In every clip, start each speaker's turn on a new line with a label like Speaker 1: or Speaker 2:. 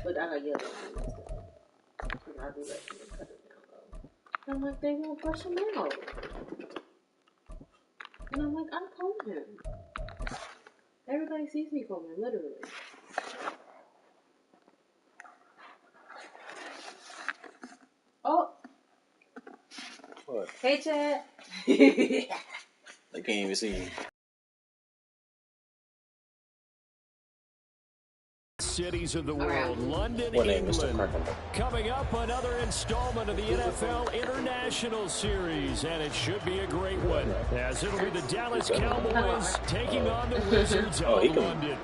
Speaker 1: But I got yellow. I do let them cut it down though. I'm like, they won't brush him out. And I'm like, I comb him. Everybody sees me comb him, literally. Oh.
Speaker 2: What?
Speaker 1: Hey, Chad.
Speaker 2: They can't even see you.
Speaker 3: Cities of the world, London, England. Coming up, another installment of the NFL International Series, and it should be a great one, as it'll be the Dallas Cowboys taking on the Wizards of London.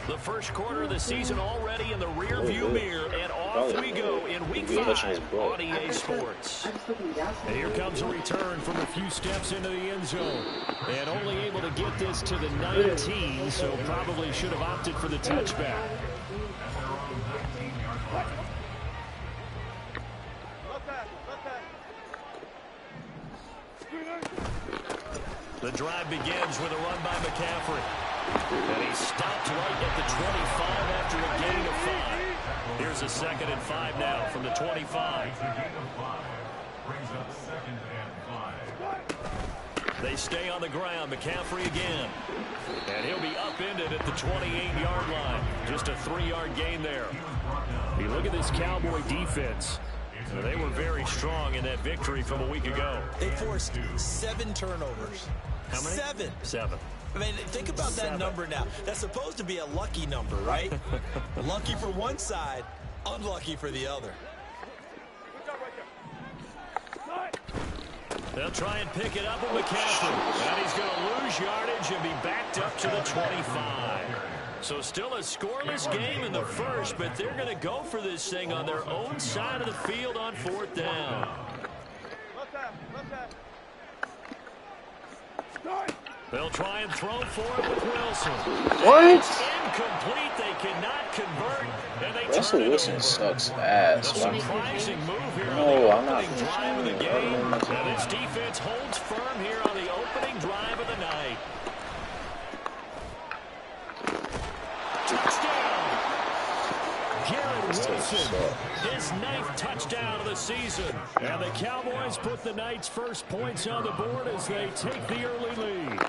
Speaker 3: The first quarter of the season already in the rear-view mirror, and off we go in Week 5 on EA Sports. And here comes a return from a few steps into the end zone, and only able to get this to the 19, so probably should have opted for the touchback. The drive begins with a run by McCaffrey. And he stopped right at the 25 after a gain of 5. Here's a 2nd and 5 now from the 25. They stay on the ground. McCaffrey again. And he'll be upended at the 28-yard line. Just a 3-yard gain there. You look at this Cowboy defense. They were very strong in that victory from a week ago.
Speaker 4: They forced 7 turnovers.
Speaker 3: How many?
Speaker 4: 7. I mean, think about that number now. That's supposed to be a lucky number, right? Lucky for one side, unlucky for the other.
Speaker 3: They'll try and pick it up with McCaffrey. And he's going to lose yardage and be backed up to the 25. So still a scoreless game in the first, but they're going to go for this thing on their own side of the field on 4th down. They'll try and throw for it with Wilson.
Speaker 2: What?
Speaker 3: It's incomplete. They cannot convert. And they
Speaker 2: Russell Wilson sucks ass.
Speaker 3: Surprising move here
Speaker 2: No,
Speaker 3: on the
Speaker 2: I'm
Speaker 3: opening
Speaker 2: not
Speaker 3: drive of the game. And this
Speaker 2: going
Speaker 3: defense holds firm here on the opening drive of the night. Touchdown! Garrett Wilson, his 9th touchdown of the season. And the Cowboys put the night's first points on the board as they take the early lead.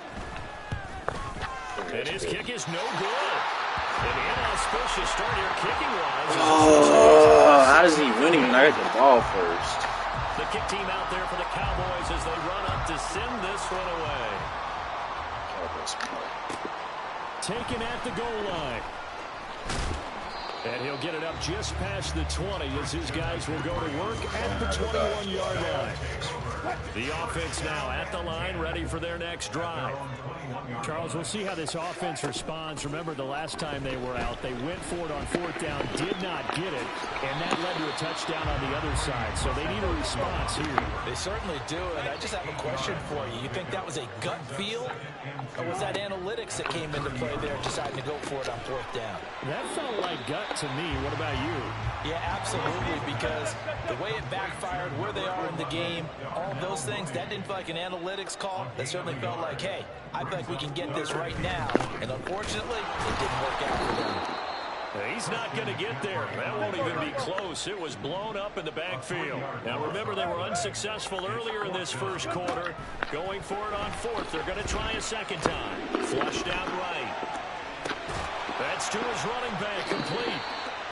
Speaker 3: And his kick is no good. An inauspicious start here kicking-wise.
Speaker 2: Oh, how does he win even get the ball first?
Speaker 3: The kick team out there for the Cowboys as they run up to send this one away. Taken at the goal line. And he'll get it up just past the 20 as his guys will go to work at the 21-yard line. The offense now at the line, ready for their next drive. Charles, we'll see how this offense responds. Remember, the last time they were out, they went for it on 4th down, did not get it, and that led to a touchdown on the other side. So they need a response here.
Speaker 4: They certainly do, and I just have a question for you. You think that was a gut feel, or was that analytics that came into play there deciding to go for it on 4th down?
Speaker 3: That felt like gut to me. What about you?
Speaker 4: Yeah, absolutely, because the way it backfired, where they are in the game, all of those things, that didn't feel like an analytics call. That certainly felt like, hey, I feel like we can get this right now. And unfortunately, it didn't work out for them.
Speaker 3: He's not going to get there. That won't even be close. It was blown up in the backfield. Now, remember, they were unsuccessful earlier in this first quarter. Going for it on 4th. They're going to try a second time. Flushed out right. That's to his running back, complete.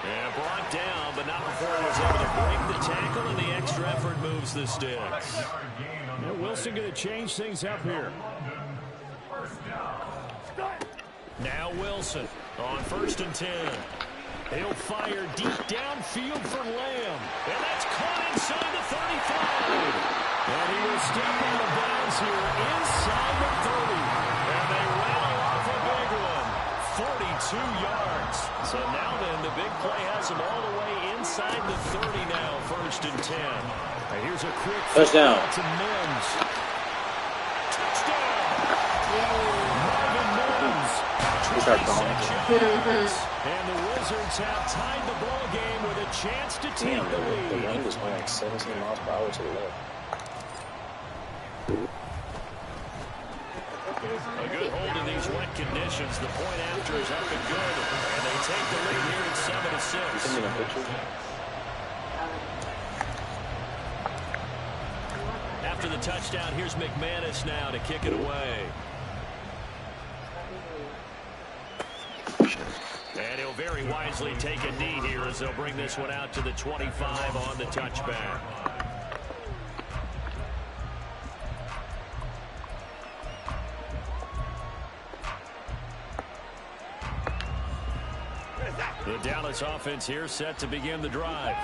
Speaker 3: And brought down, but not before he was able to break the tackle, and the extra effort moves the sticks. Now Wilson going to change things up here. Now Wilson on 1st and 10. He'll fire deep downfield for Lamb. And that's caught inside the 35. And he will step out of bounds here inside the 30. And they rattle off a big one. 42 yards. So now then, the big play has him all the way inside the 30 now, 1st and 10. And here's a quick
Speaker 2: touchdown
Speaker 3: to Mims. Touchdown! Marvin Mims. 26 yards. And the Wizards have tied the ball game with a chance to take the lead.
Speaker 2: The wind is going like 17 miles per hour to the left.
Speaker 3: A good hold in these wet conditions. The point after is up and good. And they take the lead here at 6. After the touchdown, here's McManus now to kick it away. And he'll very wisely take a knee here as they'll bring this one out to the 25 on the touchback. The Dallas offense here set to begin the drive.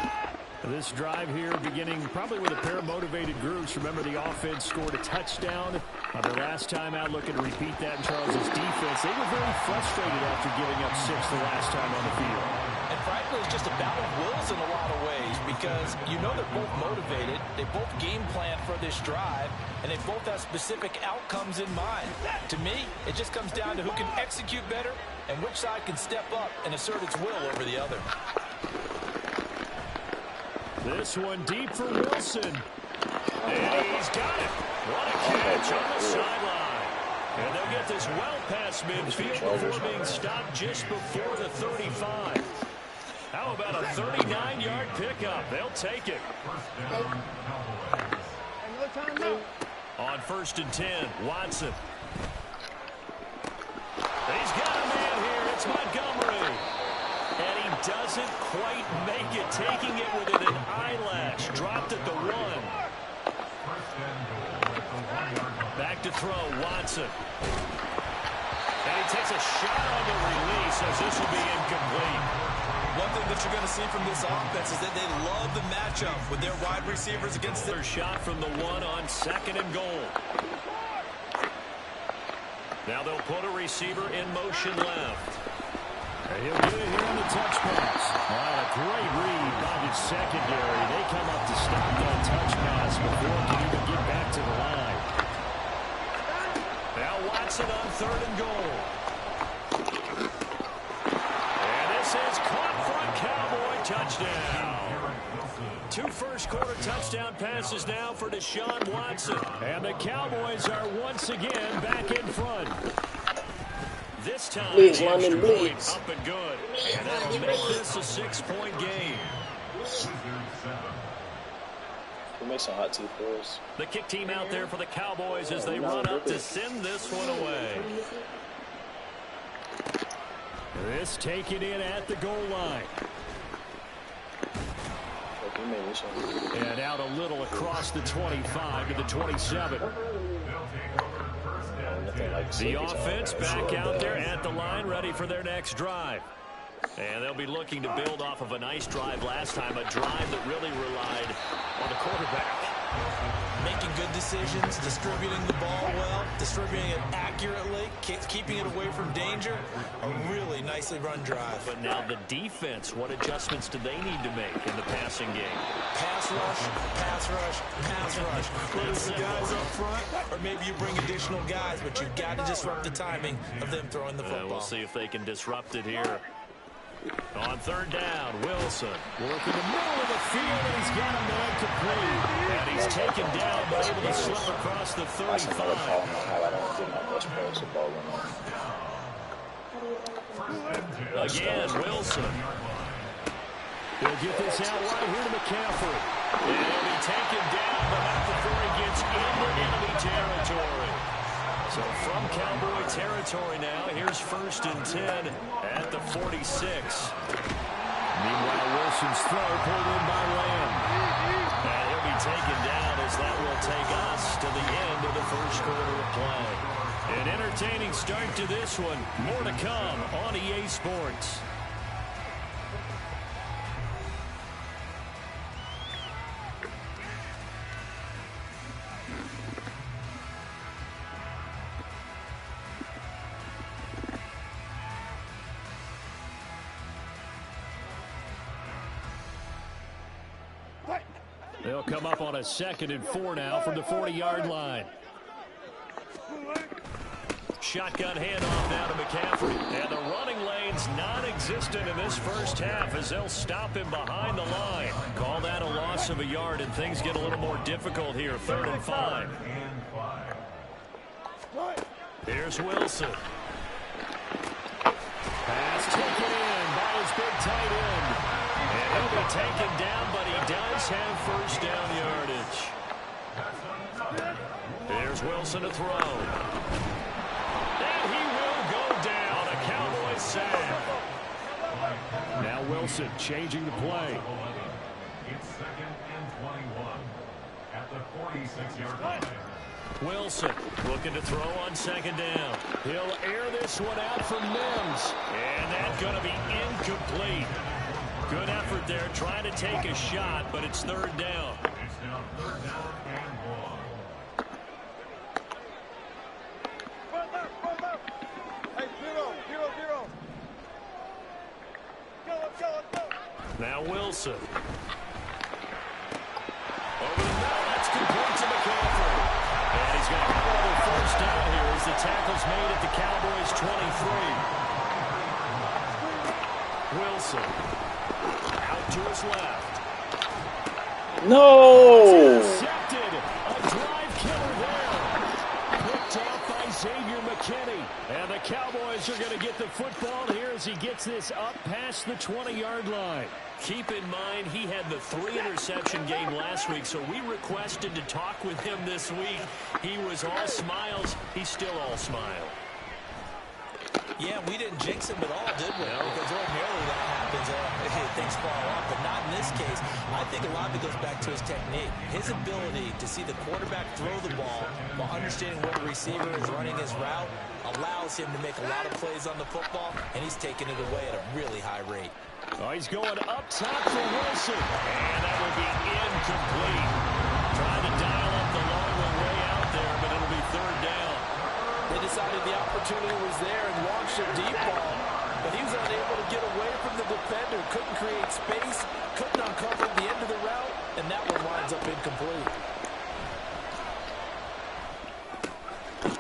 Speaker 3: This drive here beginning probably with a pair of motivated groups. Remember, the offense scored a touchdown the last time out. Looking to repeat that in Charles's defense. They were very frustrated after giving up 6 the last time on the field.
Speaker 4: And frankly, it's just a battle of wills in a lot of ways because you know they're both motivated. They both game plan for this drive, and they both have specific outcomes in mind. To me, it just comes down to who can execute better and which side can step up and assert its will over the other.
Speaker 3: This one deep for Wilson. And he's got it. What a catch on the sideline. And they'll get this well past midfield before being stopped just before the 35. How about a 39-yard pickup? They'll take it. On 1st and 10, Watson. He's got a man here. It's Montgomery. And he doesn't quite make it, taking it within an eyelash. Dropped at the 1. Back to throw, Watson. And he takes a shot on the release as this will be incomplete.
Speaker 4: One thing that you're going to see from this offense is that they love the matchup with their wide receivers against
Speaker 3: their shot from the 1 on 2nd and goal. Now they'll put a receiver in motion left. He'll get it here on the touch pass. A great read by the secondary. They come up to stop that touch pass before it can even get back to the line. Now Watson on 3rd and goal. And this is caught for a Cowboy touchdown. 2 first-quarter touchdown passes now for Deshaun Watson. And the Cowboys are once again back in front. This time,
Speaker 2: Please,
Speaker 3: the extra
Speaker 2: London,
Speaker 3: point
Speaker 2: please.
Speaker 3: up and good. And that'll make this a 6-point game.
Speaker 2: We'll make some hot tea for us.
Speaker 3: The kick team out there for the Cowboys as they run up to send this one away. This taken in at the goal line. And out a little across the 25 to the 27. The offense back out there at the line, ready for their next drive. And they'll be looking to build off of a nice drive last time, a drive that really relied on the quarterback.
Speaker 4: Making good decisions, distributing the ball well, distributing it accurately, keeping it away from danger. A really nicely run drive.
Speaker 3: But now the defense, what adjustments do they need to make in the passing game?
Speaker 4: Pass rush, pass rush, pass rush. Whether it's the guys up front, or maybe you bring additional guys, but you've got to disrupt the timing of them throwing the football.
Speaker 3: We'll see if they can disrupt it here. On 3rd down, Wilson working the middle of the field, and he's got a man complete. And he's taken down, but able to slip across the 35. Again, Wilson. He'll get this out right here to McCaffrey. And he'll be taken down, but not before he gets into enemy territory. So from Cowboy territory now, here's 1st and 10 at the 46. Meanwhile, Wilson's throw pulled in by Lamb. And he'll be taken down as that will take us to the end of the 1st quarter of play. An entertaining start to this one. More to come on EA Sports. They'll come up on a 2nd and 4 now from the 40-yard line. Shotgun handoff now to McCaffrey. And the running lane's non-existent in this first half as they'll stop him behind the line. Call that a loss of a yard, and things get a little more difficult here. 3rd and 5. Here's Wilson. Pass taken in by Cowboys' big tight end. And he'll be taken down, but he does have first down yardage. Here's Wilson to throw. And he will go down. A Cowboys sack. Now Wilson changing the play.
Speaker 5: It's 2nd and 21 at the 46-yard line.
Speaker 3: Wilson looking to throw on 2nd down. He'll air this one out for Mims. And that's going to be incomplete. Good effort there trying to take a shot, but it's 3rd down.
Speaker 5: It's now 3rd down and 1.
Speaker 3: Now Wilson. Over the middle, that's complete to McCaffrey. And he's got another first down here as the tackle's made at the Cowboys' 23. Wilson out to his left.
Speaker 2: No!
Speaker 3: Intercepted. A drive killer there. Picked off by Xavier McKinney. And the Cowboys are going to get the football here as he gets this up past the 20-yard line. Keep in mind, he had the 3-interception game last week, so we requested to talk with him this week. He was all smiles. He's still all smile.
Speaker 4: Yeah, we didn't jinx him at all, did we? No. Because ordinarily that happens. Things fall off, but not in this case. I think a lot of it goes back to his technique. His ability to see the quarterback throw the ball while understanding where the receiver is running his route allows him to make a lot of plays on the football, and he's taking it away at a really high rate.
Speaker 3: Oh, he's going up top for Wilson. And that will be incomplete. Trying to dial up the long one way out there, but it'll be 3rd down.
Speaker 4: They decided the opportunity was there and launched a deep ball, but he was unable to get away from the defender, couldn't create space, couldn't uncover the end of the route, and that one winds up incomplete.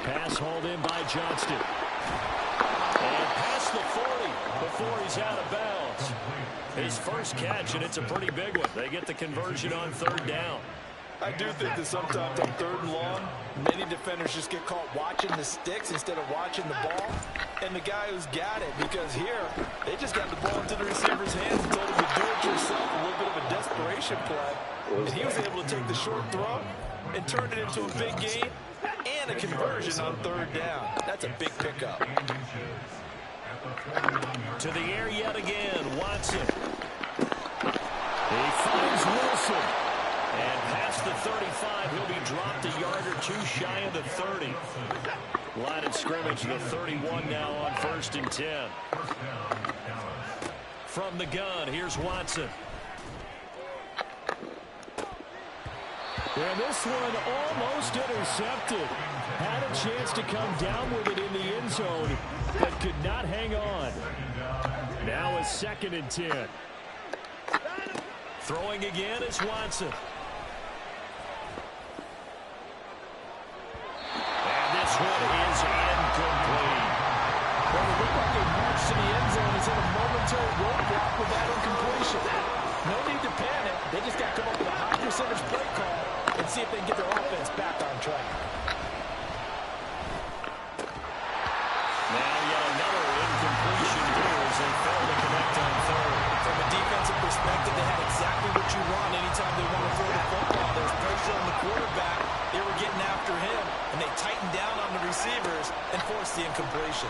Speaker 3: Pass hauled in by Johnston. And past the 40 before he's out of bounds. His first catch, and it's a pretty big one. They get the conversion on 3rd down.
Speaker 6: I do think that sometimes on 3rd and long, many defenders just get caught watching the sticks instead of watching the ball. And the guy who's got it, because here, they just got the ball into the receiver's hands and told him to do it yourself, a little bit of a desperation play. And he was able to take the short throw and turn it into a big gain and a conversion on 3rd down. That's a big pickup.
Speaker 3: To the air yet again, Watson. He finds Wilson. And past the 35, he'll be dropped a yard or two shy of the 30. Line of scrimmage, the 31 now on 1st and 10. From the gun, here's Watson. And this one almost intercepted. Had a chance to come down with it in the end zone, but could not hang on. Now a 2nd and 10. Throwing again is Watson. And this one is incomplete.
Speaker 6: Well, it looked like they marched to the end zone as in a momentary roadblock with that incompletion. No need to panic. They just got to come up with a high percentage play call and see if they can get their offense back on track.
Speaker 3: Now yet another incompletion here as they fail to connect on 3rd.
Speaker 4: From a defensive perspective, they had exactly what you want anytime they want to throw the football. There's pressure on the quarterback. They were getting after him, and they tightened down on the receivers and forced the incompletion.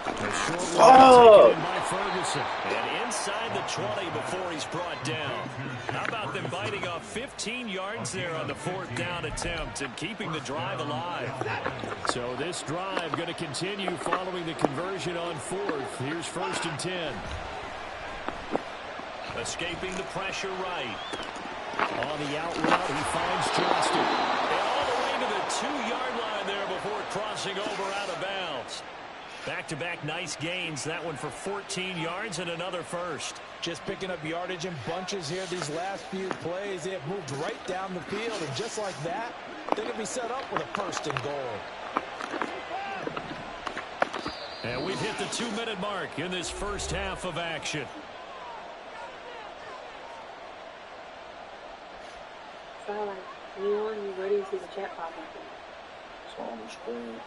Speaker 3: A short one taken in by Ferguson. And inside the 20 before he's brought down. How about them biting off 15 yards there on the 4th down attempt and keeping the drive alive? So this drive going to continue following the conversion on 4th. Here's 1st and 10. Escaping the pressure right. On the out route, he finds Johnston. And all the way to the 2-yard line there before crossing over out of bounds. Back-to-back nice gains. That one for 14 yards and another first.
Speaker 6: Just picking up yardage in bunches here these last few plays. They have moved right down the field, and just like that, they're going to be set up with a 1st and goal.
Speaker 3: And we've hit the 2-minute mark in this first half of action.
Speaker 1: So like, you ready to see the chat pop up?
Speaker 2: It's on the screen.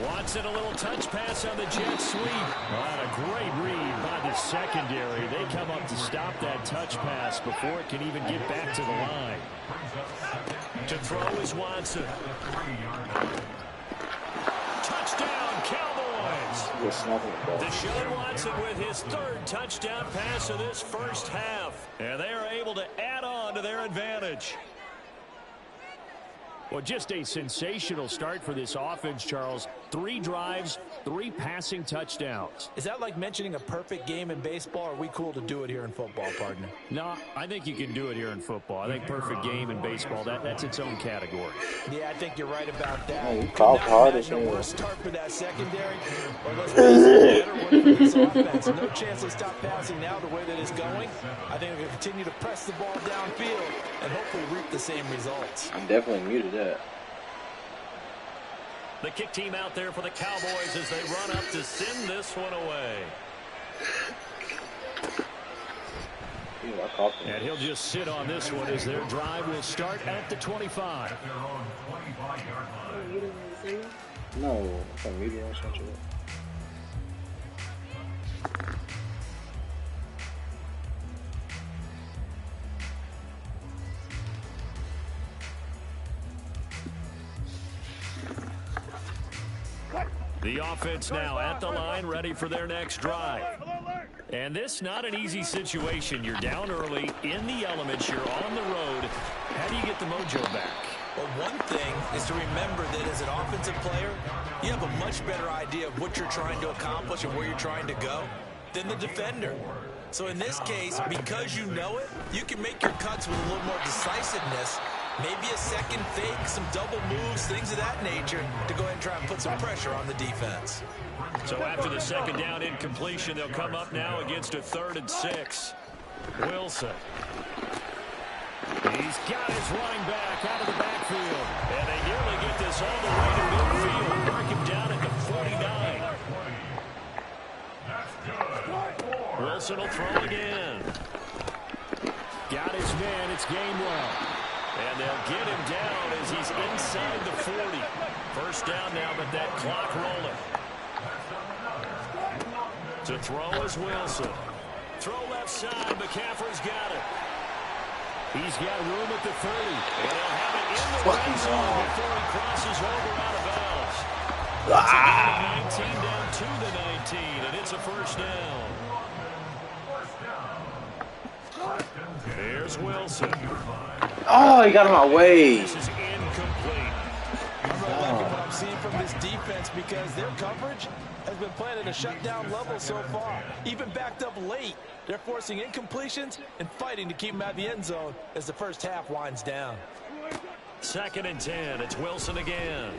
Speaker 3: Watson, a little touch pass on the jet sweep. A great read by the secondary. They come up to stop that touch pass before it can even get back to the line. To throw is Watson. Touchdown, Cowboys. Deshaun Watson with his third touchdown pass of this first half. And they are able to add on to their advantage. Well, just a sensational start for this offense, Charles. 3 drives, 3 passing touchdowns.
Speaker 4: Is that like mentioning a perfect game in baseball? Or are we cool to do it here in football, partner?
Speaker 3: No, I think you can do it here in football. I think perfect game in baseball, that's its own category.
Speaker 4: Yeah, I think you're right about that.
Speaker 2: Oh, you called hard as
Speaker 4: the
Speaker 2: hell.
Speaker 4: worst start for that secondary, or let's face it, better one for this offense. No chance they stop passing now the way that it's going. I think they'll continue to press the ball downfield and hopefully reap the same results.
Speaker 2: I'm definitely muted that.
Speaker 3: The kick team out there for the Cowboys as they run up to send this one away. And he'll just sit on this one as their drive will start at the 25.
Speaker 2: No, I'm muted on such a
Speaker 3: The offense now at the line, ready for their next drive. And this not an easy situation. You're down early, in the elements, you're on the road. How do you get the mojo back?
Speaker 4: Well, one thing is to remember that as an offensive player, you have a much better idea of what you're trying to accomplish and where you're trying to go than the defender. So in this case, because you know it, you can make your cuts with a little more decisiveness. Maybe a second fake, some double moves, things of that nature to go ahead and try and put some pressure on the defense.
Speaker 3: So after the second down incompletion, they'll come up now against a 3rd and 6. Wilson. He's got his running back out of the backfield. And they nearly get this all the way to midfield. Mark him down at the 49. Wilson will throw again. Got his man. It's Gainwell. And they'll get him down as he's inside the 40. First down now, but that clock rolling. To throw is Wilson. Throw left side. McCaffrey's got it. He's got room at the 30. And they'll have it in the red zone before he crosses over out of bounds. It's a 19 down to the 19, and it's a first down. Here's Wilson.
Speaker 2: Oh, he got in my way.
Speaker 3: This is incomplete.
Speaker 4: I'm really liking what I'm seeing from this defense because their coverage has been playing at a shutdown level so far. Even backed up late, they're forcing incompletions and fighting to keep them out of the end zone as the first half winds down.
Speaker 3: 2nd and 10. It's Wilson again.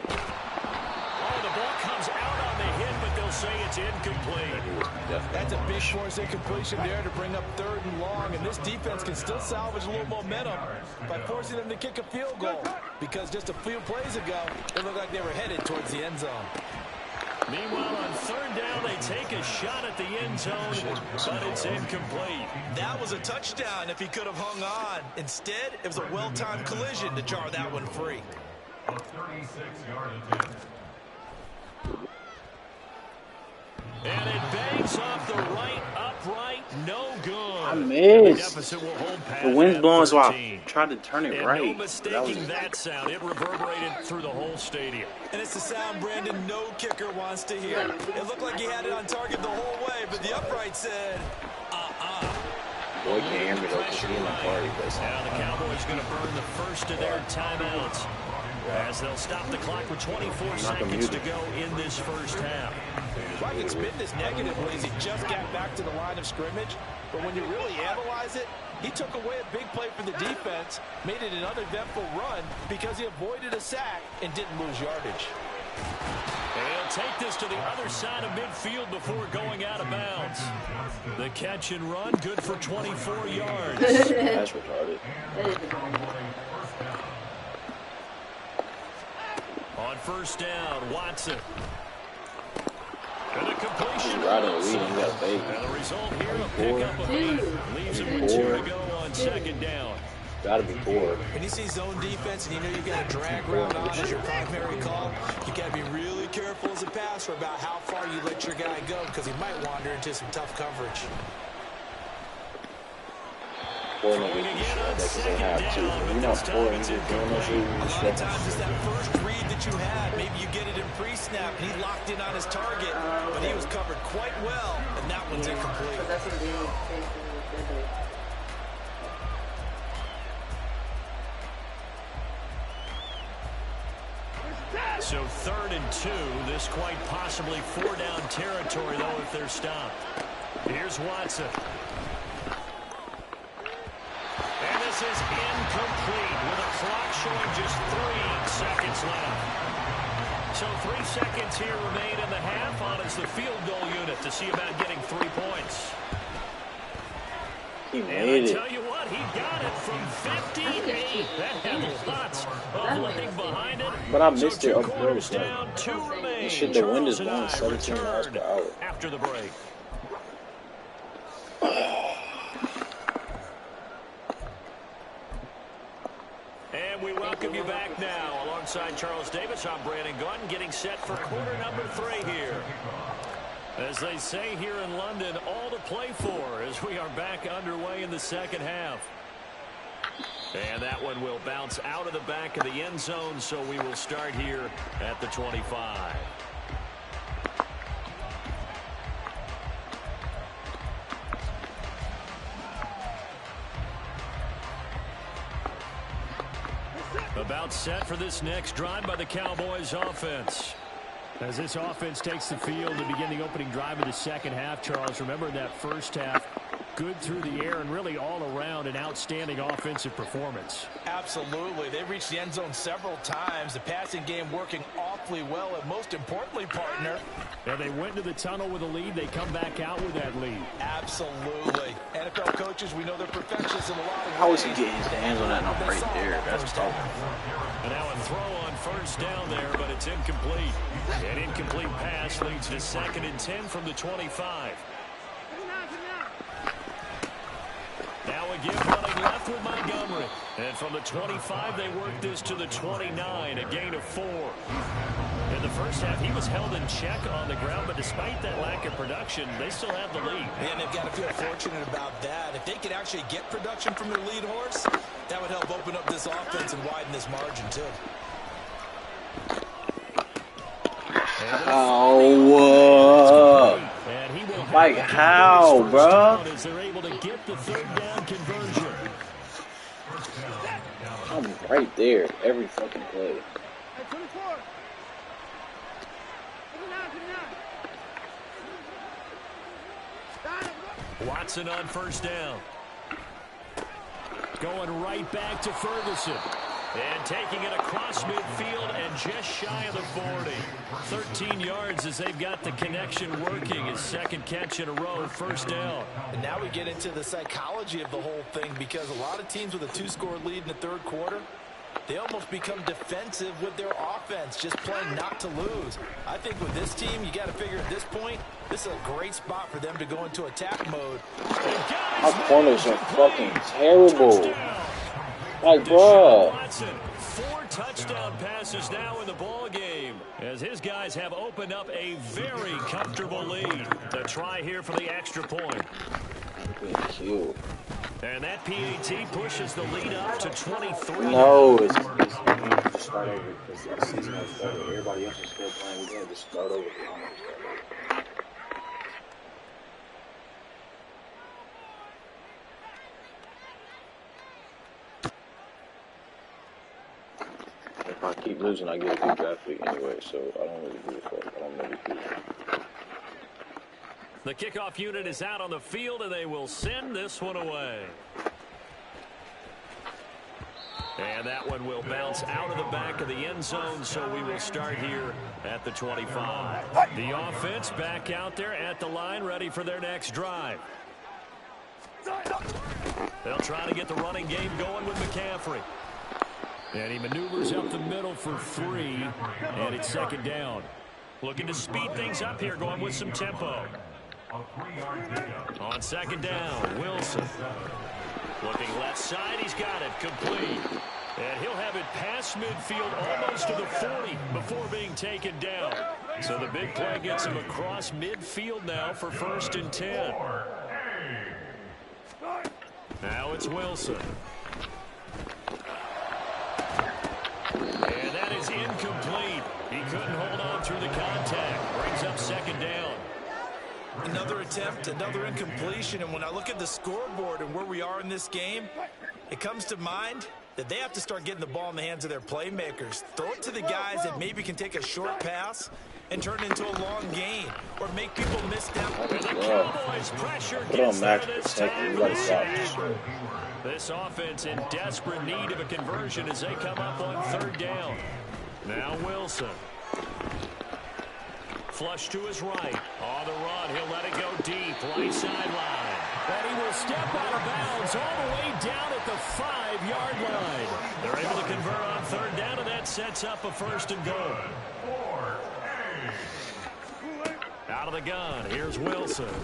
Speaker 3: Oh, the ball comes out on the hit, but they'll say it's incomplete.
Speaker 4: That's a big force incompletion there to bring up 3rd and long, and this defense can still salvage a little momentum by forcing them to kick a field goal because just a few plays ago, it looked like they were headed towards the end zone.
Speaker 3: Meanwhile, on 3rd down, they take a shot at the end zone, but it's incomplete.
Speaker 4: That was a touchdown if he could have hung on. Instead, it was a well-timed collision to jar that one free.
Speaker 5: A 36-yard attempt.
Speaker 3: And it bangs off the right upright, no good.
Speaker 2: I missed.
Speaker 3: The deficit will hold past
Speaker 2: The wind's blowing, so I
Speaker 3: 13.
Speaker 2: tried to turn it
Speaker 3: And
Speaker 2: right.
Speaker 3: no mistaking that sound. It reverberated through the whole stadium.
Speaker 4: And it's the sound Brandon no kicker wants to hear. It looked like he had it on target the whole way, but the upright said,
Speaker 2: Boy, can't hear me though, because he's in my party.
Speaker 3: Now the Cowboys going to burn the first of their timeouts as they'll stop the clock with 24 seconds to go in this first half.
Speaker 4: Well, I can spin this negatively as he just got back to the line of scrimmage, but when you really analyze it, he took away a big play for the defense, made it an uneventful run because he avoided a sack and didn't lose yardage.
Speaker 3: And he'll take this to the other side of midfield before going out of bounds. The catch and run, good for 24 yards.
Speaker 2: That's retarded.
Speaker 3: On 1st down, Watson. And a completion.
Speaker 2: Riding a lead and got a baby.
Speaker 3: And the result here, a pickup of 8. Leaves him with 2 to go on second down.
Speaker 2: Gotta be 4.
Speaker 6: When you see zone defense and you know you've got a drag route on as your primary call, you got to be really careful as a passer about how far you let your guy go because he might wander into some tough coverage.
Speaker 2: Throwing again on second down. You're not pouring, you're doing that shit.
Speaker 6: A lot of times it's that first read that you had. Maybe you get it in pre-snap and he locked in on his target, but he was covered quite well, and that one's incomplete.
Speaker 1: But that's what they did.
Speaker 3: So 3rd and 2. This quite possibly 4-down territory, though, if they're stopped. Here's Watson. And this is incomplete with a clock showing just 3 seconds left. So 3 seconds here remain in the half on as the field goal unit to see about getting 3 points.
Speaker 2: He
Speaker 3: And
Speaker 2: made
Speaker 3: I
Speaker 2: it.
Speaker 3: tell you what, he got it from 58. That had lots of leg behind it.
Speaker 2: But I missed
Speaker 3: so
Speaker 2: it
Speaker 3: 2
Speaker 2: up
Speaker 3: quarters
Speaker 2: close.
Speaker 3: down, 2 remain.
Speaker 2: Shit, the wind is
Speaker 3: Charles and
Speaker 2: blowing
Speaker 3: I
Speaker 2: 17 miles per
Speaker 3: return
Speaker 2: hour.
Speaker 3: after the break. And we welcome you back now. Alongside Charles Davis, I'm Brandon Gunn, getting set for quarter number 3 here. As they say here in London, all to play for as we are back underway in the second half. And that one will bounce out of the back of the end zone, so we will start here at the 25. About set for this next drive by the Cowboys offense. As this offense takes the field to begin the opening drive of the second half, Charles, remember that first half, good through the air and really all around an outstanding offensive performance.
Speaker 6: Absolutely. They've reached the end zone several times. The passing game working awfully well, and most importantly, partner.
Speaker 3: And they went to the tunnel with a lead. They come back out with that lead.
Speaker 6: Absolutely. NFL coaches, we know they're perfectionists in a lot of ways.
Speaker 2: How is he getting his hands on that? No, right there. That's tough.
Speaker 3: And now a throw on first down there, but it's incomplete. An incomplete pass leads to 2nd and 10 from the 25. Now again running left with Montgomery. And from the 25, they work this to the 29, a gain of 4. In the first half, he was held in check on the ground, but despite that lack of production, they still have the lead.
Speaker 6: And they've got to feel fortunate about that. If they could actually get production from their lead horse, that would help open up this offense and widen this margin, too.
Speaker 2: Like how, bro?
Speaker 3: As they're able to get the 3rd down conversion.
Speaker 2: I'm right there every fucking play.
Speaker 3: Watson on first down. Going right back to Ferguson. And taking it across midfield and just shy of the 40. 13 yards as they've got the connection working. His 2nd catch in a row, first down.
Speaker 6: And now we get into the psychology of the whole thing, because a lot of teams with a 2-score lead in the 3rd quarter, they almost become defensive with their offense, just playing not to lose. I think with this team, you got to figure at this point, this is a great spot for them to go into attack mode.
Speaker 2: Our corners are fucking terrible. Like, bro.
Speaker 3: 4 touchdown passes now in the ball game as his guys have opened up a very comfortable lead. The try here for the extra point. And that PAT pushes the lead up to 23.
Speaker 2: No, it's just start over because the season has started. Everybody else is still playing. We're going to just start over. If I keep losing, I get a good draft pick anyway, so I don't really give a fuck. I don't really care.
Speaker 3: The kickoff unit is out on the field, and they will send this one away. And that one will bounce out of the back of the end zone, so we will start here at the 25. The offense back out there at the line, ready for their next drive. They'll try to get the running game going with McCaffrey. And he maneuvers up the middle for 3, and it's 2nd down. Looking to speed things up here, going with some tempo. On second down, Wilson. Looking left side, he's got it, complete. And he'll have it past midfield, almost to the 40 before being taken down. So the big play gets him across midfield now for 1st and 10. Now it's Wilson. And that is incomplete. He couldn't hold on through the contact. Brings up second down.
Speaker 6: Another attempt, another incompletion. And when I look at the scoreboard and where we are in this game, it comes to mind that they have to start getting the ball in the hands of their playmakers. Throw it to the guys that maybe can take a short pass and turn it into a long gain, or make people miss them.
Speaker 3: And the Cowboys pressure gets there this time. This offense in desperate need of a conversion as they come up on 3rd down. Now Wilson. Flush to his right. On the run, he'll let it go deep. Right sideline. And he will step out of bounds all the way down at the 5-yard line. They're able to convert on 3rd down, and that sets up a 1st and goal. Out of the gun, here's Wilson.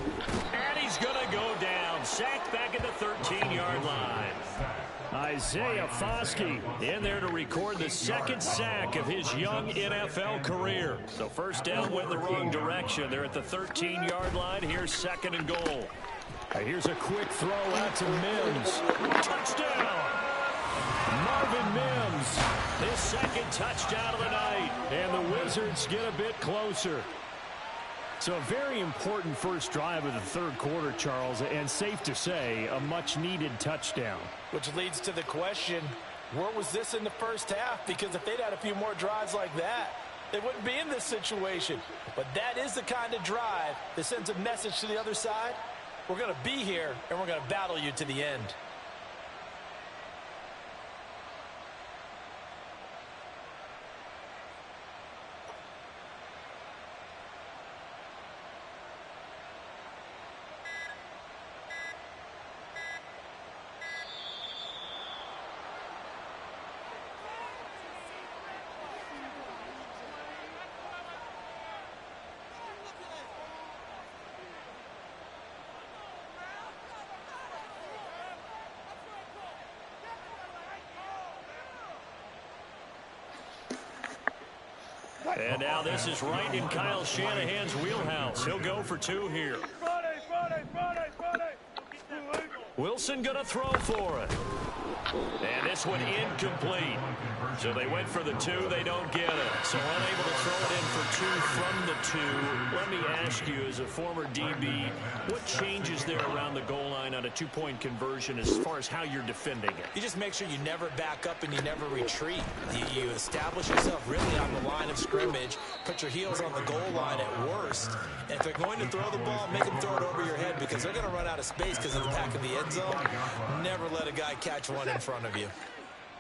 Speaker 3: And he's going to go down. Sacked back at the 13-yard line. Isaiah Foskey in there to record the 2nd sack of his young NFL career. So 1st down went the wrong direction. They're at the 13-yard line. Here's 2nd and goal. Here's a quick throw out to Mims. Touchdown! Marvin Mims, his 2nd touchdown of the night. And the Wizards get a bit closer. So a very important first drive of the 3rd quarter, Charles, and safe to say, a much-needed touchdown.
Speaker 6: Which leads to the question, where was this in the first half? Because if they'd had a few more drives like that, they wouldn't be in this situation. But that is the kind of drive that sends a message to the other side. We're going to be here, and we're going to battle you to the end.
Speaker 3: And now this is right in Kyle Shanahan's wheelhouse. He'll go for 2 here. Wilson going to throw for it. And this one incomplete. So they went for the 2. They don't get it. So unable to throw it in for 2 from the 2. Let me ask you, as a former DB, what changes there around the goal line on a 2-point conversion as far as how you're defending it?
Speaker 6: You just make sure you never back up and you never retreat. You establish yourself really on the line of scrimmage, put your heels on the goal line at worst. And if they're going to throw the ball, make them throw it over your head because they're going to run out of space because of the back of the end zone. Never let a guy catch one in front of you.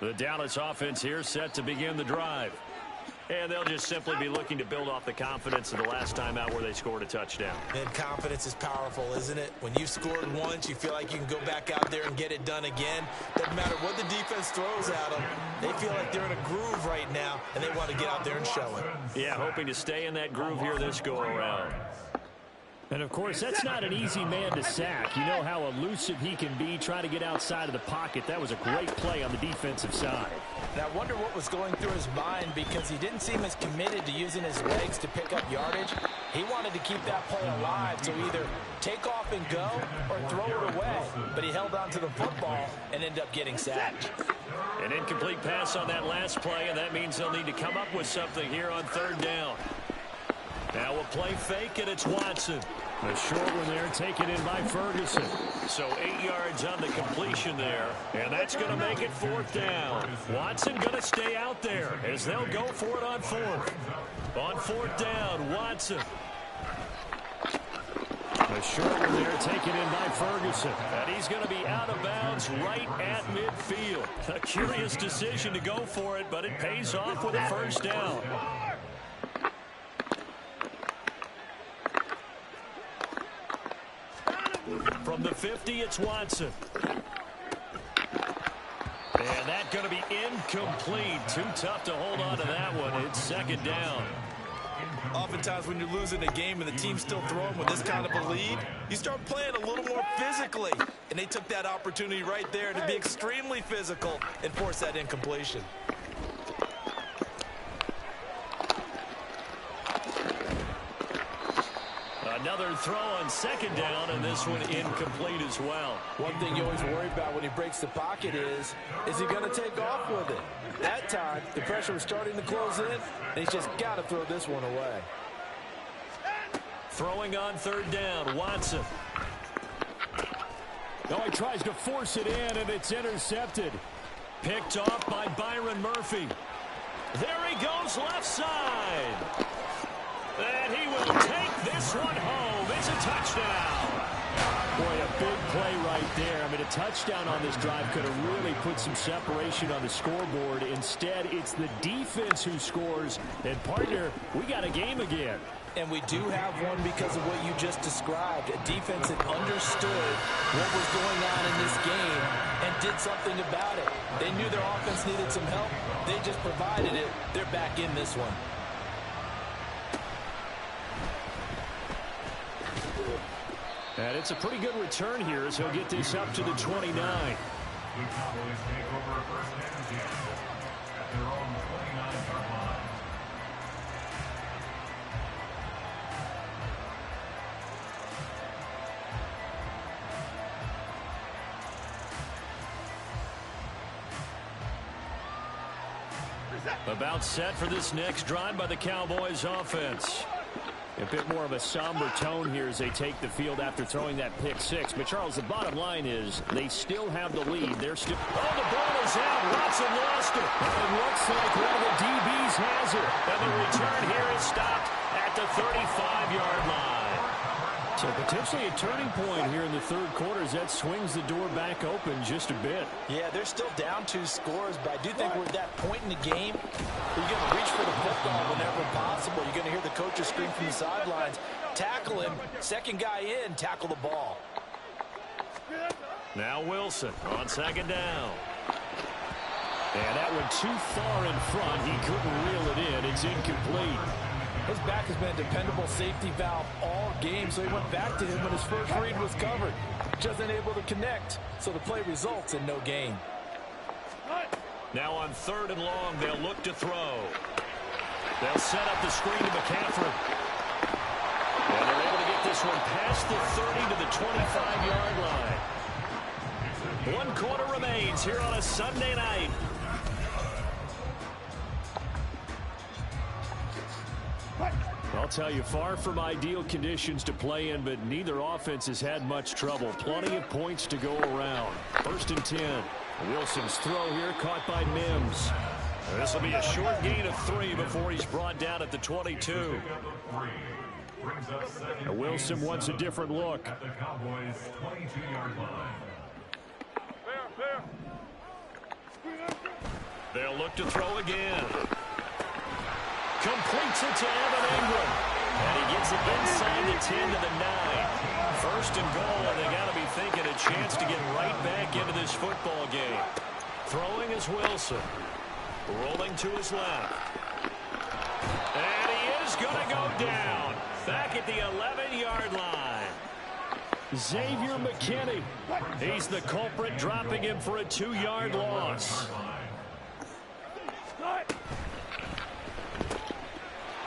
Speaker 3: The Dallas offense here set to begin the drive. And they'll just simply be looking to build off the confidence of the last time out where they scored a touchdown.
Speaker 6: And confidence is powerful, isn't it? When you've scored once, you feel like you can go back out there and get it done again. Doesn't matter what the defense throws at them. They feel like they're in a groove right now, and they want to get out there and show it.
Speaker 3: Yeah, hoping to stay in that groove here this go-around. And, of course, that's not an easy man to sack. You know how elusive he can be, trying to get outside of the pocket. That was a great play on the defensive side.
Speaker 6: And I wonder what was going through his mind because he didn't seem as committed to using his legs to pick up yardage. He wanted to keep that play alive, so either take off and go or throw it away. But he held on to the football and ended up getting sacked.
Speaker 3: An incomplete pass on that last play, and that means they'll need to come up with something here on 3rd down. Now we'll play fake, and it's Watson. The short one there taken in by Ferguson. So 8 yards on the completion there, and that's going to make it 4th down. Watson going to stay out there as they'll go for it on 4th. On 4th down, Watson. The short one there taken in by Ferguson. And he's going to be out of bounds right at midfield. A curious decision to go for it, but it pays off with a 1st down. From the 50, it's Watson. And that's going to be incomplete. Too tough to hold on to that one. It's 2nd down.
Speaker 6: Oftentimes when you're losing a game and the team's still throwing with this kind of a lead, you start playing a little more physically. And they took that opportunity right there to be extremely physical and force that incompletion.
Speaker 3: Another throw on second down, and this one incomplete as well.
Speaker 4: One thing you always worry about when he breaks the pocket is he going to take off with it? That time, the pressure was starting to close in, and he's just got to throw this one away.
Speaker 3: Throwing on third down, Watson. Oh, he tries to force it in, and it's intercepted. Picked off by Byron Murphy. There he goes left side. And he will take this one home. It's a touchdown. Boy, a big play right there. I mean, a touchdown on this drive could have really put some separation on the scoreboard. Instead, it's the defense who scores. And, partner, we got a game again.
Speaker 4: And we do have one because of what you just described. A defense that understood what was going on in this game and did something about it. They knew their offense needed some help. They just provided it. They're back in this one.
Speaker 3: And it's a pretty good return here as he'll get this up to the 29.
Speaker 5: The Cowboys take over a first down and 10 at their own 29-yard line.
Speaker 3: About set for this next drive by the Cowboys offense. A bit more of a somber tone here as they take the field after throwing that pick six. But, Charles, the bottom line is they still have the lead. They're still... Oh, the ball is out. Watson lost it. It looks like one of the DBs has it. And the return here is stopped at the 35-yard line. So potentially a turning point here in the third quarter as that swings the door back open just a bit.
Speaker 4: Yeah, they're still down 2 scores, but I do think we're at that point in the game where you're going to reach for the football whenever possible. You're going to hear the coaches scream from the sidelines. Tackle him. Second guy in, tackle the ball.
Speaker 3: Now Wilson on second down. And that went too far in front. He couldn't reel it in. It's incomplete.
Speaker 4: His back has been a dependable safety valve all game, so he went back to him when his first read was covered. Just unable to connect, so the play results in no gain.
Speaker 3: Now on third and long, they'll look to throw. They'll set up the screen to McCaffrey. And they're able to get this one past the 30 to the 25-yard line. 1 quarter remains here on a Sunday night. I'll tell you, far from ideal conditions to play in, but neither offense has had much trouble. Plenty of points to go around. 1st and 10. Wilson's throw here caught by Mims. This will be a short gain of 3 before he's brought down at the 22. Wilson wants a different look.
Speaker 5: At the Cowboys' 22-yard line.
Speaker 3: They'll look to throw again. Completes it to Evan Ingram. And he gets it inside the 10 to the 9. 1st and goal, and they got to be thinking a chance to get right back into this football game. Throwing is Wilson. Rolling to his left. And he is going to go down. Back at the 11-yard line. Xavier McKinney. He's the culprit, dropping him for a 2-yard loss.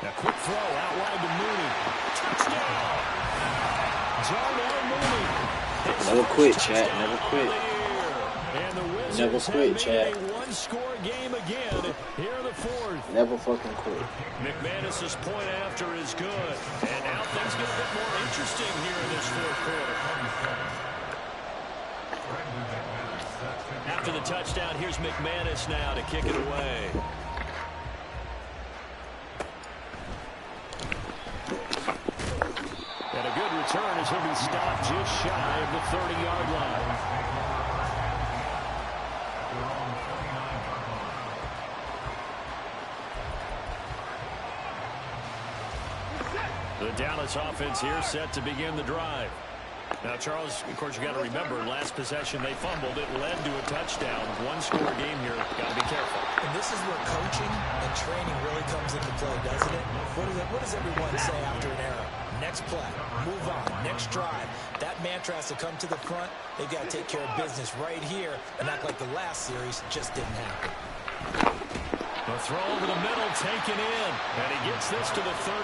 Speaker 3: A quick throw out wide to Mooney. Touchdown! Darnell Mooney.
Speaker 2: Never quit, chat. Never quit.
Speaker 3: And the Wizards
Speaker 2: Never quit, chat.
Speaker 3: have made a 1-score game again here in the 4th.
Speaker 2: Never fucking quit.
Speaker 3: McManus's point after is good. And now things get a bit more interesting here in this 4th quarter. After the touchdown, here's McManus now to kick it away. And a good return as he'll be stopped just shy of the 30-yard line. The Dallas offense here set to begin the drive. Now, Charles, of course, you got to remember, last possession they fumbled. It led to a touchdown. One-score game here. Got to be careful.
Speaker 4: And this is where coaching and training really comes into play, doesn't it? What does everyone say after an error? Next play, move on, next drive. That mantra has to come to the front. They've got to take care of business right here and act like the last series just didn't happen.
Speaker 3: The throw over the middle, taken in. And he gets this to the 35.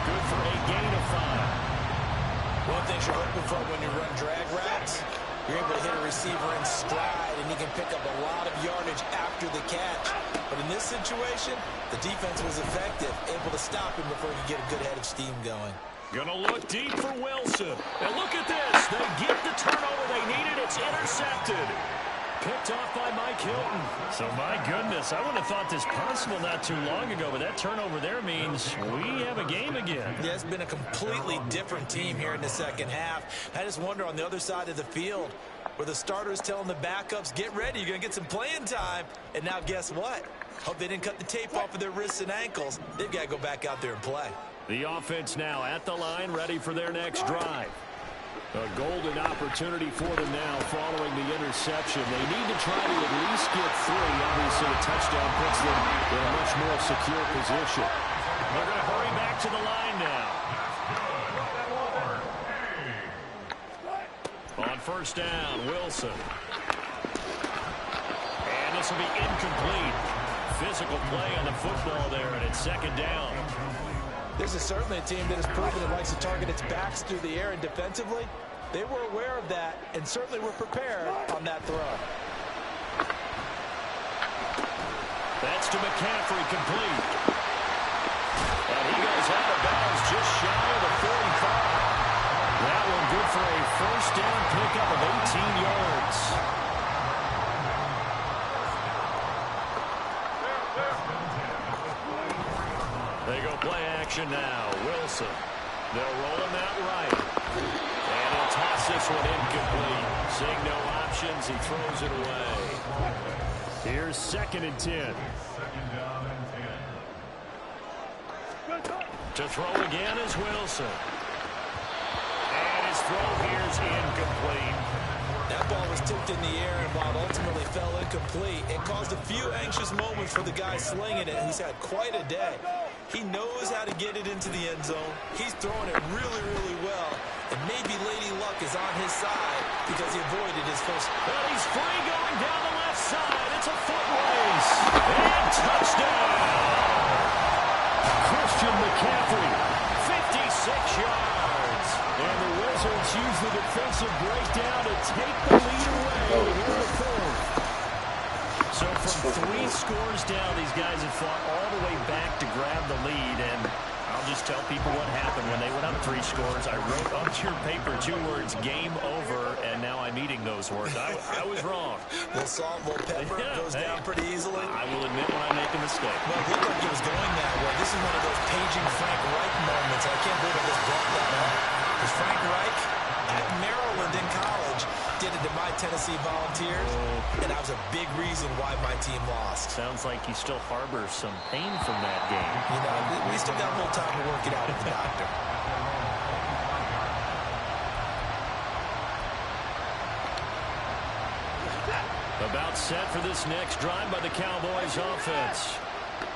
Speaker 3: Good for a gain of 5.
Speaker 4: One thing you're hoping for when you run drag routes, you're able to hit a receiver in stride, and he can pick up a lot of yardage after the catch. But in this situation, the defense was effective, able to stop him before he could get a good head of steam going.
Speaker 3: Gonna look deep for Wilson. And look at this. They get the turnover they needed. It's intercepted. Picked off by Mike Hilton. So, my goodness, I wouldn't have thought this possible not too long ago, but that turnover there means we have a game again.
Speaker 4: Yeah, it's been a completely different team here in the second half. I just wonder on the other side of the field where the starters telling the backups, get ready, you're going to get some playing time. And now guess what? Hope they didn't cut the tape off of their wrists and ankles. They've got to go back out there and play.
Speaker 3: The offense now at the line, ready for their next drive. A golden opportunity for them now following the interception. They need to try to at least get 3. Obviously, a touchdown puts them in a much more secure position. They're going to hurry back to the line now. On first down, Wilson. And this will be incomplete. Physical play on the football there, and it's second down.
Speaker 4: This is certainly a team that has proven it likes to target its backs through the air, and defensively, they were aware of that and certainly were prepared on that throw.
Speaker 3: That's to McCaffrey, complete. And he goes out of bounds just shy of the 45. That one good for a first down pickup of 18 yards. They go play action now. Wilson. They'll roll him out right. And he'll toss this one incomplete. Seeing no options, he throws it away. Here's 2nd and 10. To throw again is Wilson. And his throw here's incomplete.
Speaker 4: That ball was tipped in the air, and while it ultimately fell incomplete, it caused a few anxious moments for the guy slinging it, who's had quite a day. He knows how to get it into the end zone. He's throwing it really, really well. And maybe Lady Luck is on his side because he avoided his first.
Speaker 3: Well, he's free going down the left side. It's a foot race. And touchdown. Christian McCaffrey, 56 yards. And the Wizards use the defensive breakdown to take the lead away here in the 4th. So from 3 scores down, these guys have fought all the way back to grab the lead. And I'll just tell people what happened when they went up 3 scores. I wrote onto your paper 2 words, game over, and now I'm eating those words. I was wrong.
Speaker 4: A little salt, a little pepper, goes down pretty easily.
Speaker 3: I will admit when I make a mistake.
Speaker 4: Well, it looked like it was going that way. This is one of those paging Frank Reich moments. I can't believe I just brought that up. Because Frank Reich at Maryland in college did it to my Tennessee Volunteers, and that was a big reason why my team lost.
Speaker 3: Sounds like he still harbors some pain from that game.
Speaker 4: You know, we still got a little time to work it out with the doctor.
Speaker 3: About set for this next drive by the Cowboys offense.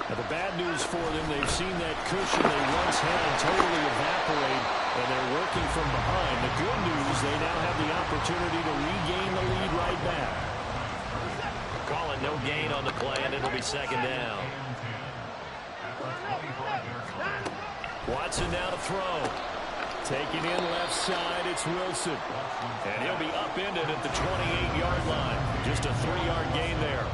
Speaker 3: Now, the bad news for them, they've seen that cushion they once had totally evaporate, and they're working from behind. The good news, they now have the opportunity to regain the lead right back. Call it no gain on the play, and it'll be second down. Watson now to throw. Taking in left side, it's Wilson. And he'll be upended at the 28-yard line. Just a 3-yard gain there.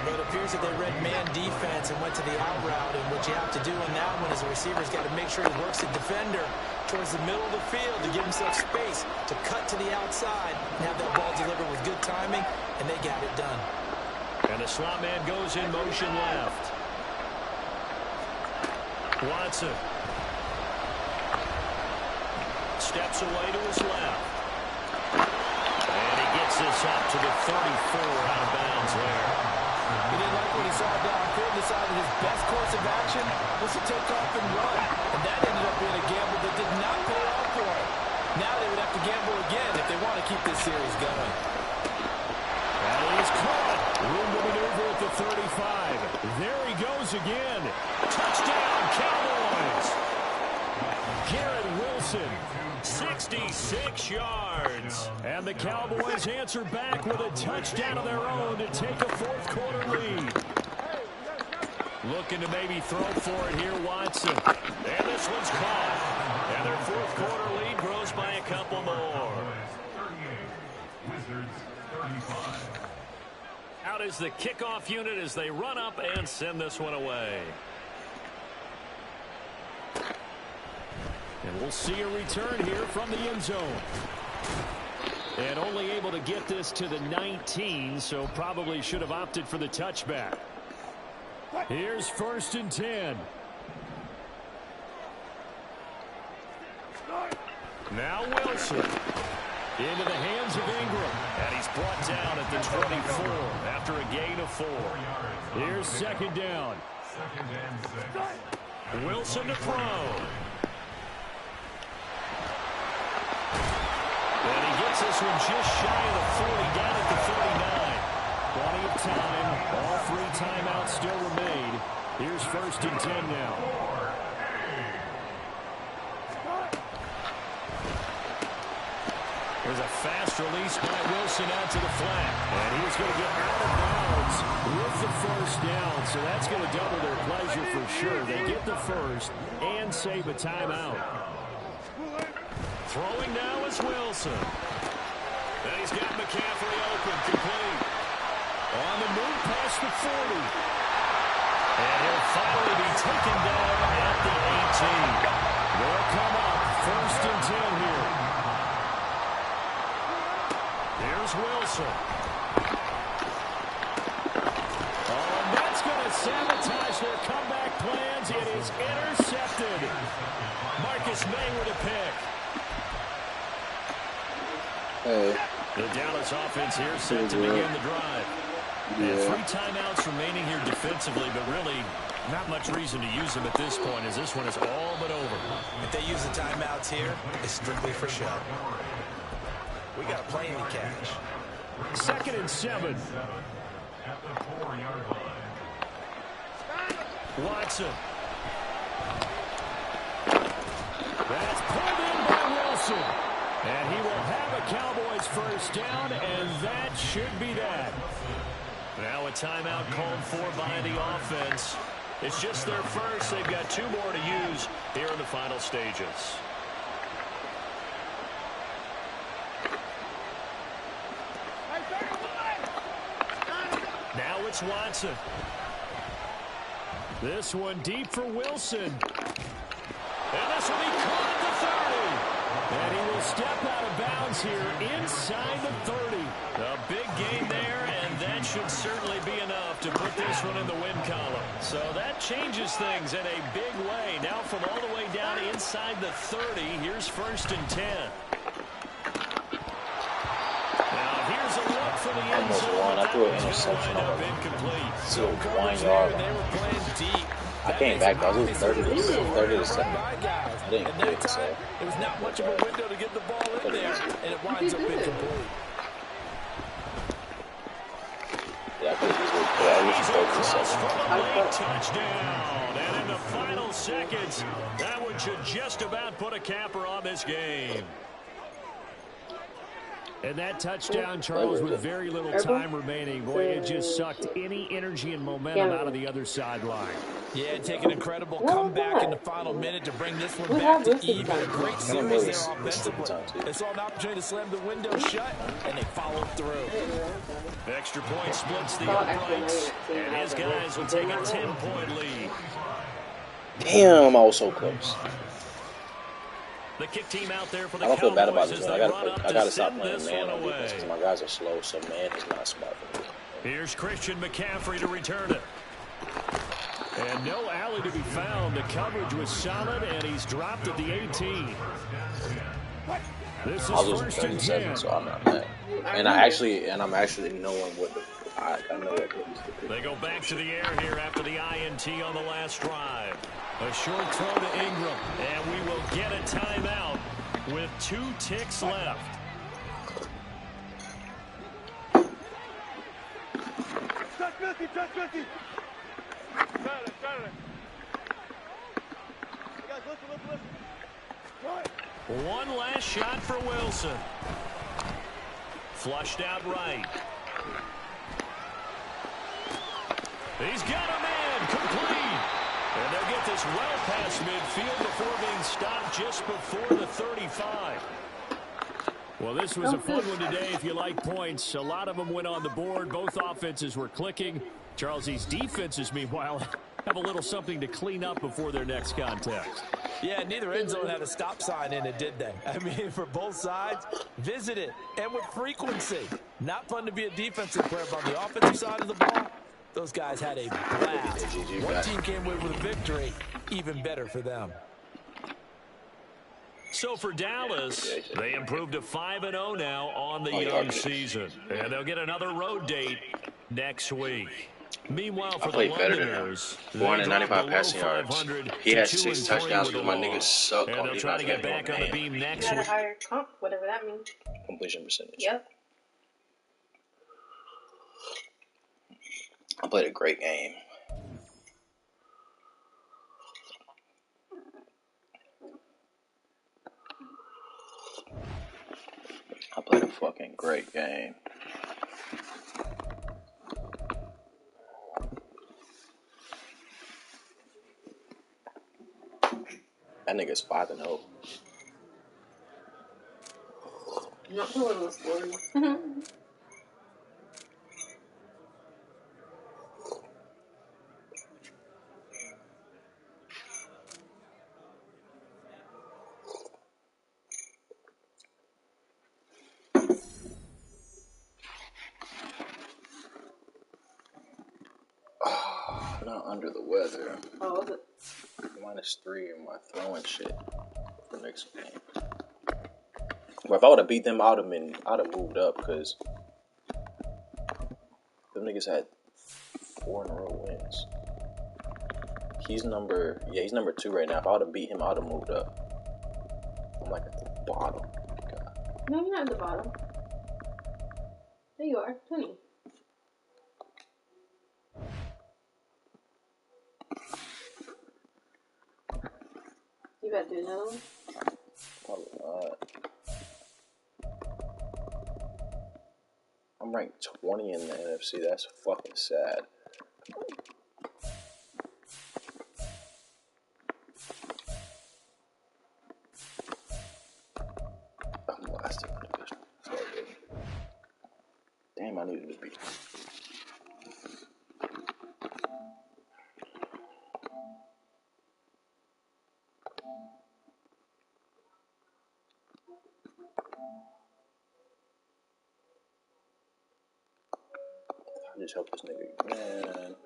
Speaker 4: But it appears that they read man defense and went to the out route, and what you have to do in that one is the receiver's got to make sure he works the defender towards the middle of the field to give himself space to cut to the outside and have that ball delivered with good timing, and they got it done.
Speaker 3: And the slot man goes in motion left. Watson steps away to his left. And he gets this up to the 34 out of bounds there.
Speaker 4: He didn't like what he saw downfield, decided his best course of action was to take off and run. And that ended up being a gamble that did not pay off for him. Now they would have have to gamble again if they want to keep this series going.
Speaker 3: And he's caught. Room to maneuver at the 35. There he goes again. Touchdown, Cowboys. Garrett Wilson, 66 yards. And the Cowboys answer back with a touchdown of their own to take a fourth-quarter lead. Looking to maybe throw for it here, Watson. And this one's caught. And their fourth-quarter lead grows by a couple more.
Speaker 5: Wizards 35.
Speaker 3: Out is the kickoff unit as they run up and send this one away. And we'll see a return here from the end zone. And only able to get this to the 19, so probably should have opted for the touchback. Here's 1st and 10. Now Wilson. Into the hands of Ingram. And he's brought down at the 24 after a gain of 4. Here's 2nd down. Wilson to throw. And he gets this one just shy of the 40, down at the 39. Plenty of time. All 3 timeouts still remain. Here's 1st and 10 now. There's a fast release by Wilson out to the flat. And he's going to get out of bounds with the 1st down. So that's going to double their pleasure for sure. They get the 1st and save a timeout. Throwing now is Wilson. And he's got McCaffrey open, complete. On the move past the 40. And he'll finally be taken down at the 18. They'll come up 1st and 10 here. Here's Wilson. Oh, and that's going to sabotage their comeback plans. It is intercepted. Marcus May with a pick. The Dallas offense here set to begin the drive. And 3 timeouts remaining here defensively, but really not much reason to use them at this point, as this one is all but over.
Speaker 4: If they use the timeouts here, it's strictly for show. We got plenty of cash.
Speaker 3: 2nd and 7.
Speaker 5: At the 4-yard line.
Speaker 3: Watson. That's pulled in by Wilson. And he will have a Cowboys 1st down, and that should be that. Now a timeout called for by the offense. It's just their first. They've got 2 more to use here in the final stages. Now it's Watson. This one deep for Wilson. And this will be caught at the 30. And he will step out of bounds here inside the 30. A big gain there, and that should certainly be enough to put this one in the win column. So that changes things in a big way. Now from all the way down inside the 30, here's 1st and 10. Now here's a look for the end zone.
Speaker 2: Almost won. I threw an interception on him.
Speaker 3: Incomplete.
Speaker 2: So 1 yard.
Speaker 4: They were playing deep.
Speaker 2: I came back. I was 30 to 7. I didn't quit, so.
Speaker 4: It was not much of a window to get the ball in there, and it winds up incomplete.
Speaker 2: Yeah, I could easily put it. I wish you focused.
Speaker 3: Touchdown. And in the final seconds, that one should just about put a capper on this game. And that touchdown, Charles, with very little time remaining, boy, it just sucked any energy and momentum out of the other sideline.
Speaker 4: Yeah, take an incredible comeback in the final minute to bring this one back to even. A great series there offensively. They saw an opportunity to slam the window shut, and they followed through.
Speaker 3: Extra point splits the uprights, and his guys will take a 10-point lead.
Speaker 2: Damn, I was so close.
Speaker 3: The kick team out there for the
Speaker 2: I don't feel bad about
Speaker 3: Cowboys
Speaker 2: this one. I gotta stop playing man on defense because my guys are slow, so man is not smart for me.
Speaker 3: Here's Christian McCaffrey to return it. And no alley to be found. The coverage was solid, and he's dropped at the 18. This is 1st and 10.
Speaker 2: So I'm not mad. And I'm actually knowing what I know what the
Speaker 3: They go back to the air here after the INT on the last drive. A short throw to Ingram, and we will get a timeout. with 2 ticks left. One last shot for Wilson. Flushed out right. He's got a man complete. And they'll get this well past midfield before being stopped just before the 35. Well, this was a fun one today if you like points. A lot of them went on the board. Both offenses were clicking. Charles, these defenses, meanwhile, have a little something to clean up before their next contest.
Speaker 4: Yeah, neither end zone had a stop sign in it, did they? I mean, for both sides, visit it, and with frequency. Not fun to be a defensive player, but on the offensive side of the ball, those guys had a blast. One team came away with a victory, even better for them.
Speaker 3: So for Dallas, they improved to 5-0 now on the young season. And they'll get another road date next week. Meanwhile, for the Londoners,
Speaker 2: 495 passing yards. He has 6 touchdowns, but my niggas suck on
Speaker 3: they'll try to get back on the beam next week.
Speaker 1: A higher comp, whatever that means.
Speaker 2: Completion percentage.
Speaker 1: Yep.
Speaker 2: I played a great game. I played a fucking great game. That nigga's 5-0.
Speaker 1: Not the little stories.
Speaker 2: Not under the weather.
Speaker 1: Oh, was it?
Speaker 2: -3 in my throwing shit for next game. Well, if I would have beat them, I'd have moved up because them niggas had 4 in a row wins. He's number 2 right now. If I would have beat him, I'd have moved up. I'm like at the bottom. God.
Speaker 1: No, you're not at the bottom. There you are, 20. You better do another one.
Speaker 2: Probably not. I'm ranked 20 in the NFC. That's fucking sad. I'm last in the division. So good. Damn, I needed to beat. I just help this nigga, man.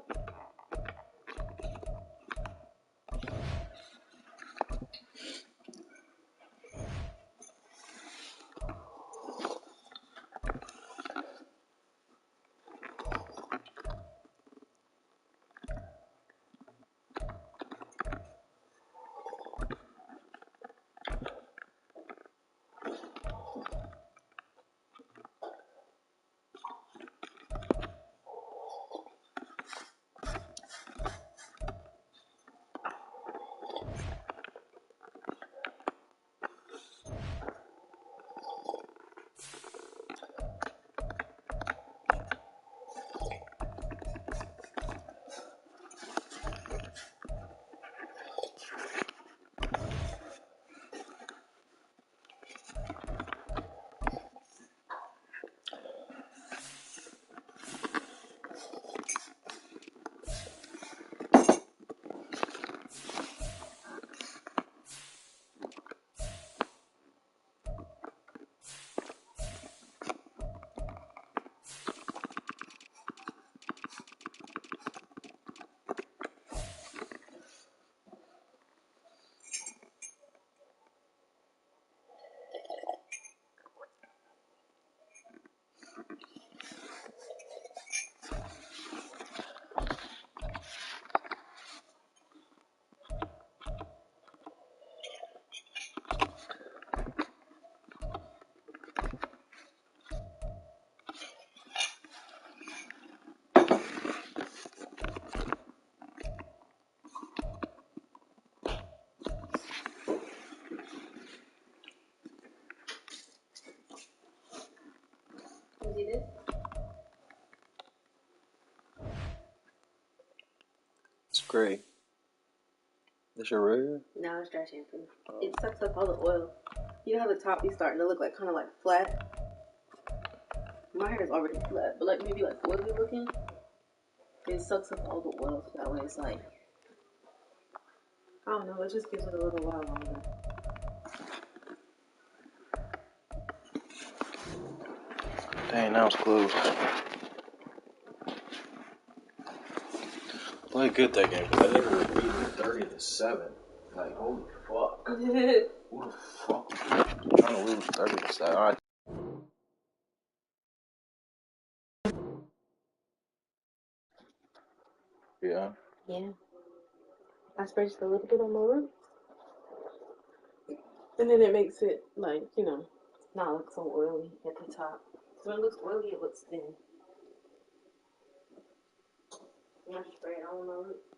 Speaker 1: You see this?
Speaker 2: It's gray. This your regular?
Speaker 1: No, it's dry shampoo. It sucks up all the oil. You know how the top be starting to look like kind of like flat? My hair is already flat, but like maybe like oily looking. It sucks up all the oil, so that way it's like, I don't know, it just gives it a little while longer.
Speaker 2: Dang, now it's closed. Played good that game, but I think we were beating 30-7. Like, holy fuck. Who the fuck? I'm trying to lose 30-7. Alright. Yeah.
Speaker 1: Yeah. I spray just a little bit on my roots. And then it makes it, like, you know, not look so oily at the top. So when it looks oily, it looks thin. And I spray it on my roots.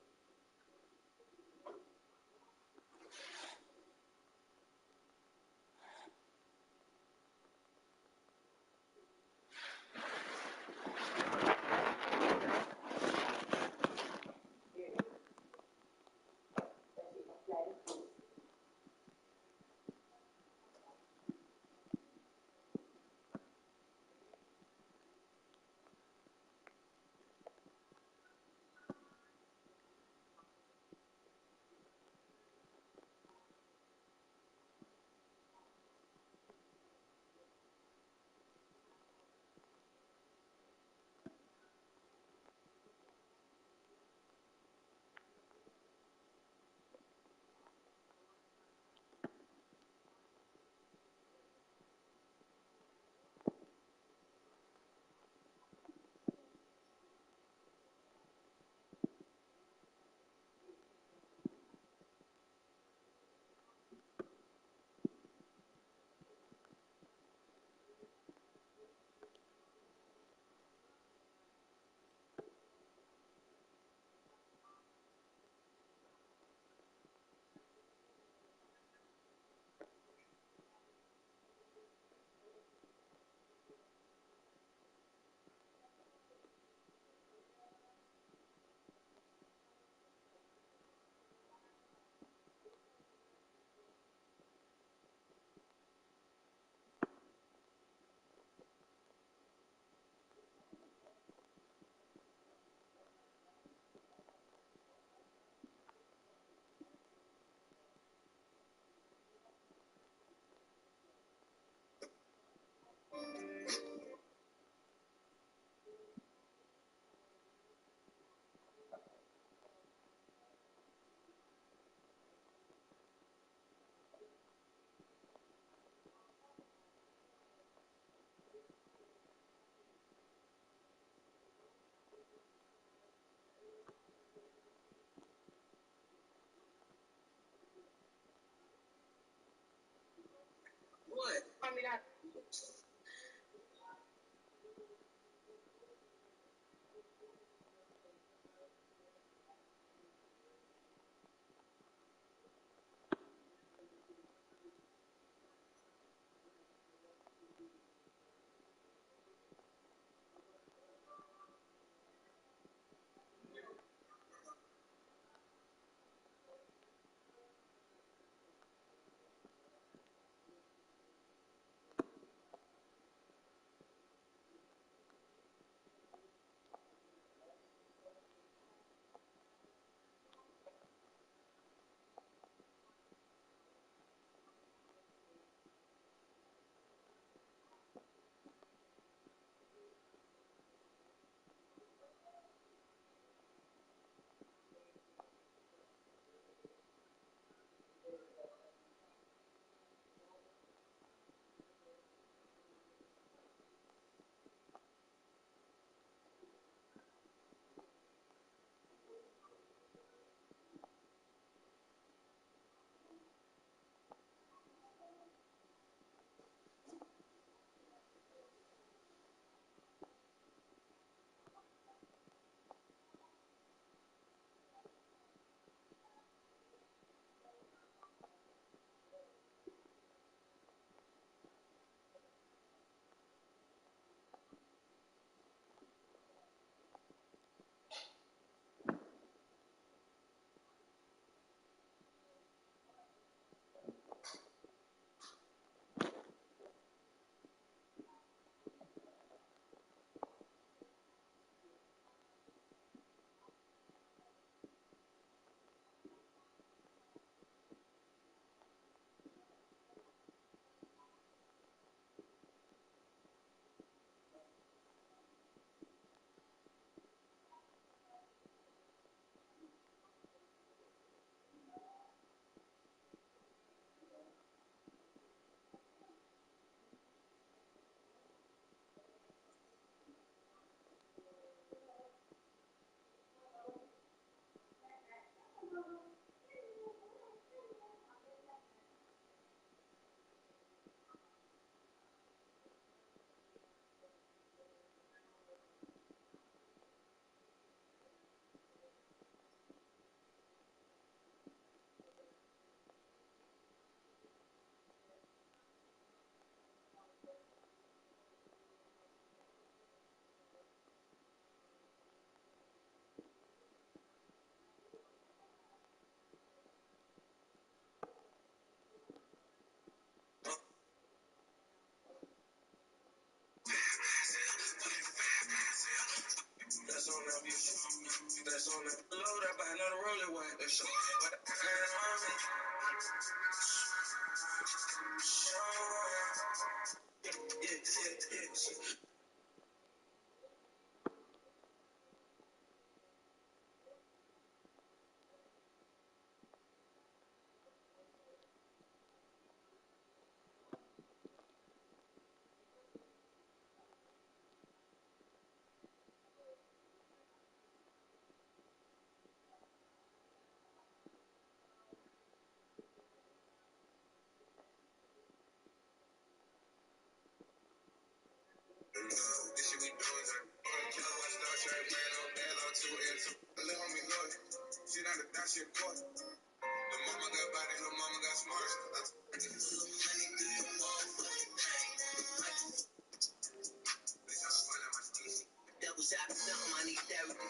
Speaker 1: Double shot of something, I need therapy.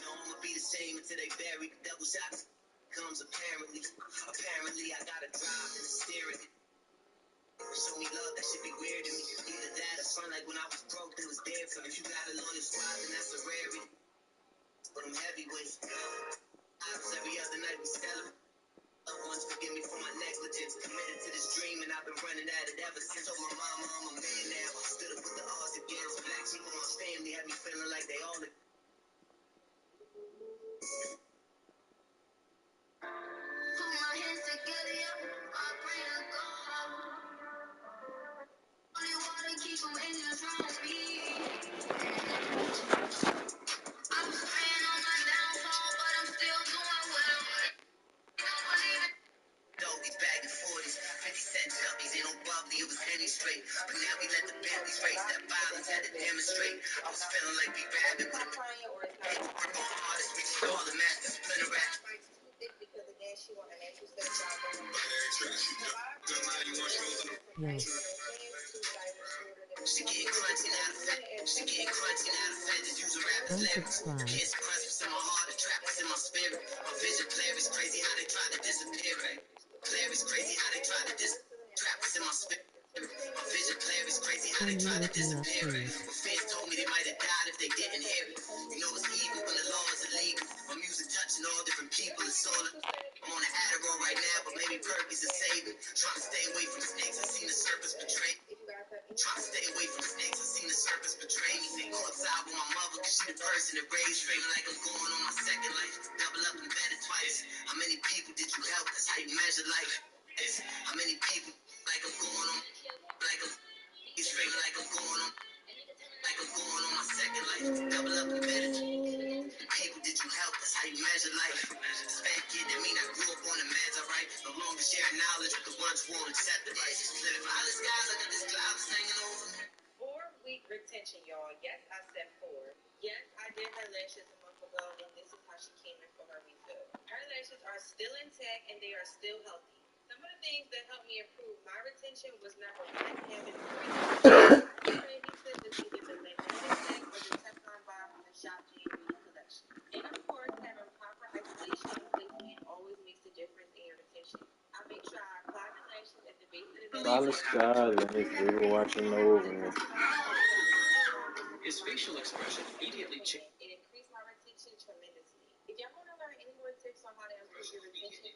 Speaker 1: No, I'ma be the same until they bury. Double shot comes apparently. Apparently, I got a drive and a steering. Show me love, that should be weird to me. Either that or front like when I was broke, they was there for me. If you got a loyal squad, then that's a rarity. But I'm heavyweight. Every other night we celebrate. Loved ones forgive me for my negligence. Committed to this dream and I've been running at it ever since. Told my mama I'm a man now. Stood up with the odds against. Black sheep in my family had me feeling like they all. Put my hands together, yeah. I pray to God. Only water keep them angels from me. I'm praying on my downfall, but I'm still doing well. Don't believe it. Doggies bagging 40s, 50-cent chubbies, ain't no bubbly, it was Henny straight. But now we let the Bentleys race, that violence had to demonstrate. I was feeling like we rabid with a head to work on artists, reaching all the master splinter rap. Because again, she want a natural set She get crunchy now the fed. She get crunchy now the fed. Just use a rapper's lyrics. Kiss crunchy in my heart, the trap is in my spirit. My vision clear is crazy how they try to disappear. Clear is crazy how they try to trap is in my spirit. My vision clear is crazy how they try to disappear. My fans told me they might have died if they didn't hear it. You know it's evil when the law is illegal. My music touching all different people. It's all I'm on an Adderall right now, but maybe purpose is saving. Trying to stay away from snakes. I seen the serpents betray. Trying to stay away from snakes. I seen the serpents betray me. They courtside with my mother, cause she the person that raised me. Feeling like I'm going on my second life. Double up and better twice. How many people did you help? That's how you measure life. How many people like I'm going on? Like I'm, it's feeling like I'm going on. Like I'm going on my second life. Double up and better. People did you help? That's how you measure life. Spank kid, that mean I grew up on the meds, alright? No longer sharing knowledge with the ones who won't accept it. Living violence, guys, I got this cloud hanging over me. 4-week retention, y'all. Yes, I said 4. Yes, I did her lashes a month ago, and this is how she came in for her refill. Her lashes are still intact, and they are still healthy. Some of the things that helped me improve my retention was number 1, having adhesive is either the magnetic or the Teflon bar from the Shop J&B collection. And of course, having proper isolation and placement always makes a difference in your retention. I make sure I apply the lashes at the base of the
Speaker 2: Solid skies and if they were watching over.
Speaker 1: His facial expression immediately changed. It increased my retention tremendously. If y'all want to learn any more tips on how to improve your retention,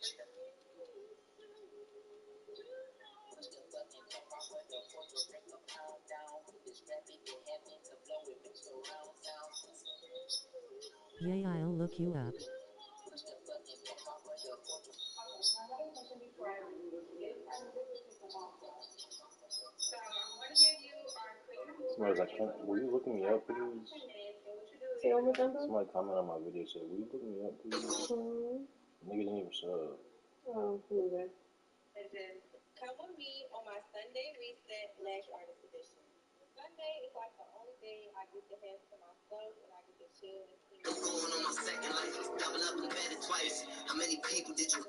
Speaker 7: Yeah, I'll look you up.
Speaker 2: Somebody's like, will you look me up, please? Somebody comment on my video said, will you look me up, please? Nigga didn't even sub.
Speaker 1: oh, okay. And then come with me on my Sunday reset lash artist edition. Sunday is like the only day I get to have to myself and I get to chill and clean. I'm going on my second life, double up and better twice. How many people did you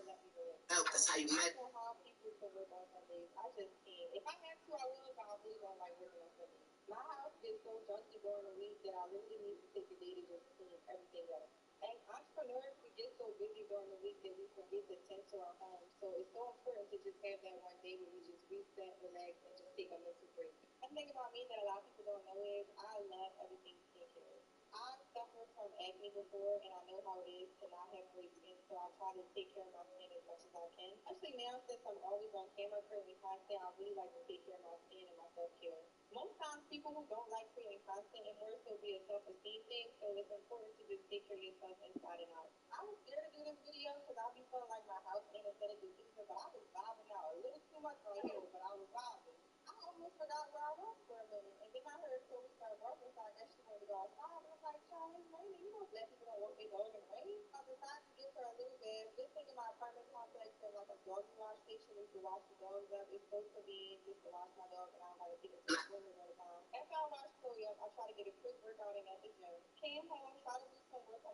Speaker 1: help? That's how you met. I don't know how people can work on Sundays. I just can't. If I had to, I would, but I really don't like working on Sundays. My house gets so junky during the week that I literally need to take a day to just clean everything up. And entrepreneurs, we get so busy during the week that we forget to tend to our home. So it's so important to just have that one day where we just reset, relax, and just take a mental break. One thing about me that a lot of people don't know is I love everything skincare. I suffered from acne before, and I know how it is to not have great skin, so I try to take care of my skin as much as I can. Especially now, since I'm always on camera creating content, I really like to take care of my skin and my self-care. Most times, people who don't like creating content and more so be a self-esteem thing, so it's important to just take care of yourself inside and out. I was scared to do this video because I be feeling like my house ain't aesthetic as decent, but I was vibing out a little too much right here, but I was vibing. I almost forgot where I was for a minute, and then I heard Chloe start barking, so I guess she wanted to go outside. I was like, child, it's raining. You know, black people don't walk their dog in the rain. I decided to give her a little bath. This thing in my apartment complex is like a doggy wash station where you can wash the dogs up. It's so convenient just to wash my dog, and I don't have to take it to the swimmers all the time. After I wash Chloe up, I try to get a quick workout in at the gym. Came home, try to do some work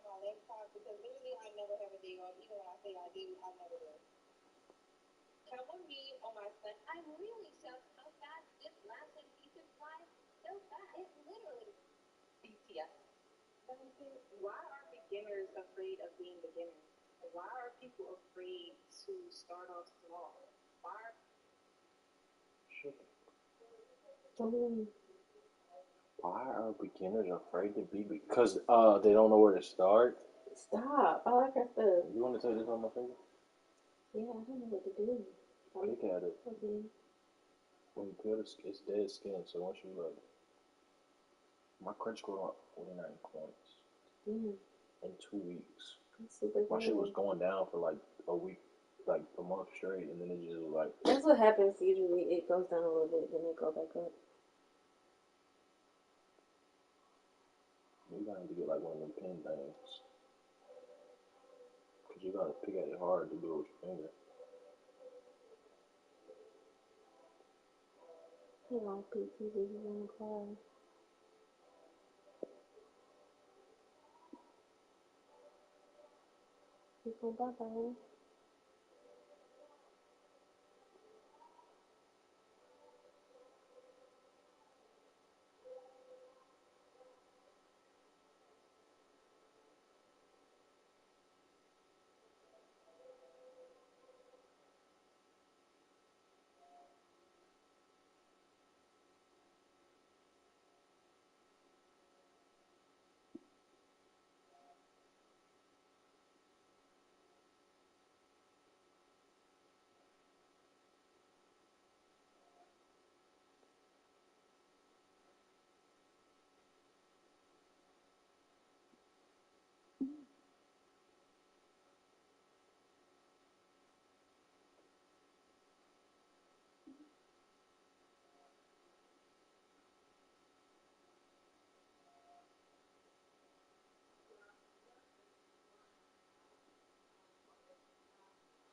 Speaker 2: Why are beginners afraid to be? Because they don't know where to start.
Speaker 1: Stop! I like that stuff.
Speaker 2: You want to take this on my finger?
Speaker 1: Yeah, I don't know what to do.
Speaker 2: Look at it.
Speaker 1: Okay.
Speaker 2: When you peel it's dead skin. So once you like, my credit score went up 49 points in 2 weeks.
Speaker 1: That's super
Speaker 2: My
Speaker 1: good.
Speaker 2: shit was going down for like a week, like a month straight, and then it just was like.
Speaker 1: That's what happens usually. It goes down a little bit, then it goes back up.
Speaker 2: You gotta get like one of them pin things. Because you gotta pick at it hard to do it with your finger.
Speaker 1: Hey, long pieces if you want to cry. People, bye-bye.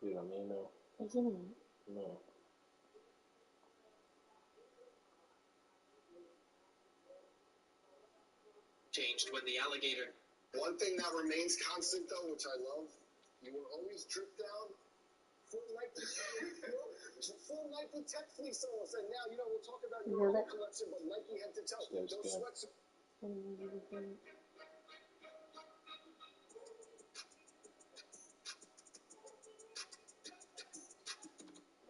Speaker 2: You know what I mean? No.
Speaker 1: What you mean?
Speaker 2: No.
Speaker 8: Changed when the alligator. One thing that remains constant, though, which I love, you will always drip down full Nike tech fleece almost. And now, we'll talk about your own collection, but Nike head to toe. Those sweatsuits.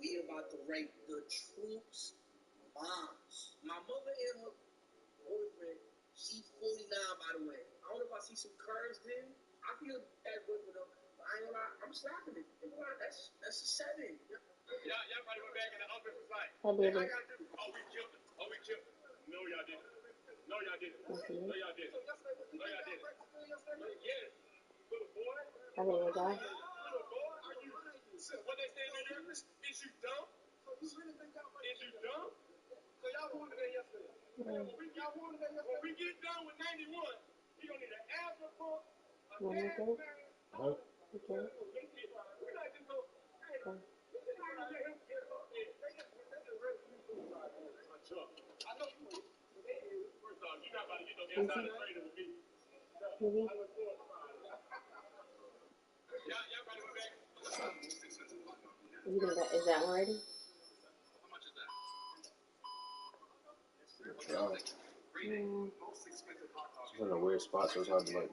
Speaker 8: We about to rank the troops moms. My mother and her boyfriend, she's 49 by the way. I don't know if I see some curves then. I feel bad good for them. But I ain't gonna lie, I'm slapping it. That's a 7. Y'all probably went back in the offensive side.
Speaker 1: I did it.
Speaker 8: Oh, we killed it. No, y'all didn't. No, y'all didn't. No, y'all didn't. No, y'all didn't. Yes. Little boy.
Speaker 1: I think we got it.
Speaker 8: Little boy. Are you? What they say in New York? Is you dumb? Is you dumb? So y'all won today yesterday. When we get done with 91, we gonna need an asthma pump, a gas man.
Speaker 1: Okay.
Speaker 8: We're not just gonna. I know you will. First off, you're not about to get no inside trader with me.
Speaker 1: Maybe.
Speaker 8: Y'all about to go back.
Speaker 1: You think that is that one ready?
Speaker 8: How much is that?
Speaker 2: It's in a weird spot, so it's hard to like,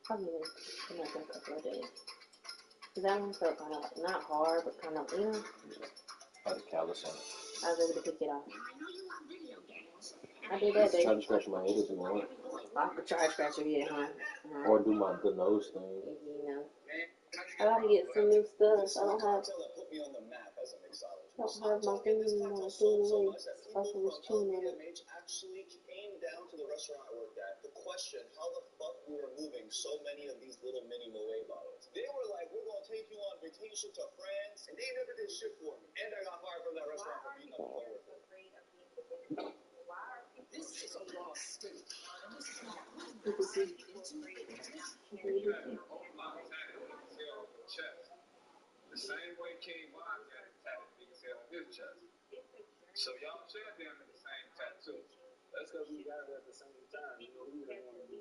Speaker 1: Probably in like a couple of days. Cause that one felt kind of not hard, but kind of
Speaker 2: Had a callus on it.
Speaker 1: I was able to pick it off. I did that day.
Speaker 2: Try to scratch my head if you want.
Speaker 1: I could try to scratch your head, huh?
Speaker 2: Or do the nose thing.
Speaker 1: I gotta get some new stuff. I don't have.
Speaker 8: Put me on the map as a mixologist.
Speaker 1: I don't have my thing anymore. I threw it away. Fucking was chewing on it.
Speaker 8: Actually came down to the restaurant I worked at to question how the fuck we were moving so many of these little mini Moet bottles. They were like, we're gonna take you on vacation to France, and they never did shit for me. And I got fired from that restaurant for being unemployed. This is a lost state. The same way King Von got it tatted, niggas had on his chest. So y'all share them in the same tattoo. That's because we got it at the same time. We didn't want to be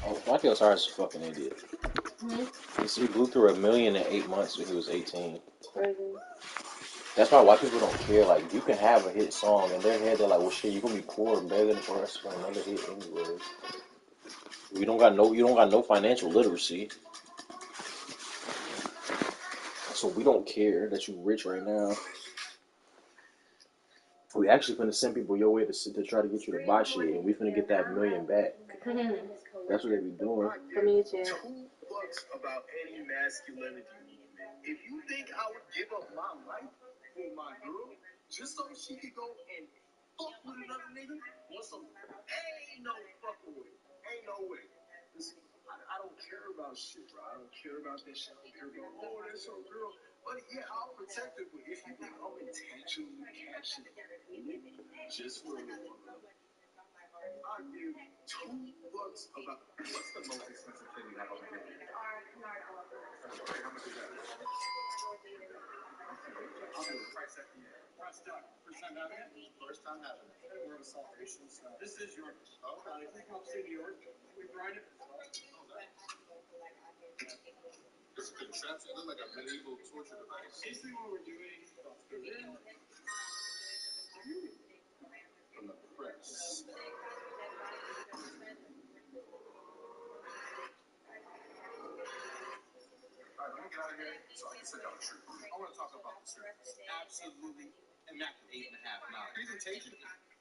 Speaker 2: Oh, Michael Cyrus is a fucking idiot. He blew through $1 million in 8 months when he was 18.
Speaker 1: Crazy.
Speaker 2: That's why white people don't care. Like, you can have a hit song, and their head, they're like, well, shit, you gonna be poor and begging for us for another hit anyway. You don't got no financial literacy, so we don't care that you rich right now. We actually finna send people your way to try to get you to buy shit, and we finna get that $1 million back. That's what they be doing.
Speaker 8: $2 about any masculinity movement. If you think I would give up my life for my girl just so she could go and fuck with another nigga, ain't no fucking way. Ain't no way. Listen, I don't care about shit, bro. I don't care about that shit. I don't care about, that's your girl. But yeah, I'll protect her. But if you think I'm intentionally catching it just for a little I'll give $2 about. What's the most expensive thing you have over here? How much is that? I'll do a price at the end. First time having it? First time having it. We're in a celebration, so this is yours. Okay. If you come see New York, we grind it. It's a contraption. It looks like a medieval torture device. Basically, what we're doing is from the press. Alright, let me get out of here so I can send y'all the truth. I want to talk about the service. Absolutely immaculate 8.5. Now, presentation,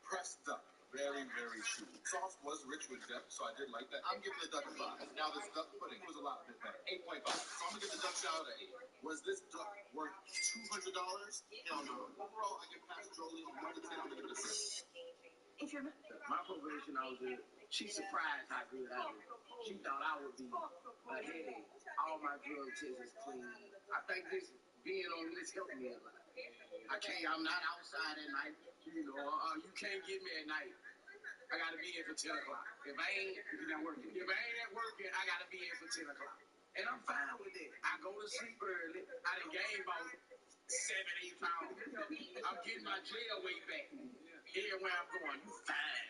Speaker 8: pressed up. Very, very true. Sauce was rich with depth, so I did like that. I'm giving the duck a 5. Now, this duck pudding was a lot bit better. 8.5. So I'm going to give the duck shout out an 8. Was this duck worth $200? Hell no. Overall, I give Pastor Jolie 1 to 10. I'm going to give it a 6. My probation, I was there. She surprised how good I was. She thought I would be a headache. All my drug tests is clean. I think this being on this helped me a lot. I'm not outside at night. You can't get me at night. I gotta be in for 10 o'clock. If I ain't at work, I gotta be in for 10 o'clock. And I'm fine with it. I go to sleep early. I done gained about 7-8 pounds. I'm getting my jail weight back. Everywhere I'm going, you fine.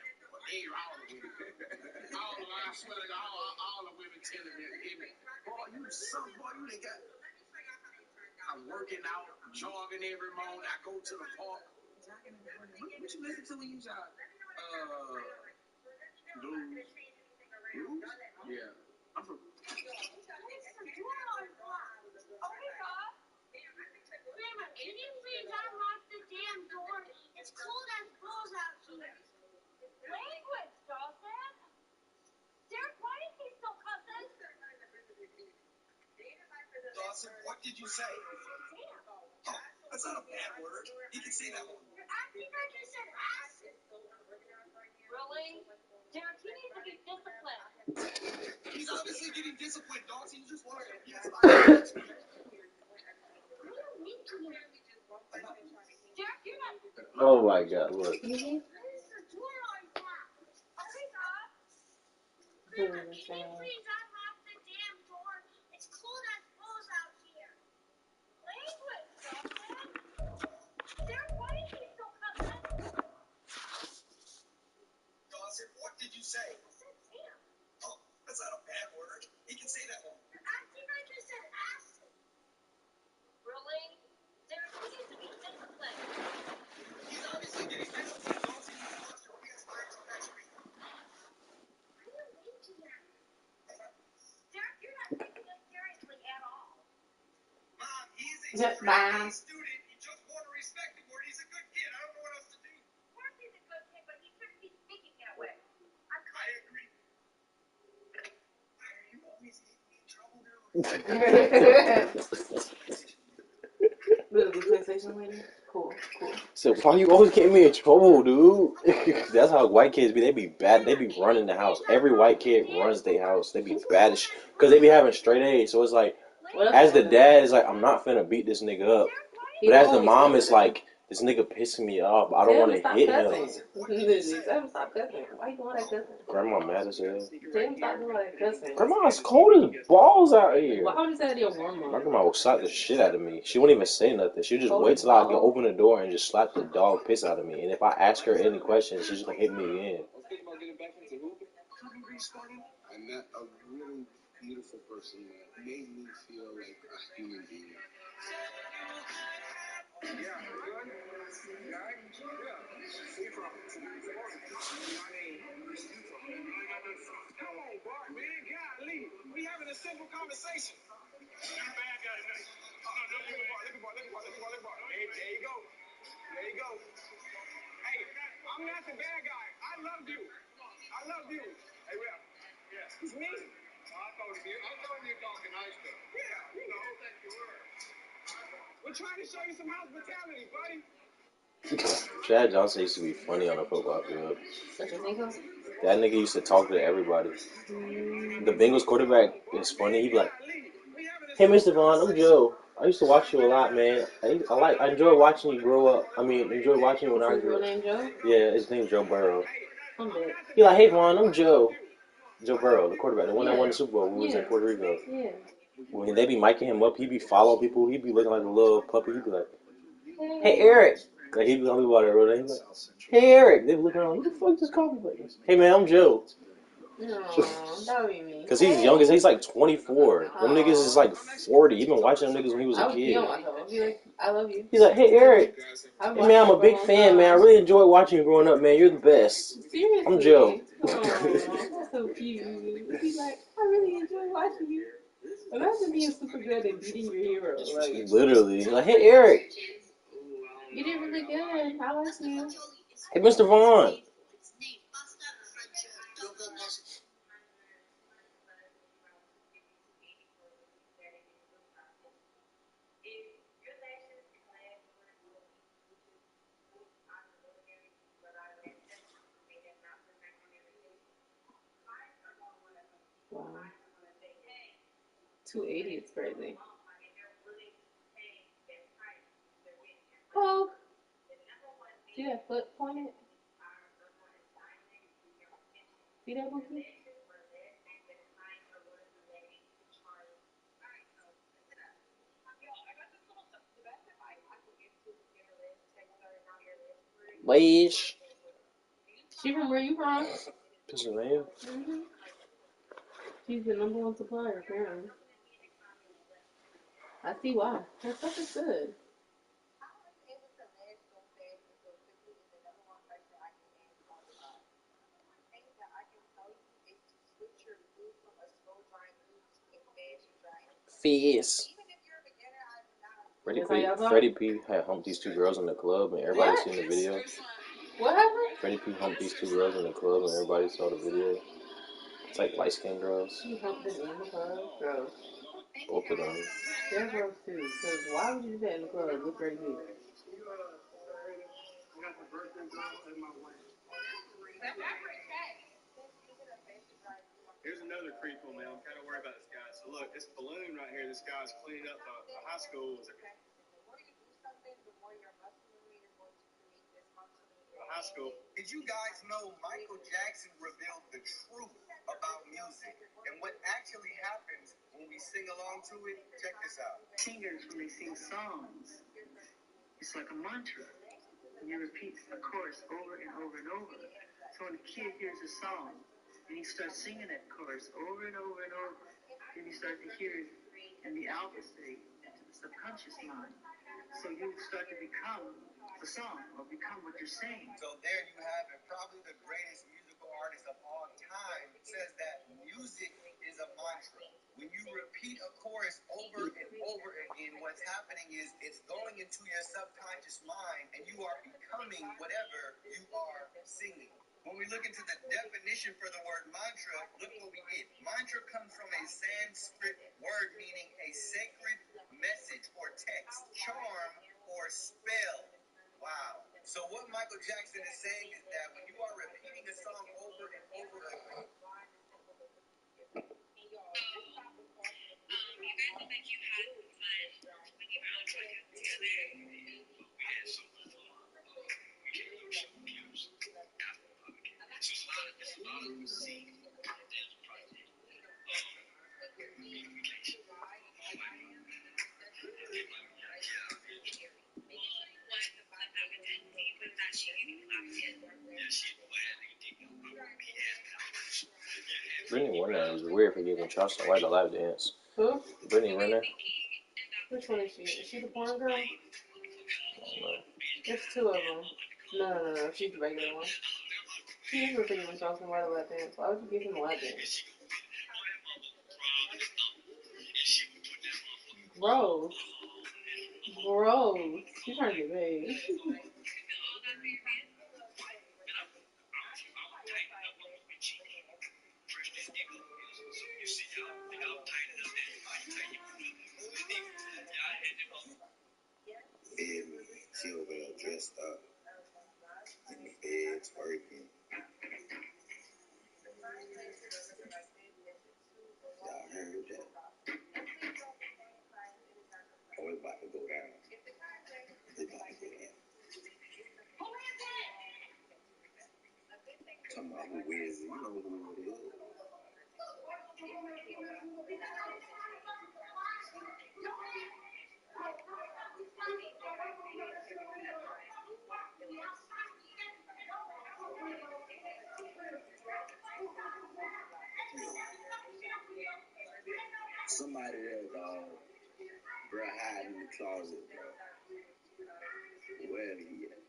Speaker 8: Hey, all the women. I swear to God, all the women telling me, boy, you some boy, you ain't got. I'm working out, jogging every morning. I go to the park. What you listen to when you jog? Blues. Yeah. I'm from.
Speaker 9: Can you please unlock the damn door? It's cold as balls out here. Language, Dawson. Derek, why is he so cussing?
Speaker 8: Dawson, what did you say? Oh, that's not a bad word. You can say that one.
Speaker 9: You're acting like you said acid. Really? Derek, he needs to be disciplined.
Speaker 8: He's obviously getting disciplined, Dawson. You just want to abuse my
Speaker 2: Oh my God! Look.
Speaker 9: Can you please unlock the damn door? It's cold as balls out here. Language, Dawson. Derek, why is he so cussing?
Speaker 8: Dawson, what did you say?
Speaker 9: I said damn.
Speaker 8: Oh, that's not a bad word. He can say that one.
Speaker 9: You're acting like you said acid.
Speaker 1: Just bye. The sensation lady? Cool.
Speaker 2: So why you always getting me in trouble, dude? That's how white kids be. They be bad. They be running the house. Every white kid runs their house. They be bad as because they be having straight A's. So it's like, as the dad is like, I'm not finna beat this nigga up. But as the mom is like, this nigga pissing me off. I don't want to hit him.
Speaker 1: Tell him stop cussing. Why you doing that cussing?
Speaker 2: Grandma mad as hell.
Speaker 1: Tell him stop doing that cussing.
Speaker 2: Grandma's cold as balls out here.
Speaker 1: Why would you say that to your grandma?
Speaker 2: My grandma will slap the shit out of me. She wouldn't even say nothing. She'll just wait till I go open the door and just slap the dog piss out of me. And if I ask her any questions, she's just gonna hit me again.
Speaker 8: I met a really beautiful person that made me feel like a human being. Come on, Bart, man. Golly. We having a simple conversation. You're the bad guy tonight. Look at Bart. There you go. Hey, I'm not the bad guy. I love you. Hey, Rep. Yes. It's me. I thought you were talking nice stuff. Yeah, you know. I think you were. We're trying to show you some hospitality, buddy.
Speaker 2: Chad Johnson used to be funny on the football field.
Speaker 1: Such a nigga?
Speaker 2: That nigga used to talk to everybody. The Bengals quarterback is funny. He'd be like, "Hey, Mr. Vaughn, I'm Joe. I used to watch you a lot, man. I enjoy watching you grow up. Enjoy watching you when I grew up."
Speaker 1: His real name Joe?
Speaker 2: Yeah, his name's Joe Burrow.
Speaker 1: I'm dead.
Speaker 2: He like, "Hey, Vaughn, I'm Joe." Joe Burrow, the quarterback, the one that won the Super Bowl, who was in Puerto Rico.
Speaker 1: Yeah.
Speaker 2: When they be miking him up, he be following people. He be looking like a little puppy. He be like, "Hey, Eric." Like, he be telling people about it. He be like, "Hey, Eric." They be looking around, who the fuck just called me like this? "Hey, man, I'm Joe."
Speaker 1: No, that would be me.
Speaker 2: Because he's young. He's like 24. Them niggas is like 40. He been watching them niggas when he was a kid.
Speaker 1: He's like, I love you.
Speaker 2: He's like, "Hey, Eric. Hey, man, I'm a big fan, man. I really enjoyed watching you growing up, man. You're the best."
Speaker 1: Seriously?
Speaker 2: I'm Joe.
Speaker 1: That's so cute. He's like, I really enjoy watching you. Imagine being super good and beating your hero. Like,
Speaker 2: literally. Like, "Hey, Eric.
Speaker 1: You did really good. I like you."
Speaker 2: Hey, Mr. Vaughn.
Speaker 1: Wow. 280 is crazy. Oh. See that foot pointed? See that bookie?
Speaker 2: Leish.
Speaker 1: She from where you from?
Speaker 2: Pennsylvania.
Speaker 1: Mm-hmm. She's the number one supplier, apparently. I see why. Her stuff is good.
Speaker 2: Fierce. Freddie P had humped these two girls in the club, and everybody seen the video.
Speaker 1: What happened?
Speaker 2: Freddie P humped these two girls in the club, and everybody saw the video. It's like light-skinned girls.
Speaker 1: He humped them in the club? Gross.
Speaker 2: Both of them.
Speaker 1: They're gross too, because why would you do that in the club with Freddie P?
Speaker 8: Here's another creep on me. I'm kind of worried about this guy. So look, this balloon right here, this guy's cleaning up the high school. High school. Did you guys know Michael Jackson revealed the truth about music and what actually happens when we sing along to it? Check this out.
Speaker 10: Singers, when they sing songs, it's like a mantra. And you repeat the chorus over and over and over. So when a kid hears a song and he starts singing that chorus over and over and over, then you start to hear it in the alpha state, into the subconscious mind. So you start to become the song or become what you're saying.
Speaker 8: So there you have it. Probably the greatest musical artist of all time says that music is is a mantra. When you repeat a chorus over and over again, what's happening is it's going into your subconscious mind and you are becoming whatever you are singing. When we look into the definition for the word mantra, look what we get. Mantra comes from a Sanskrit word meaning a sacred message or text, charm or spell. Wow. So what Michael Jackson is saying is that when you are repeating a song over and over again,
Speaker 10: You guys look like you had fun when you were on tour together. We had so much fun. We came to show views after the podcast. It's a lot of music. Dance project. Communication.
Speaker 2: Brittany Renner is weird for giving Charleston White a lap dance.
Speaker 1: Who?
Speaker 2: Brittany Renner.
Speaker 1: Which one is she? Is she the porn girl?
Speaker 2: I don't know.
Speaker 1: There's two of them. No. She's the regular one. She is for giving Charleston White a lap dance. Why would you give him a lap dance? Gross. She's trying to get paid.
Speaker 8: She over there dressed up in the bed twerking. Y'all heard that? Oh, it's about to go down. Talking about who is it? You know who it is. Somebody there, dog. Bro, hiding in the closet, bro. Wherever he at.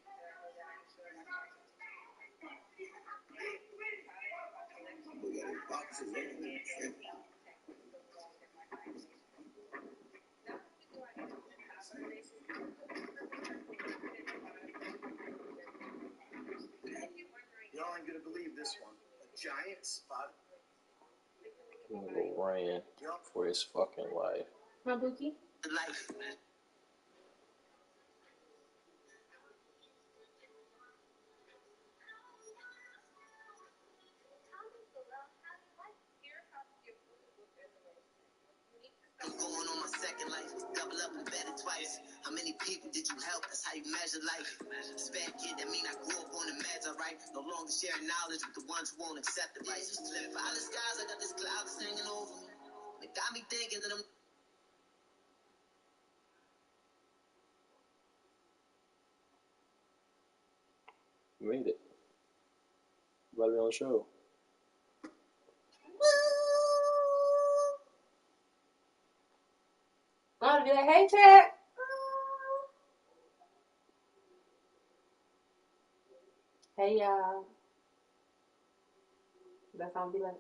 Speaker 8: We got his boxes on. Y'all ain't gonna believe this one. A giant spot.
Speaker 2: Little ran for his fucking life.
Speaker 1: My bookie?
Speaker 8: Life. I'm going on my second life. Double up and better twice. How many people did you help? That's how you measure life. Spare kid, that mean I grew up on the meds, alright? No longer sharing knowledge with the ones who won't accept advice. Flip out the skies, I got this cloud that's hanging over me. It got me thinking that I'm.
Speaker 2: You made it. You about to be on the show.
Speaker 1: I'm gonna be like, hey, chat. Hey, y'all. That's how I'm be like.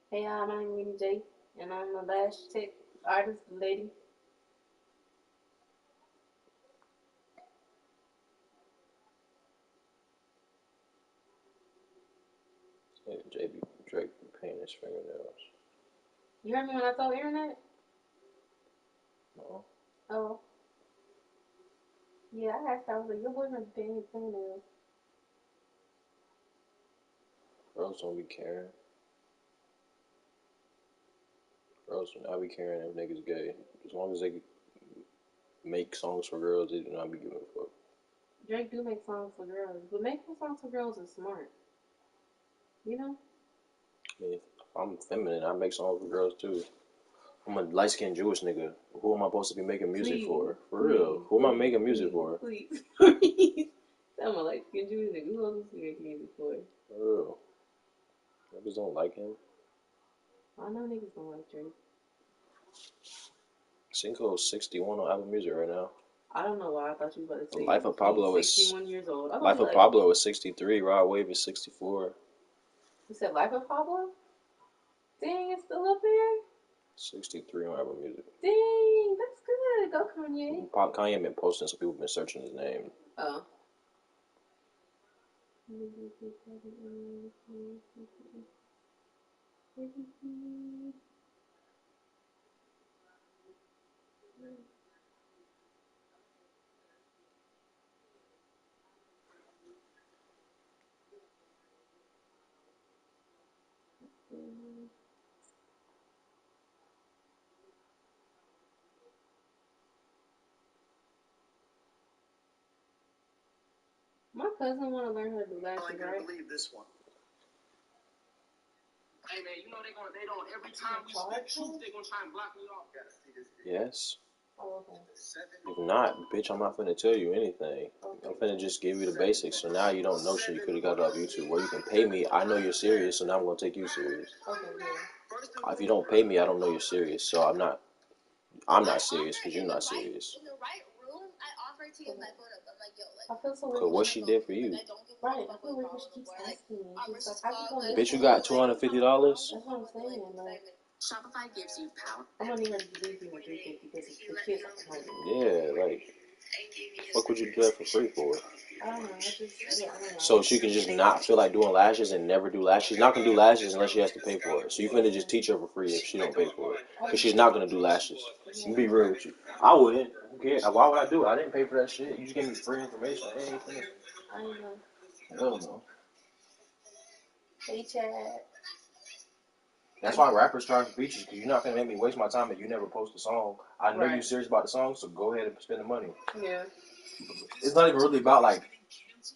Speaker 1: Hey, y'all, my name is Winnie J, and I'm the Lash Tech artist lady.
Speaker 2: Yeah, Drake be painting his fingernails.
Speaker 1: You heard me when I told internet?
Speaker 2: No.
Speaker 1: Oh. Yeah, I asked. I was like, your boyfriend's painting his fingernails.
Speaker 2: Girls don't be caring. Girls do not be caring if niggas gay. As long as they make songs for girls, they do not be giving a fuck.
Speaker 1: Drake do make songs for girls, but making songs for girls is smart. You know?
Speaker 2: I mean, if I'm feminine, I make songs for girls too. I'm a light-skinned Jewish nigga. Who am I supposed to be making music for? For real. Who am I making music for?
Speaker 1: Please. I'm a light-skinned Jewish nigga. Who else is he making music for?
Speaker 2: For real. Niggas don't like him.
Speaker 1: I know niggas don't like Drake.
Speaker 2: Cinco's 61 on Apple Music right now.
Speaker 1: I don't know why I thought you was about to say
Speaker 2: Life of Pablo is
Speaker 1: 61 years old.
Speaker 2: Life of Pablo is 63. Rod Wave is 64.
Speaker 1: You said Life of Pablo? Dang, it's still up there?
Speaker 2: 63 on Apple Music.
Speaker 1: Dang, that's good. Go Kanye.
Speaker 2: Kanye been posting, so people been searching his name.
Speaker 1: Oh. My cousin want to learn how to do lashes, right? I can't believe this one. Hey man, you know they don't every time you speak truth, they gonna try and block me off.
Speaker 2: Yes.
Speaker 1: Oh, okay.
Speaker 2: If not, bitch, I'm not finna tell you anything. I'm finna just give you the basics. So now you don't know shit. You could have got it off YouTube. Where you can pay me, I know you're serious, so now I'm gonna take you serious.
Speaker 1: Okay, yeah.
Speaker 2: If you don't pay me, I don't know you're serious. So I'm not serious because you're not serious.
Speaker 9: In the right room, I offered to give my phone up. I'm like, yo, like.
Speaker 1: I feel so
Speaker 2: Cause
Speaker 1: weird.
Speaker 2: what she did for you?
Speaker 1: Right, I feel weird because she keeps asking me. She's like, I can go
Speaker 2: Bitch, you got $250?
Speaker 1: That's what I'm saying. Like, Shopify gives you power. I'm gonna need her to leave me with $350 because the kids are hungry.
Speaker 2: Yeah, like, fuck would you do that for free for?
Speaker 1: I don't know. I don't know.
Speaker 2: So she can just not feel like doing lashes and never do lashes. She's not gonna do lashes unless she has to pay for it. So you finna just teach her for free if she don't pay for it, because she's not gonna do lashes. Let me be real with you. I wouldn't. Who cares? Why would I do it? I didn't pay for that shit. You just gave me free information. I ain't finna.
Speaker 1: I don't know.
Speaker 2: Hell no.
Speaker 1: Hey, Chad.
Speaker 2: That's why rappers charge features, because you're not gonna make me waste my time if you never post a song. I know you're serious about the song, so go ahead and spend the money.
Speaker 1: Yeah.
Speaker 2: It's not even really about like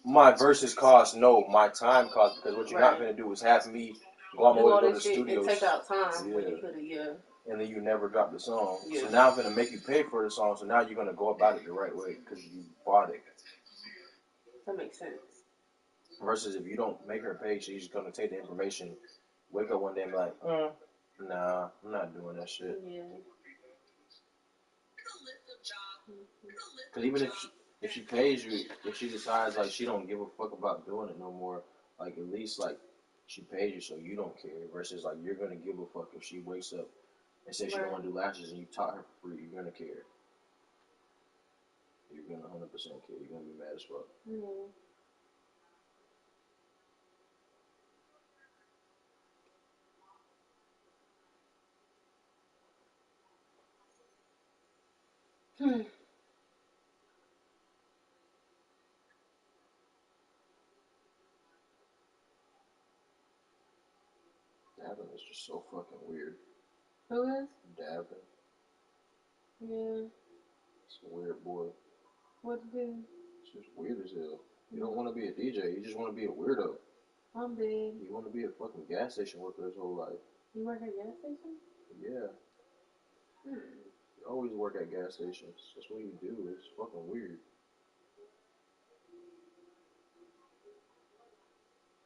Speaker 2: my verses cost. No, my time cost, because what you're not gonna do is have me go out my way to go to the studio
Speaker 1: and take out time.
Speaker 2: And then you never drop the song. Yeah. So now I'm gonna make you pay for the song. So now you're gonna go about it the right way because you bought it.
Speaker 1: That makes sense.
Speaker 2: Versus if you don't make her pay, she's just gonna take the information, wake up one day and be like, nah, I'm not doing that shit.
Speaker 1: Yeah.
Speaker 2: Because even if she pays you, if she decides like she don't give a fuck about doing it no more, like at least like she pays you so you don't care. Versus like you're gonna give a fuck if she wakes up and says she don't want to do lashes and you taught her for free. You're gonna care. You're gonna 100% care. You're gonna be mad as fuck.
Speaker 1: Mm.
Speaker 2: Davin is just so fucking weird.
Speaker 1: Who is?
Speaker 2: Davin.
Speaker 1: Yeah.
Speaker 2: It's a weird boy.
Speaker 1: What to do?
Speaker 2: It's just weird as hell. You don't want to be a DJ. You just want to be a weirdo.
Speaker 1: I'm big.
Speaker 2: You want to be a fucking gas station worker his whole life.
Speaker 1: You work at a gas station?
Speaker 2: Yeah. You always work at gas stations. That's what you do. It's fucking weird.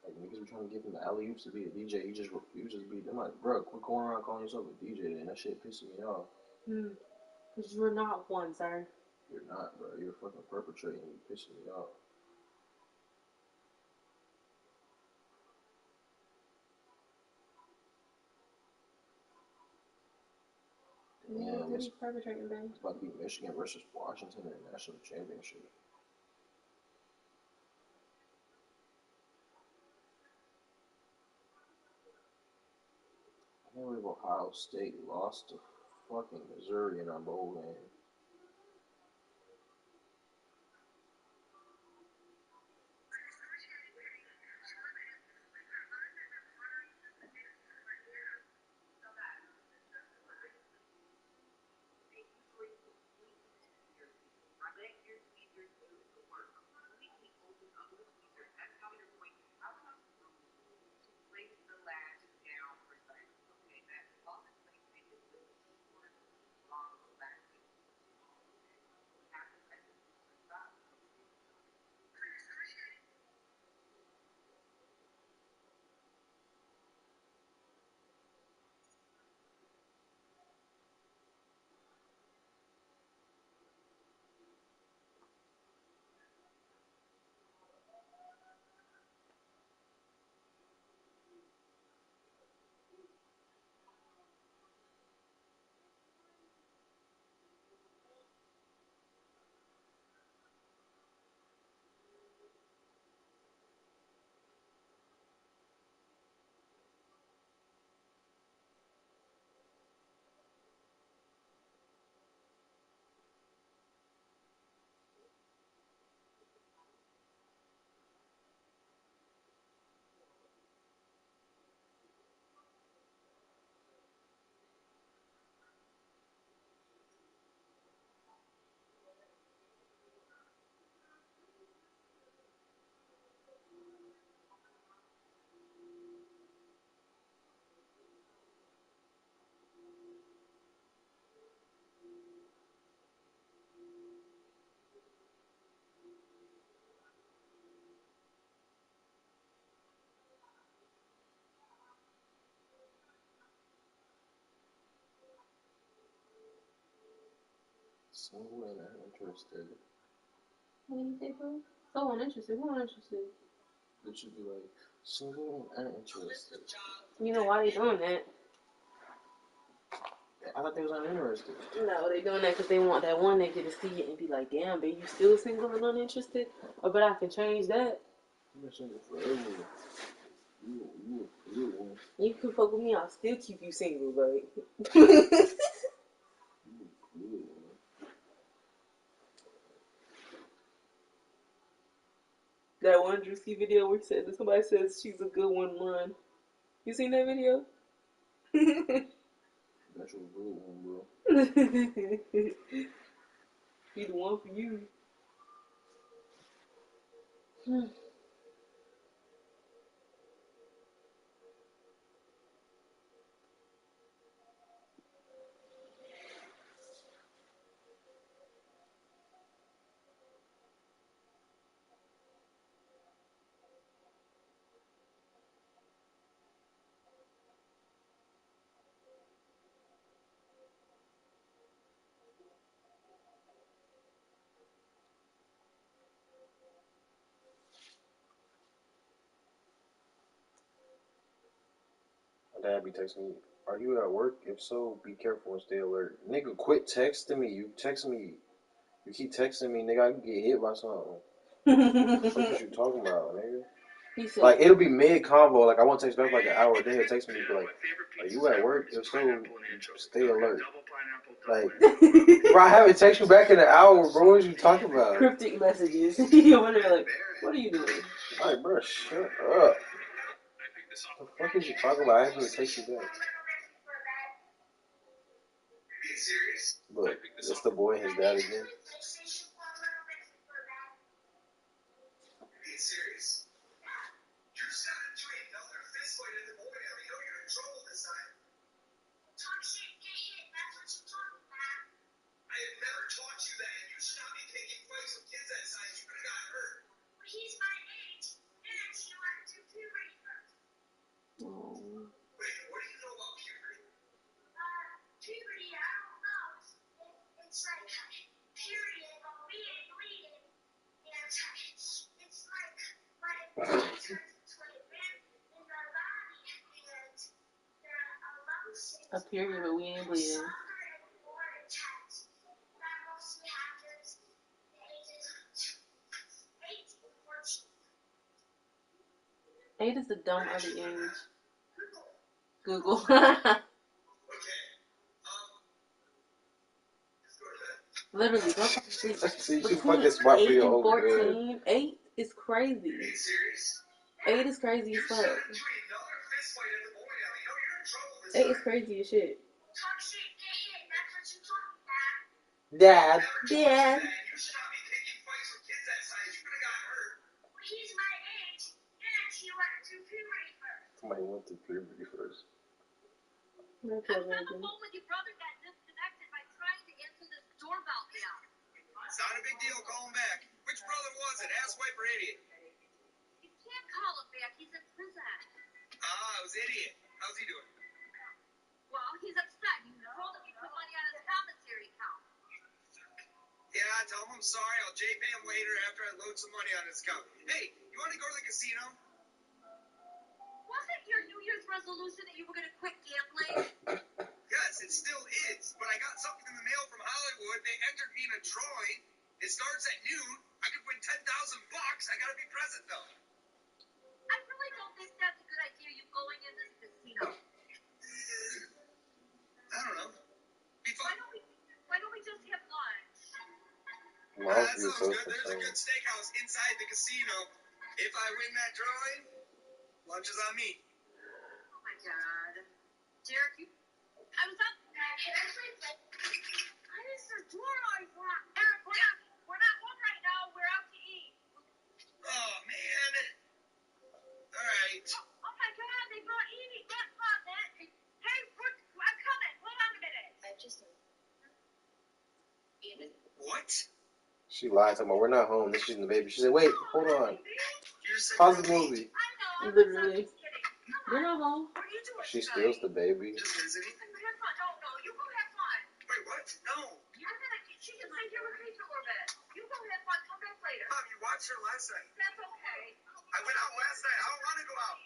Speaker 2: Like, niggas be trying to give him the alley-oops to be a DJ. He just refuses to be. I'm like, bro, quit going around calling yourself a DJ, and that shit pissing me off.
Speaker 1: Because you're not one, sir.
Speaker 2: You're not, bro. You're fucking perpetrating. You're pissing me off.
Speaker 1: Yeah, it's perpetrating, babe.
Speaker 2: It's about to be Michigan versus Washington in the national championship. I can't believe Ohio State lost to fucking Missouri in our bowl game. Single and uninterested.
Speaker 1: What do you say, bro? So uninterested. Who uninterested?
Speaker 2: It should be like single and uninterested.
Speaker 1: You know why they doing that?
Speaker 2: I thought they was uninterested.
Speaker 1: No, they doing that because they want that one nigga to see it and be like, damn, babe, you still single and uninterested? Oh, but I can change that.
Speaker 2: You've been single forever. You a good one.
Speaker 1: You can fuck with me, I'll still keep you single, babe.
Speaker 2: You a good one.
Speaker 1: That one Drewski video where he said that somebody says she's a good one, run. You seen that video?
Speaker 2: That's your good one, bro.
Speaker 1: He the one for you.
Speaker 2: My dad be texting me, are you at work? If so, be careful and stay alert. Nigga, quit texting me. You text me. You keep texting me, nigga, I can get hit by something. What the fuck is you talking about, nigga?
Speaker 1: He said,
Speaker 2: Like, it'll be mid-convo. Like, I won't text back for like an hour. Then he'll text me and be like, are you at work? If so, stay alert. Like, bro, I haven't texted you back in an hour, bro. What are you talking about?
Speaker 1: cryptic messages. You over there like, what are you doing?
Speaker 2: Like, bro, shut up. What the fuck is you talking about? I haven't even texted you back. Look, it's the boy and his dad again.
Speaker 1: A period, but we ain't bleeding. 8 is the dumb other age. Google. Literally, go fucking sleep. Between 8 and 14, 8 is crazy. 8 is crazy as fuck. 8 is crazy as shit.
Speaker 2: Dad. Somebody went to puberty first.
Speaker 9: I was on the phone with your brother got disconnected by trying to answer this doorbell bell.
Speaker 8: It's not a big deal. Call him back. Which brother was it? Asswipe or idiot?
Speaker 9: You can't call him back. He's in prison.
Speaker 8: Ah, it was idiot. How's he doing?
Speaker 9: Well, he's upset. You told him you put money on his commissary account.
Speaker 8: Yeah, tell him I'm sorry. I'll JPay him later after I load some money on his account. Hey, you want to go to the casino?
Speaker 9: Wasn't your New Year's resolution that you were going to quit gambling?
Speaker 8: Yes, it still is. But I got something in the mail from Hollywood. They entered me in a drawing. It starts at noon. I could win $10,000. I got to be present, though.
Speaker 9: I really don't think that's a good idea, you going into the casino.
Speaker 8: I don't know. Be fun.
Speaker 9: Why don't we just have lunch?
Speaker 8: That sounds good. There's a good steakhouse inside the casino. If I win that drawing, lunch is on me.
Speaker 9: Oh, my God. Derek, I was up. Why is the door always locked? Eric, we're not home right now. We're out to eat.
Speaker 8: Oh, man. All right.
Speaker 9: Oh, my God. They brought Edie. That's not that. Hey, I'm coming. Hold on a minute.
Speaker 8: What?
Speaker 2: She lied to me. We're not home. This is the baby. She said, wait, hold on. Pause the movie.
Speaker 9: I know.
Speaker 1: Literally. We're not home.
Speaker 9: What are you doing?
Speaker 2: She steals the baby.
Speaker 8: Just visiting.
Speaker 9: Have fun. No, you go have fun.
Speaker 8: Wait, what? No.
Speaker 9: She can say
Speaker 8: watched her last night.
Speaker 9: That's okay.
Speaker 8: I went out last night. I don't want to go out.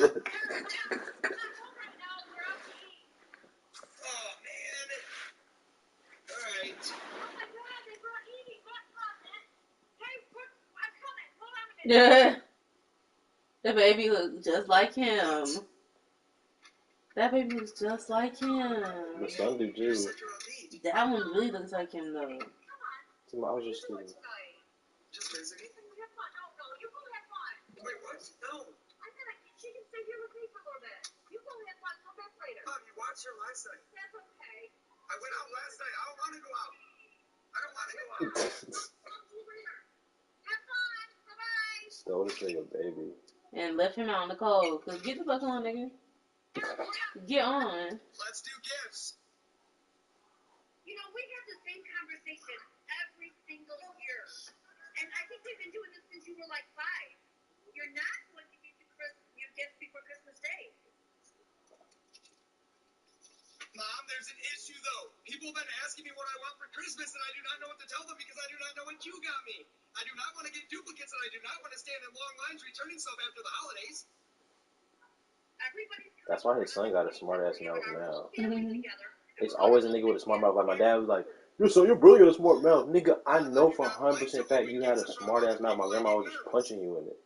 Speaker 9: We're not home right now. We're out to eat.
Speaker 8: Oh, man. All right.
Speaker 9: Oh my God, they brought Edie. What comment? Hey, I'm coming. Hold on a minute.
Speaker 1: Yeah. The baby looks just like him. That baby looks just like him.
Speaker 2: The son do too.
Speaker 1: That one really looks like him though.
Speaker 2: I was just thinking.
Speaker 8: Just visiting.
Speaker 9: Have fun. No, you go have fun.
Speaker 8: Wait, what? No.
Speaker 9: She can stay here with me for a little bit. You go have fun. Come back later.
Speaker 8: Mom, you watched her last night.
Speaker 9: That's okay.
Speaker 8: I went out last night. I don't want to go out. I don't want to go out.
Speaker 9: Talk to you later. Have fun. Bye-bye.
Speaker 2: Stole this nigga baby.
Speaker 1: And left him out in the cold. Cause get the fuck on, nigga. Get on.
Speaker 8: Let's do gifts.
Speaker 9: You know, we have the same conversation every single year. And I think we've been doing this since you were like 5. You're not going to get your gifts before Christmas Day.
Speaker 8: Mom, there's an issue, though. People have been asking me what I want for Christmas, and I do not know what to tell them because I do not know what you got me. I do not want to get duplicates, and I do not want to stand in long lines returning stuff after the holidays.
Speaker 2: That's why his son got a smart ass mouth now. It's always a nigga with a smart mouth. Like my dad was like, your brother got a smart mouth. Nigga, I know for 100% fact you had a smart ass mouth. My grandma was just punching you in it.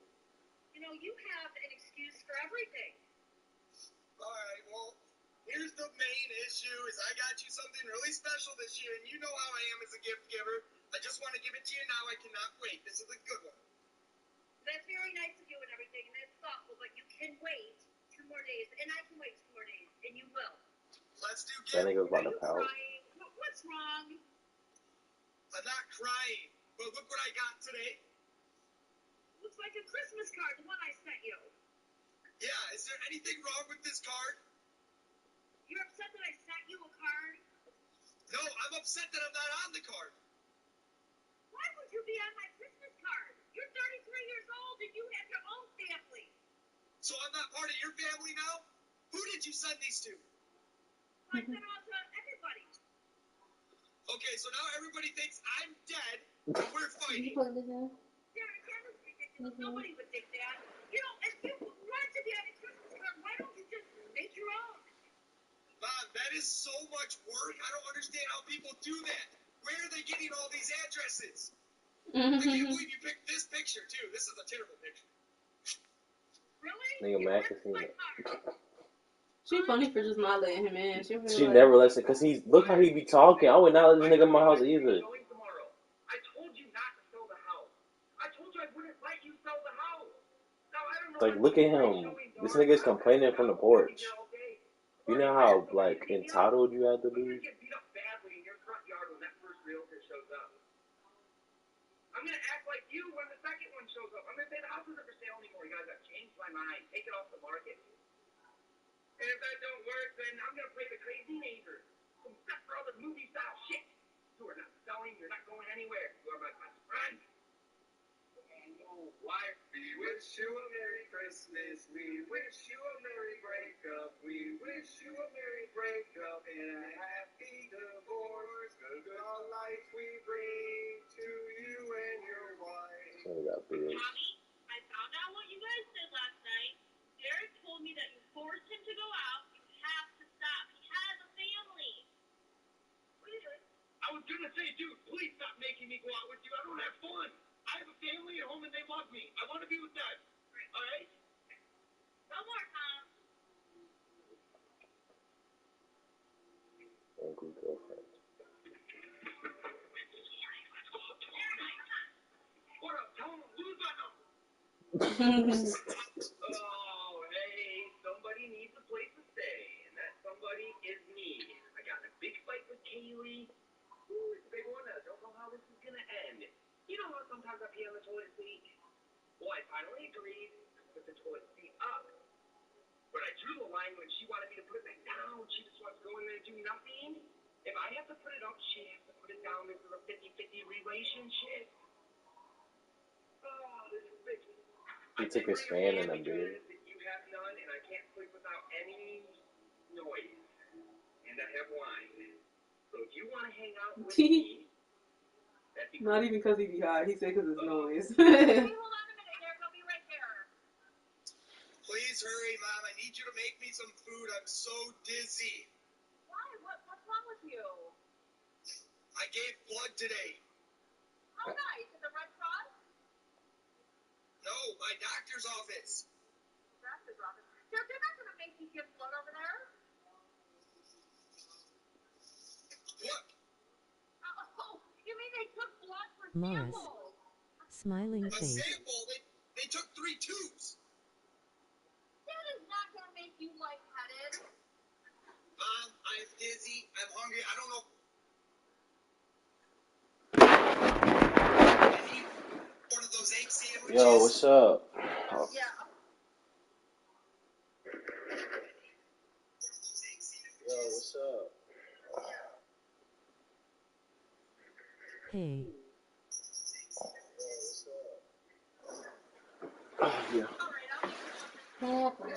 Speaker 9: You know, you have an excuse for everything.
Speaker 8: Alright, well, here's the main issue is I got you something really special this year, and you know how I am as a gift giver. I just want to give it to you now. I cannot wait. This is a good one.
Speaker 9: That's very nice of you and everything, and that's thoughtful, but you can wait 2 more days, and I can wait 2 more days, and you will.
Speaker 8: Let's do
Speaker 2: That
Speaker 8: gifts.
Speaker 2: nigga was about to pout.
Speaker 9: What's wrong?
Speaker 8: I'm not crying, but look what I got today.
Speaker 9: Looks like a Christmas card, the one I sent you.
Speaker 8: Yeah, is there anything wrong with this card?
Speaker 9: You're upset that I sent you a card?
Speaker 8: No, I'm upset that I'm not on the card.
Speaker 9: Why would you be on my Christmas card? You're 33 years old and you have your own family.
Speaker 8: So I'm not part of your family now? Who did you send these to?
Speaker 9: I sent them out to everybody.
Speaker 8: Okay, so now everybody thinks I'm dead and we're fighting.
Speaker 9: Derek, that is ridiculous. Nobody would think that. You know, if you want to be on a Christmas card, why don't you just make your own?
Speaker 8: Mom, that is so much work. I don't understand how people do that. Where are they getting all these addresses? I can't believe you picked this picture, too. This is a terrible picture.
Speaker 9: Really?
Speaker 2: Nigga mad for seeing it.
Speaker 1: She funny for just not letting him in.
Speaker 2: She never lets it, cause look how he be talking. I would not let this nigga in my house either.
Speaker 8: I told you not to sell the house. I told you I wouldn't let you sell the house. Now I don't know.
Speaker 2: Like, look at him. This nigga's complaining from the porch. You know how like entitled you have to be.
Speaker 8: You're gonna get beat up badly in your front yard when that first realtor shows up. I'm gonna act like you when the second one shows up. I'm gonna say the house isn't for sale anymore. You guys, I've changed my mind. Take it off the market. And if that don't work, then I'm gonna play the crazy neighbor. Some stuff for all this movie style shit. You are not selling. You're not going anywhere. You are my best friend. Wife, we wish you a Merry Christmas. We wish you a Merry breakup. We wish you a Merry breakup and a happy divorce. Good life we bring to you and your wife.
Speaker 2: So we got beers.
Speaker 9: Mommy, I found out what you guys did last night. Derek told me that you forced him to go out. You have to stop. He has a family.
Speaker 8: I was gonna say, dude, please stop making me go out with you. I don't have fun. I have a family at home and they love me. I want to be with them. All right?
Speaker 9: No more, Tom.
Speaker 2: Angry girlfriend.
Speaker 8: What up? Tell them lose that number. Oh, hey, somebody needs a place to stay, and that somebody is me. I got in a big fight with Kaylee. Ooh, it's a big one. I don't know how this is gonna end. You know how sometimes I pee on the toilet seat? Well, I finally agreed to put the toilet seat up. But I drew the line when she wanted me to put it back down. She just wants to go in there and do nothing. If I have to put it up, she has to put it down. This is a 50-50 relationship. Oh, this is big.
Speaker 2: He took his fan and a beer.
Speaker 8: You have none, and I can't sleep without any noise. And I have wine. So if you want to hang out with me,
Speaker 1: Not even because he be high. He said because it's noise.
Speaker 9: Hey, hold on a minute, Eric. I'll be right there.
Speaker 8: Please hurry, Mom. I need you to make me some food. I'm so dizzy.
Speaker 9: Why? What's wrong with you?
Speaker 8: I gave blood today.
Speaker 9: Oh, nice. At the Red Cross?
Speaker 8: No, my doctor's office.
Speaker 9: Doctor's office. They're not going to make you give blood over there.
Speaker 8: What?
Speaker 9: Oh, you mean they took blood for
Speaker 7: Morris.
Speaker 9: samples?
Speaker 7: Smiling
Speaker 8: A
Speaker 7: face.
Speaker 8: sample? They took 3 tubes.
Speaker 9: That is not going to make you lightheaded.
Speaker 8: Mom, I'm dizzy. I'm hungry. I don't know. I need one of those egg sandwiches.
Speaker 2: Yo, what's up? Oh.
Speaker 9: Yeah.
Speaker 2: Yo, what's up?
Speaker 7: Hey.
Speaker 2: Yeah. Nothing.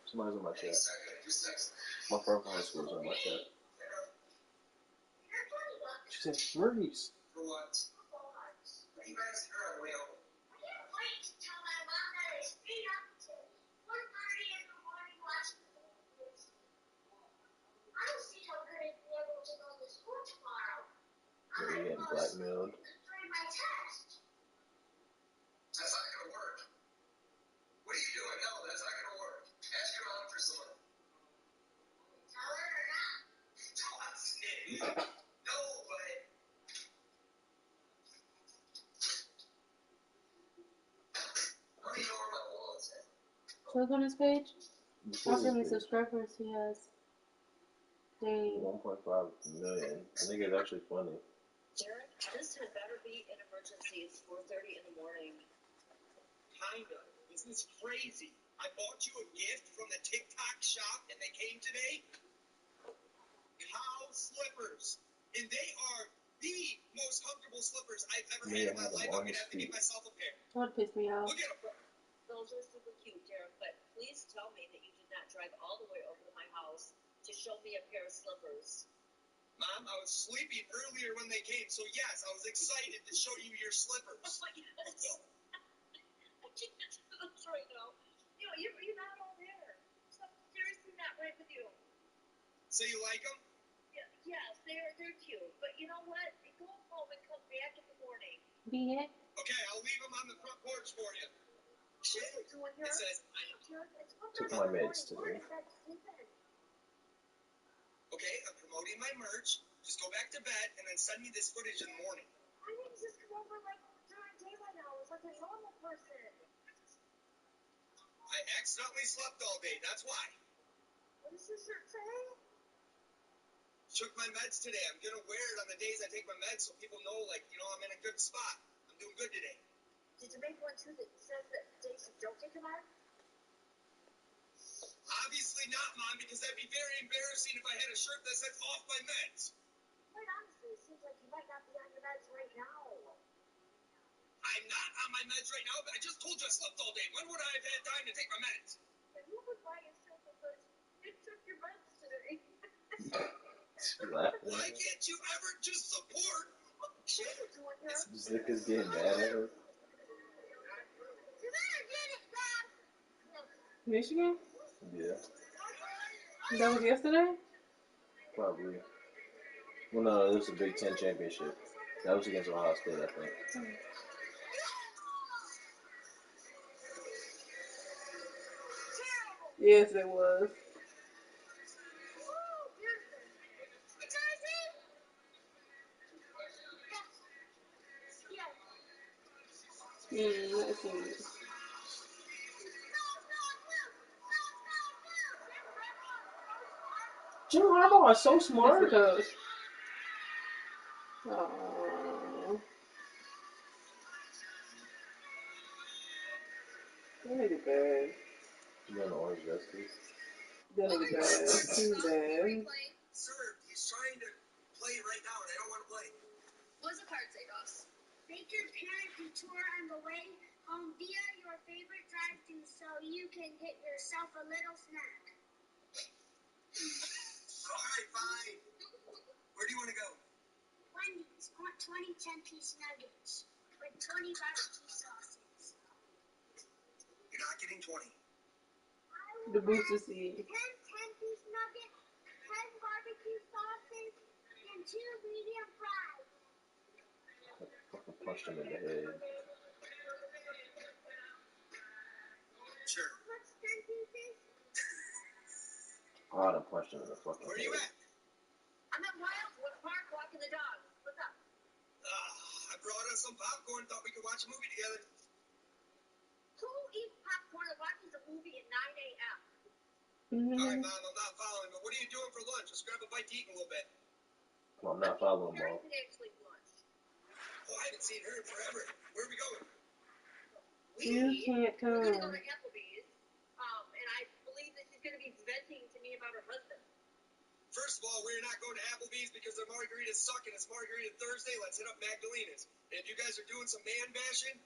Speaker 2: Somebody's on my chat. My friend from high school is on my chat. She said, Maurice.
Speaker 8: For what? You guys are way over.
Speaker 9: Wait till my mom got his feet up to 1:30 in the morning watching the movies. I don't see how good I'd be able to go to school tomorrow.
Speaker 2: Yeah, he getting blackmailed.
Speaker 9: During my test.
Speaker 8: That's not going to work. What are you doing? No, that's not going to work. Ask your mom for some.
Speaker 9: Tell her or not.
Speaker 8: No, but. How do you know where my wallet's at?
Speaker 1: Look on his page.
Speaker 2: Before
Speaker 1: How many
Speaker 2: this
Speaker 1: subscribers he has? They
Speaker 2: 1.5 million. I think it's actually funny.
Speaker 10: Derek, this had better be an emergency. It's 4:30 in the morning.
Speaker 8: Kinda. This is crazy. I bought you a gift from the TikTok shop and they came today. Cow slippers. And they are the most comfortable slippers I've ever had in my life. I'm going to have to get myself a pair.
Speaker 1: that would piss me off.
Speaker 8: Look at them.
Speaker 10: Those are super cute, Derek, but please tell me that you did not drive all the way over to my house to show me a pair of slippers.
Speaker 8: Mom, I was sleeping earlier when they came, so yes, I was excited to show you your slippers.
Speaker 10: Oh my goodness. I can't do this right now. You're not all there. Something's seriously not right with you.
Speaker 8: So you like them?
Speaker 10: Yes, they're cute, but you know what? Go home and come back in the morning.
Speaker 1: Be it.
Speaker 8: Okay, I'll leave them on the front porch for you.
Speaker 10: What are you doing here?
Speaker 8: It says,
Speaker 2: Took my meds today.
Speaker 8: okay, I'm promoting my merch. Just go back to bed and then send me this footage in the morning.
Speaker 9: I didn't just come over like during daylight hours like a normal person.
Speaker 8: I accidentally slept all day, that's why.
Speaker 9: What does this shirt say?
Speaker 8: Took my meds today. I'm going to wear it on the days I take my meds so people know, like, I'm in a good spot. I'm doing good today.
Speaker 9: Did you make one too that says that days you don't take them out?
Speaker 8: Obviously not, Mom, because that'd be very embarrassing if I had a shirt that says off my meds.
Speaker 9: Quite honestly, it seems like you might not be on your meds right now.
Speaker 8: I'm not on my meds right now, but I just told you I slept all day. When would I have had time to take my meds?
Speaker 9: And who would buy yourself because you took your meds today?
Speaker 8: Why can't you ever just support?
Speaker 9: What are you doing here?
Speaker 2: This nigga's getting mad at her.
Speaker 9: You better get it, Dad.
Speaker 1: Michigan?
Speaker 2: Yeah,
Speaker 1: That was yesterday?
Speaker 2: probably. Well, no, it was a Big Ten championship. That was against Ohio State, I think.
Speaker 1: Yes, it was. Let's see.
Speaker 2: Jim Harbaugh is so
Speaker 1: That's
Speaker 2: smart.
Speaker 1: the coach. Oh. That nigga bad.
Speaker 2: You know the orange justice.
Speaker 1: That nigga bad. He's bad.
Speaker 8: Sir, he's trying to play right now, and I don't want to play.
Speaker 9: What does the card say, Ross? Make your parent detour on the way home via your favorite drive-thru so you can get yourself a little snack.
Speaker 8: All right, fine. Where do you want to go?
Speaker 9: Wendy's. want 20 10-piece nuggets with 20 barbecue sauces.
Speaker 8: You're not getting 20.
Speaker 1: The booster seed.
Speaker 9: 10 10-piece nuggets, 10 barbecue sauces, and 2 medium fries.
Speaker 2: Fucking punched him in the head.
Speaker 8: Sure.
Speaker 9: What's 10 pieces?
Speaker 2: Oh, I done punched him in the fucking
Speaker 8: Where are you
Speaker 2: head.
Speaker 8: at?
Speaker 9: I'm at Wildwood Park walking the dogs. What's up?
Speaker 8: I brought us some popcorn. Thought we could watch a movie together.
Speaker 9: Who eats popcorn and watches a movie at 9 a.m.?
Speaker 8: All right, Mom, I'm not following, but what are you doing for lunch? Let's grab a bite to eat in a little bit.
Speaker 2: Well, I'm not following, Mom.
Speaker 9: Actually lunch.
Speaker 8: Oh, I haven't seen her in forever. Where are we going?
Speaker 1: You can't
Speaker 9: We're going to go
Speaker 1: come.
Speaker 9: to Applebee's, and I believe that she's going to be venting to me about her husband.
Speaker 8: First of all, we're not going to Applebee's because their margaritas suck and it's Margarita Thursday. Let's hit up Magdalena's. And if you guys are doing some man bashing,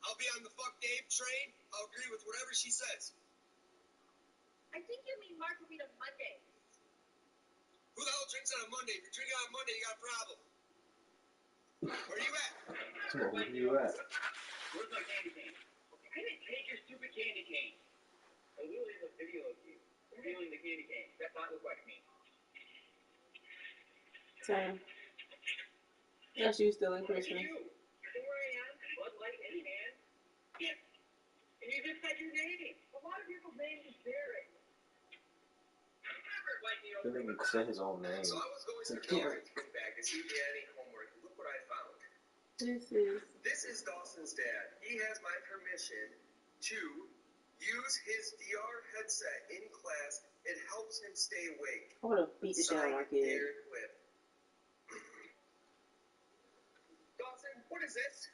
Speaker 8: I'll be on the fuck Dave train. I'll agree with whatever she says.
Speaker 9: I think you mean Margarita Monday.
Speaker 8: Who the hell drinks on a Monday? If you're drinking on a Monday, you got a problem. Where are you at?
Speaker 2: Where you at?
Speaker 8: Where's my candy cane? I didn't take your stupid candy cane. I literally have a video of you revealing the candy cane. That not look like me.
Speaker 1: Same. That's you still in Christmas.
Speaker 8: You. 4 a.m. Bud Light any man. Yeah. And you just said your name. A lot of people's names is Derek.
Speaker 2: I think he said his own name.
Speaker 8: So I was going
Speaker 1: It's a
Speaker 8: through
Speaker 1: carrot.
Speaker 8: Dawson's bag to see if he had any homework. Look what I found.
Speaker 1: This is
Speaker 8: Dawson's dad. He has my permission to use his VR headset in class. It helps him stay awake.
Speaker 1: I would have beat the shit out of my kid.
Speaker 8: Derek Whip. Dawson, what is this?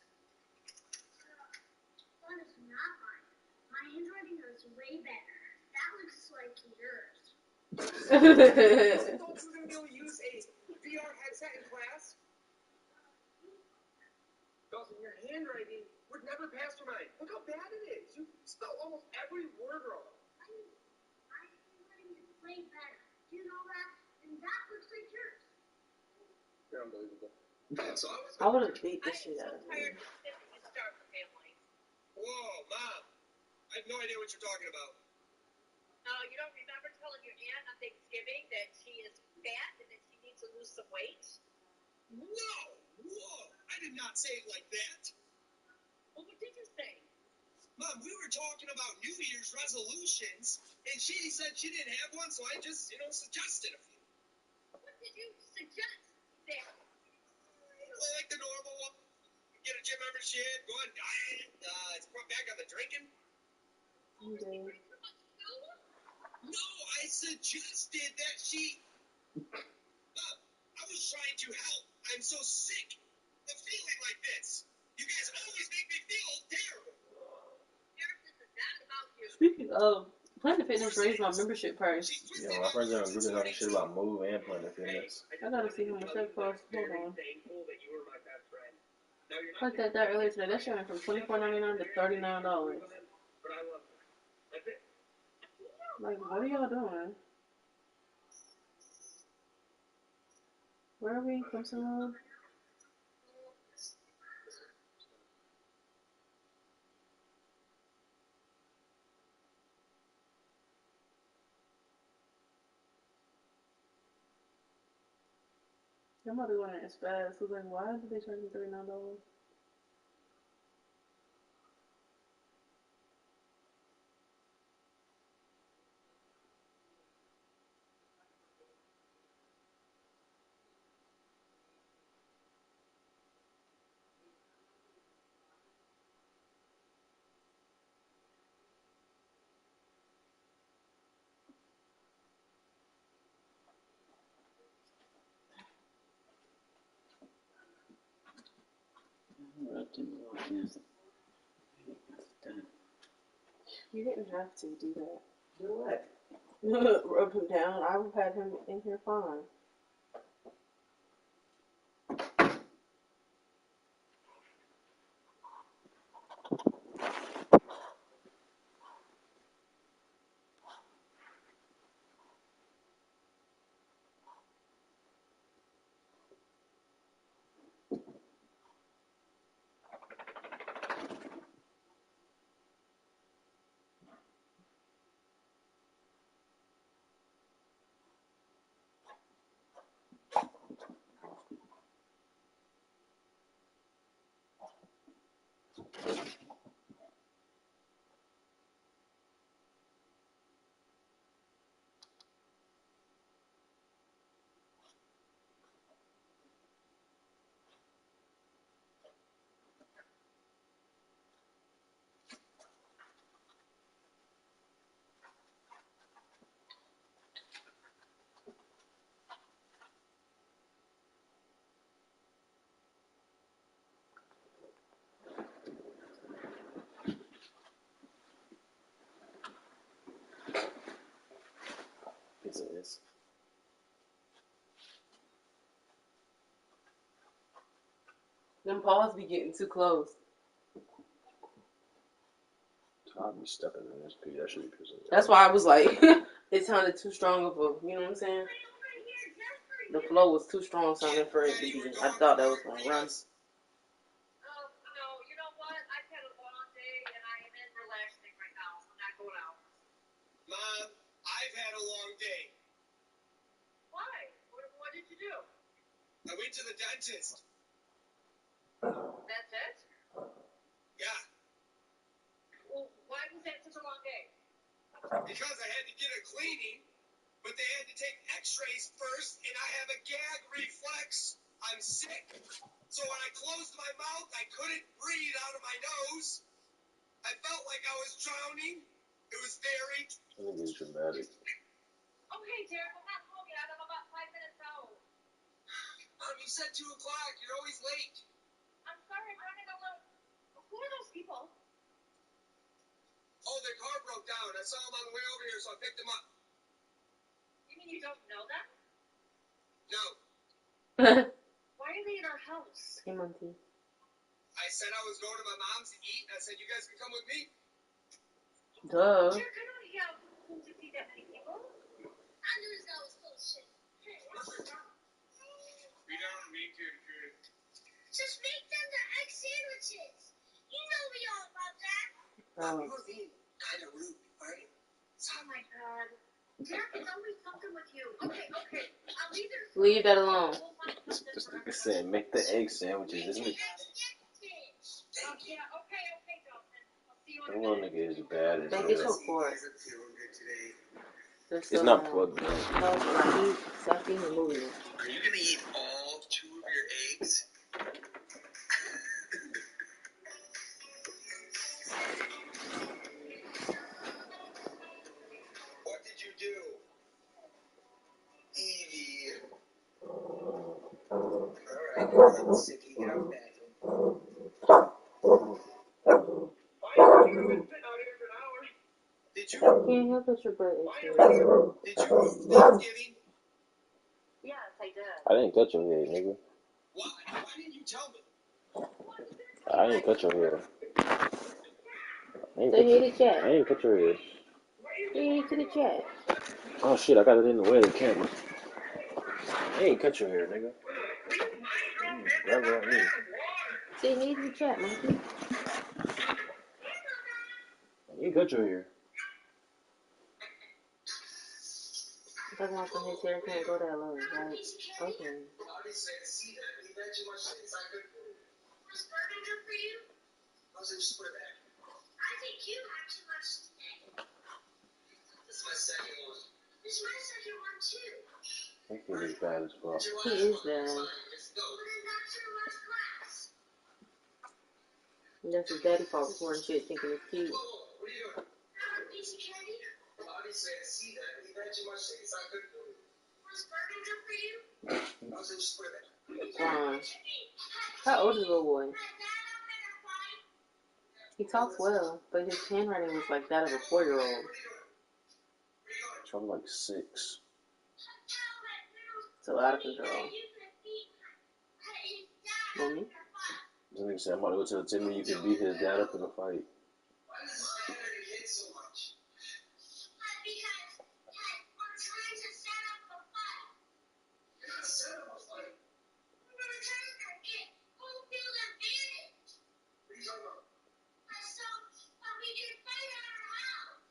Speaker 9: That is not mine. My handwriting is way better. That looks like yours.
Speaker 8: I thought you were going to be able to use a VR headset in class. Dawson, your handwriting would never pass through mine. Look how bad it is. You spell almost every word wrong.
Speaker 9: My handwriting is way better. Do you know that? And that looks like yours.
Speaker 8: You're unbelievable. So
Speaker 1: I would have beat the shit out of him.
Speaker 8: Whoa, Mom. I have no idea what you're talking about.
Speaker 9: You don't remember telling your aunt on Thanksgiving that she is fat and that she needs to lose some weight?
Speaker 8: No! Whoa! I did not say it like that.
Speaker 9: Well, what did you say?
Speaker 8: Mom, we were talking about New Year's resolutions, and she said she didn't have one, so I just, suggested a few.
Speaker 9: What did you suggest, Dad?
Speaker 8: Well, like the normal one. Get a gym membership, go on diet, cut back on the drinking.
Speaker 1: Okay.
Speaker 8: No, I suggested that she... Mom, I was trying to help. I'm so sick of feeling like this. You guys always make me feel terrible.
Speaker 1: Speaking of, Planet Fitness raised my membership price.
Speaker 2: Yeah, my friends are really talking shit about Move and Planet Fitness.
Speaker 1: I gotta see how much that costs. Hold on. I looked at that earlier today. That shit went from $24.99 to $39. Like, what are y'all doing? Where are we? Clemson? I'm about to go in as fast. I was like, why did they charge me $39? You didn't have to do that.
Speaker 2: Do what?
Speaker 1: Rub him down. I would have had him in here fine. Them paws be getting too close.
Speaker 2: I'll be stepping in this pee. That should be pissing me off.
Speaker 1: That's why I was like, it sounded too strong of a, you know what I'm saying? The flow was too strong sounding for it to be. I thought that was going to run.
Speaker 9: No, you know what? I've had a long day and I am in relaxing right now. I'm not going out.
Speaker 8: Mom, I've had a long day.
Speaker 9: Why? What did you do?
Speaker 8: I went to the dentist.
Speaker 9: That's it?
Speaker 8: Yeah,
Speaker 9: Well, why was that such a long day?
Speaker 8: because I had to get a cleaning, but they had to take x-rays first, and I have a gag reflex. I'm sick. So when I closed my mouth, I couldn't breathe out of my nose. I felt like I was drowning. It was very...
Speaker 2: I think it's dramatic.
Speaker 9: Okay, Derek, I'm not home yet. I'm about 5 minutes out.
Speaker 8: Mom, you said 2 o'clock. You're always late.
Speaker 9: I'm sorry, I'm running a little... Who are those people?
Speaker 8: Oh, their car broke down. I saw them on the way over here, so I picked them up.
Speaker 9: You mean you don't know them?
Speaker 8: No.
Speaker 9: Why are they in our house?
Speaker 1: Hey, Monty.
Speaker 8: I said I was going to my mom's to eat, and I said you guys can come with me.
Speaker 1: Duh.
Speaker 9: Derek, I don't have food to feed that many people. I knew that was bullshit. Hey, what's the problem?
Speaker 8: We don't need to, kid.
Speaker 9: Just make them the egg sandwiches. You know we all about that.
Speaker 8: You were being kind of rude, right?
Speaker 9: Oh my god. Derek, it's always something with you. Okay. I'll leave it.
Speaker 1: Leave that alone.
Speaker 2: This nigga said, make the egg sandwiches. This nigga,
Speaker 9: Yeah, okay, Dalton. I'll see you
Speaker 2: that
Speaker 9: in a
Speaker 2: little
Speaker 9: minute.
Speaker 2: nigga is bad as
Speaker 1: Don't get
Speaker 2: hell.
Speaker 1: your cord.
Speaker 2: It's not plugged in.
Speaker 1: No, it's not. Stop eating and moving it.
Speaker 8: Are you going to eat all 2 of your eggs? What did you do? Evie. Alright, let's see if you get out of the bathroom. Did you
Speaker 1: Can't help that your butt is
Speaker 8: move Thanksgiving?
Speaker 9: Yes, I did.
Speaker 2: I didn't cut your hair, nigga.
Speaker 8: Why? Why didn't you tell me?
Speaker 2: I didn't cut your hair.
Speaker 1: Say hey to chat.
Speaker 2: I ain't cut your hair.
Speaker 1: Say hey to the chat.
Speaker 2: Oh shit, I got it in the way of the camera. I ain't cut your hair, nigga. Grab it on me.
Speaker 1: Say hey to the chat, Monkey.
Speaker 2: You ain't cut your hair.
Speaker 1: I'm talking about when his hair can't go that low, right? Okay.
Speaker 9: Was burger good for you?
Speaker 8: I just put it back.
Speaker 9: I think you had too much today.
Speaker 8: This is my second one.
Speaker 9: This is my second one, too.
Speaker 2: That kid is bad as fuck.
Speaker 1: He is bad.
Speaker 9: Well, then that's your last class.
Speaker 1: That's his daddy fault recording shit thinking it's cute.
Speaker 8: What are you doing?
Speaker 9: Have a piece of candy?
Speaker 8: Obviously, I see that. You've had too much. It's not good for you.
Speaker 9: Was burger good for you?
Speaker 8: I'll just put it back.
Speaker 1: How old is the little boy? He talks well, but his handwriting was like that of a 4-year-old.
Speaker 2: I'm like 6.
Speaker 1: It's out of control. Mommy?
Speaker 2: This nigga said, I'm about to go tell Timmy you can beat his dad up in a fight.
Speaker 8: Why does this matter to kids so much?
Speaker 9: Because we're trying to set up a fight.
Speaker 8: You're not set up a fight.
Speaker 9: We're trying to get home field advantage.
Speaker 8: What are you talking about?
Speaker 9: So we can fight at our house.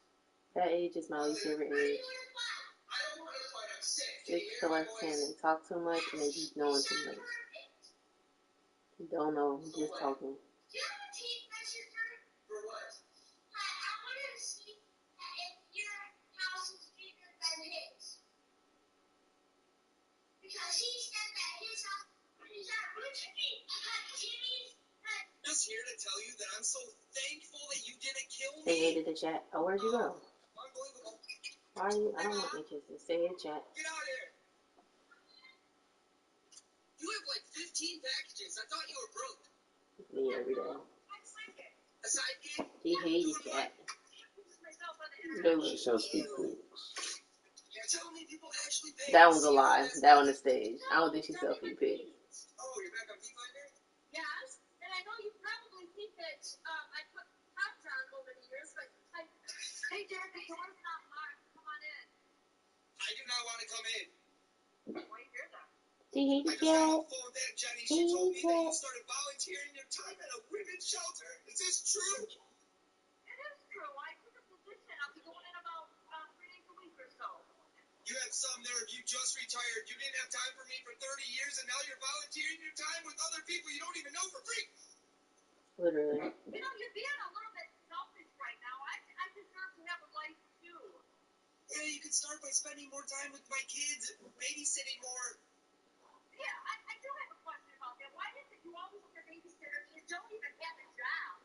Speaker 1: That age is my least favorite age.
Speaker 8: I don't want to fight. I'm sick.
Speaker 1: 6 to like 10. They talk too much and they keep knowing too much. You don't know, just talking.
Speaker 9: Do you have a tape measure
Speaker 8: For what?
Speaker 9: I want to see if your house is bigger than his. Because he said that his house is not rich. Timmy's.
Speaker 8: Just here to tell you that I'm so thankful that you didn't kill me.
Speaker 1: Say hey to the chat. Oh, where'd you go?
Speaker 8: Unbelievable.
Speaker 1: Why are you? I don't want any kisses. Say hey to chat.
Speaker 8: Get out of here. You have like 15 packages. I thought you were broke.
Speaker 1: Me every day.
Speaker 8: A sidekick?
Speaker 1: She hates the cat.
Speaker 2: She sells feet pics.
Speaker 8: You're telling me people actually pay.
Speaker 1: That one's a lie. That one is staged. I don't think she sells feet pics.
Speaker 8: Oh, you're back on Feetfinder?
Speaker 9: Yes. Hey, Dad, the door's not locked. Come on in.
Speaker 8: I do not want to come in.
Speaker 9: Why you hear that?
Speaker 1: See,
Speaker 8: I just got off the phone with Aunt Jenny. She told me that you started volunteering your time at a women's shelter. Is this true?
Speaker 9: It is true. I took a position. I'll be going in about 3 days a week or so.
Speaker 8: You had some nerve. You just retired. You didn't have time for me for 30 years, and now you're volunteering your time with other people you don't even know for free.
Speaker 1: literally.
Speaker 9: You know, you're being a little bit selfish right now. I deserve to have a life, too.
Speaker 8: Yeah, you could start by spending more time with my kids, babysitting more.
Speaker 9: Yeah, I do have a question about that. Why is it you always have a babysitter and you don't even have a job?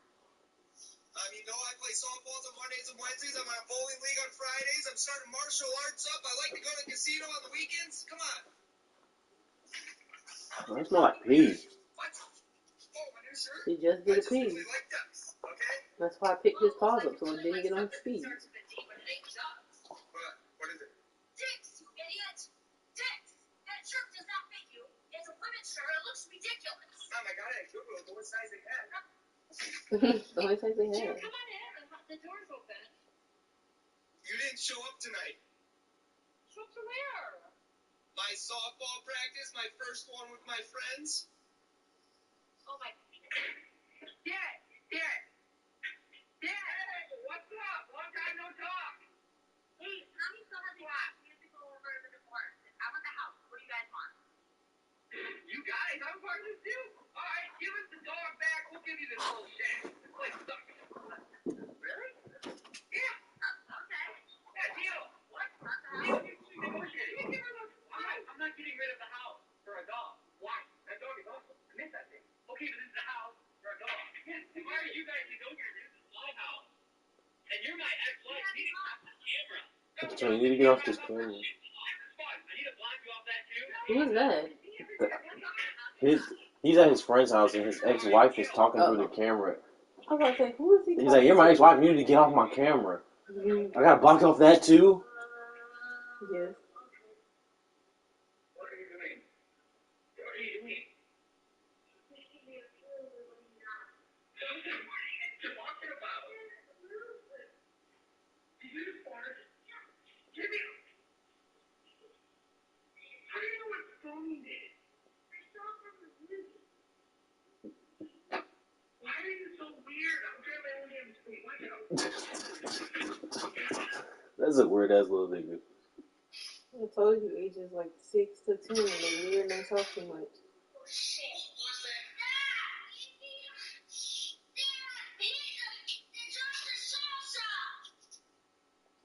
Speaker 8: You know, I play softballs on Mondays and Wednesdays. I'm on a bowling league on Fridays. I'm starting martial arts up. I like to go to the casino on the weekends. Come on.
Speaker 2: That's not like pee.
Speaker 8: What? Oh, my new shirt?
Speaker 1: He just did a
Speaker 8: I
Speaker 1: pee.
Speaker 8: really like ducks, okay?
Speaker 1: That's why I picked his paws up so it didn't get on his feet.
Speaker 8: What is it?
Speaker 9: Dicks, you idiot! Dicks! That shirt does not fit you. It's a women's shirt. It looks ridiculous.
Speaker 8: Mom, I got it. Google it. What size they have?
Speaker 1: The only size they
Speaker 9: Jim,
Speaker 1: have.
Speaker 9: come on in. The door's open.
Speaker 8: You didn't show up tonight.
Speaker 9: Show up to where?
Speaker 8: My softball practice, my first one with my friends.
Speaker 9: Oh, my... Dad! Dad! Dad! What's up? Long time no talk. Hey, Mommy still has a job. We have to go over the divorce. I want the house. What do you guys want?
Speaker 8: You guys, I'm part of this too. All right, give us the dog back. We'll give you this whole shack. This place sucks.
Speaker 9: Really?
Speaker 8: Yeah.
Speaker 9: Okay.
Speaker 8: Yeah, deal.
Speaker 9: What? Not the house?
Speaker 8: I'm not getting rid of the house for a dog. Why? That dog is awesome. I miss that thing. Okay, but this is a house for a dog. Yes. Why are you guys negotiating? This is my house. And you're my ex-wife. You need to stop the camera.
Speaker 2: So you need to get off this camera.
Speaker 8: I need to block you off that too.
Speaker 1: Who is that?
Speaker 2: He's at his friend's house and his ex-wife is talking through the camera.
Speaker 1: I was about to say, who is he?
Speaker 2: He's like, "You're my ex-wife. You need to get off my camera." I gotta block off that too.
Speaker 1: Yes.
Speaker 8: What are you doing? What are you doing? Talking about? Did you just fart? Jimmy! How do you know what phone you did?
Speaker 9: I saw it from the movie.
Speaker 8: Why are you so weird? I'm trying my own damn sleep. Watch out.
Speaker 2: That's a weird ass little nigga.
Speaker 1: I told you ages like 6 to 10 and they weird and they talk too much.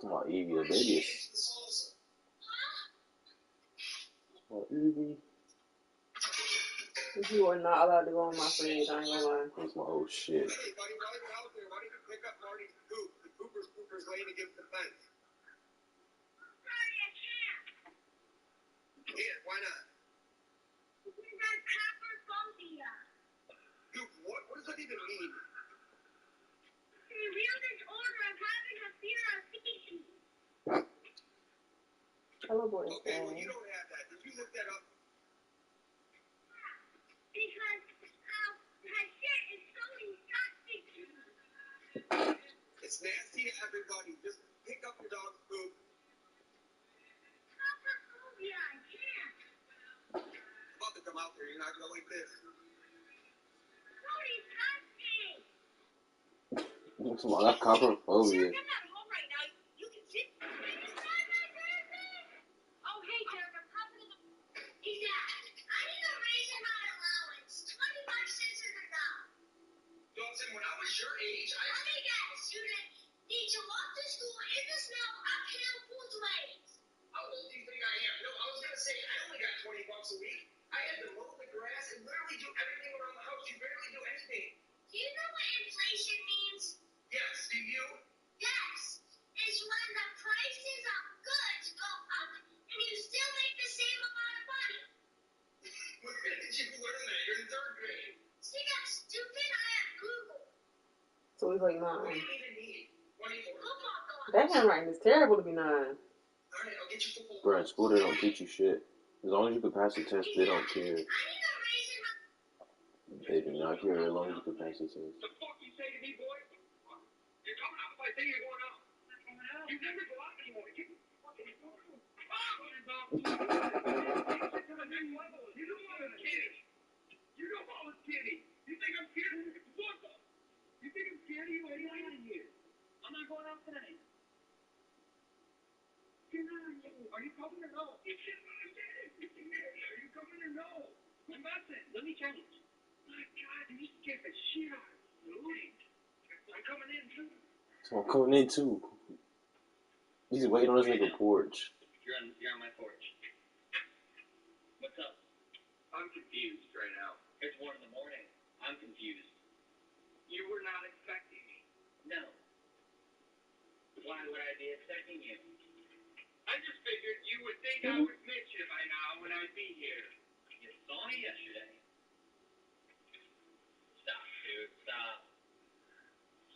Speaker 2: Come on, Evie, the baby is. Oh, Evie.
Speaker 1: You are not allowed to go on my fridge, I ain't gonna lie.
Speaker 2: That's my old shit.
Speaker 8: Hey, buddy, while you're out there, why don't you pick up Marty's poop? The pooper's laying against the fence. Yeah, why not? Dude, what does that even mean?
Speaker 1: Hello, boy.
Speaker 8: Okay, well, you don't have that. Did you look that up?
Speaker 9: Because my shit is so disgusting.
Speaker 8: It's nasty to everybody. Just pick up your dog's poop.
Speaker 9: Yeah, I can't.
Speaker 8: It's about to come out there. You're not going to like this.
Speaker 9: Nobody's touching.
Speaker 2: Come on, that's coprophobia.
Speaker 9: I'm not home right now. You can sit inside my bed. Oh, hey, Derek, I'm coming in the... Hey, Dad, I need to raise my allowance. $20 isn't enough.
Speaker 8: Dawson, when I was your age,
Speaker 9: Let me guess. You need to walk to school in the snow uphill both ways.
Speaker 8: How old do you think I am? No, I was going to say, I only got $20 a week. I had to mow the grass and literally do everything around the house. You barely do anything.
Speaker 9: Do you know what inflation means?
Speaker 8: Yes, do you?
Speaker 9: Yes. It's when the prices of goods go up and you still make the same amount of money.
Speaker 8: Where did you learn that? You're in third grade.
Speaker 9: See that stupid? I have Google.
Speaker 1: So he's like
Speaker 8: What
Speaker 1: 9.
Speaker 8: do you even need? 24.
Speaker 9: Football going.
Speaker 1: That handwriting is terrible to be 9.
Speaker 8: All right, I'll get you football.
Speaker 2: Bro, in school they don't teach you shit. As long as you can pass the test, they don't care.
Speaker 9: I need to raise my...
Speaker 2: They do not care as long as you can pass the test.
Speaker 8: The fuck you say to me, boy? You're coming out with my thing, you're going out.
Speaker 9: Okay.
Speaker 8: never go out anymore. You fucking You know I was kidding. You know I was kidding. You think I'm kidding? What the? You think I'm scared of you? Get out of here. I'm not going out tonight. Are you coming or no? Are you coming or no? I'm not saying. Let me challenge. My God, you scared the shit out of me. I'm coming in too.
Speaker 2: So I'm coming in too. He's waiting on his nigga porch.
Speaker 8: You're on my porch. What's up? I'm confused right now. It's 1 in the morning. I'm confused. You were not expecting me. No. Why would I be expecting you? I just figured you would think I would miss you by now when I'd be here. You saw me yesterday. Stop, dude. Stop.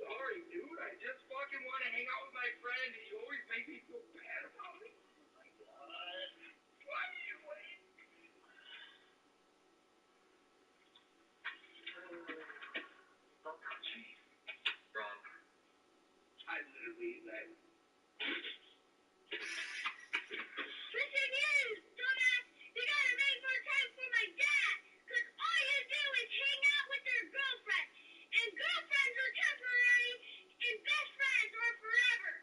Speaker 8: Sorry, dude. I just fucking want to hang out with my friend, and you always make me feel bad about it. Oh my God. Why are you waiting? Don't touch me. Wrong. I literally,
Speaker 9: Listen here, dumbass! You gotta make more time for my dad! Cause all you do is hang out with your girlfriend! And girlfriends are temporary, and best friends are forever!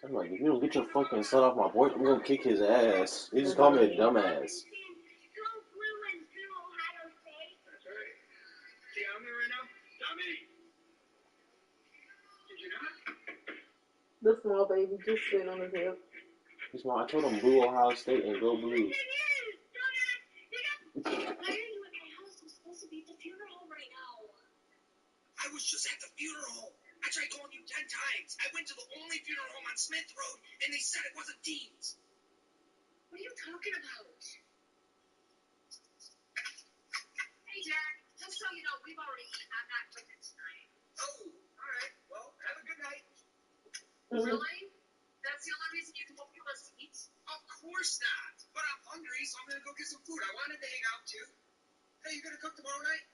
Speaker 2: I'm like, if you don't get your fucking son off my porch, I'm gonna kick his ass. He just called me a dumbass.
Speaker 9: Go Blue and Blue, Ohio State!
Speaker 8: That's right. See how I'm here right now? Tommy! Did you not?
Speaker 1: The small baby just sitting on his hip.
Speaker 2: He's my, I told him Blue Ohio State and go Blue.
Speaker 9: Why are you at my house? I'm supposed to be at the funeral home right now.
Speaker 8: I was just at the funeral home. I tried calling you 10 times. I went to the only funeral home on Smith Road, and they said it wasn't Dean's.
Speaker 9: What are you talking about? Hey, Jack, just so you know, we've already eaten. I'm not cooking tonight.
Speaker 8: Oh, all right. Well, have a good night.
Speaker 9: Really? That's the only reason you can book us to eat?
Speaker 8: Of course not. But I'm hungry, so I'm going to go get some food. I wanted to hang out, too. Hey, you going to cook tomorrow night?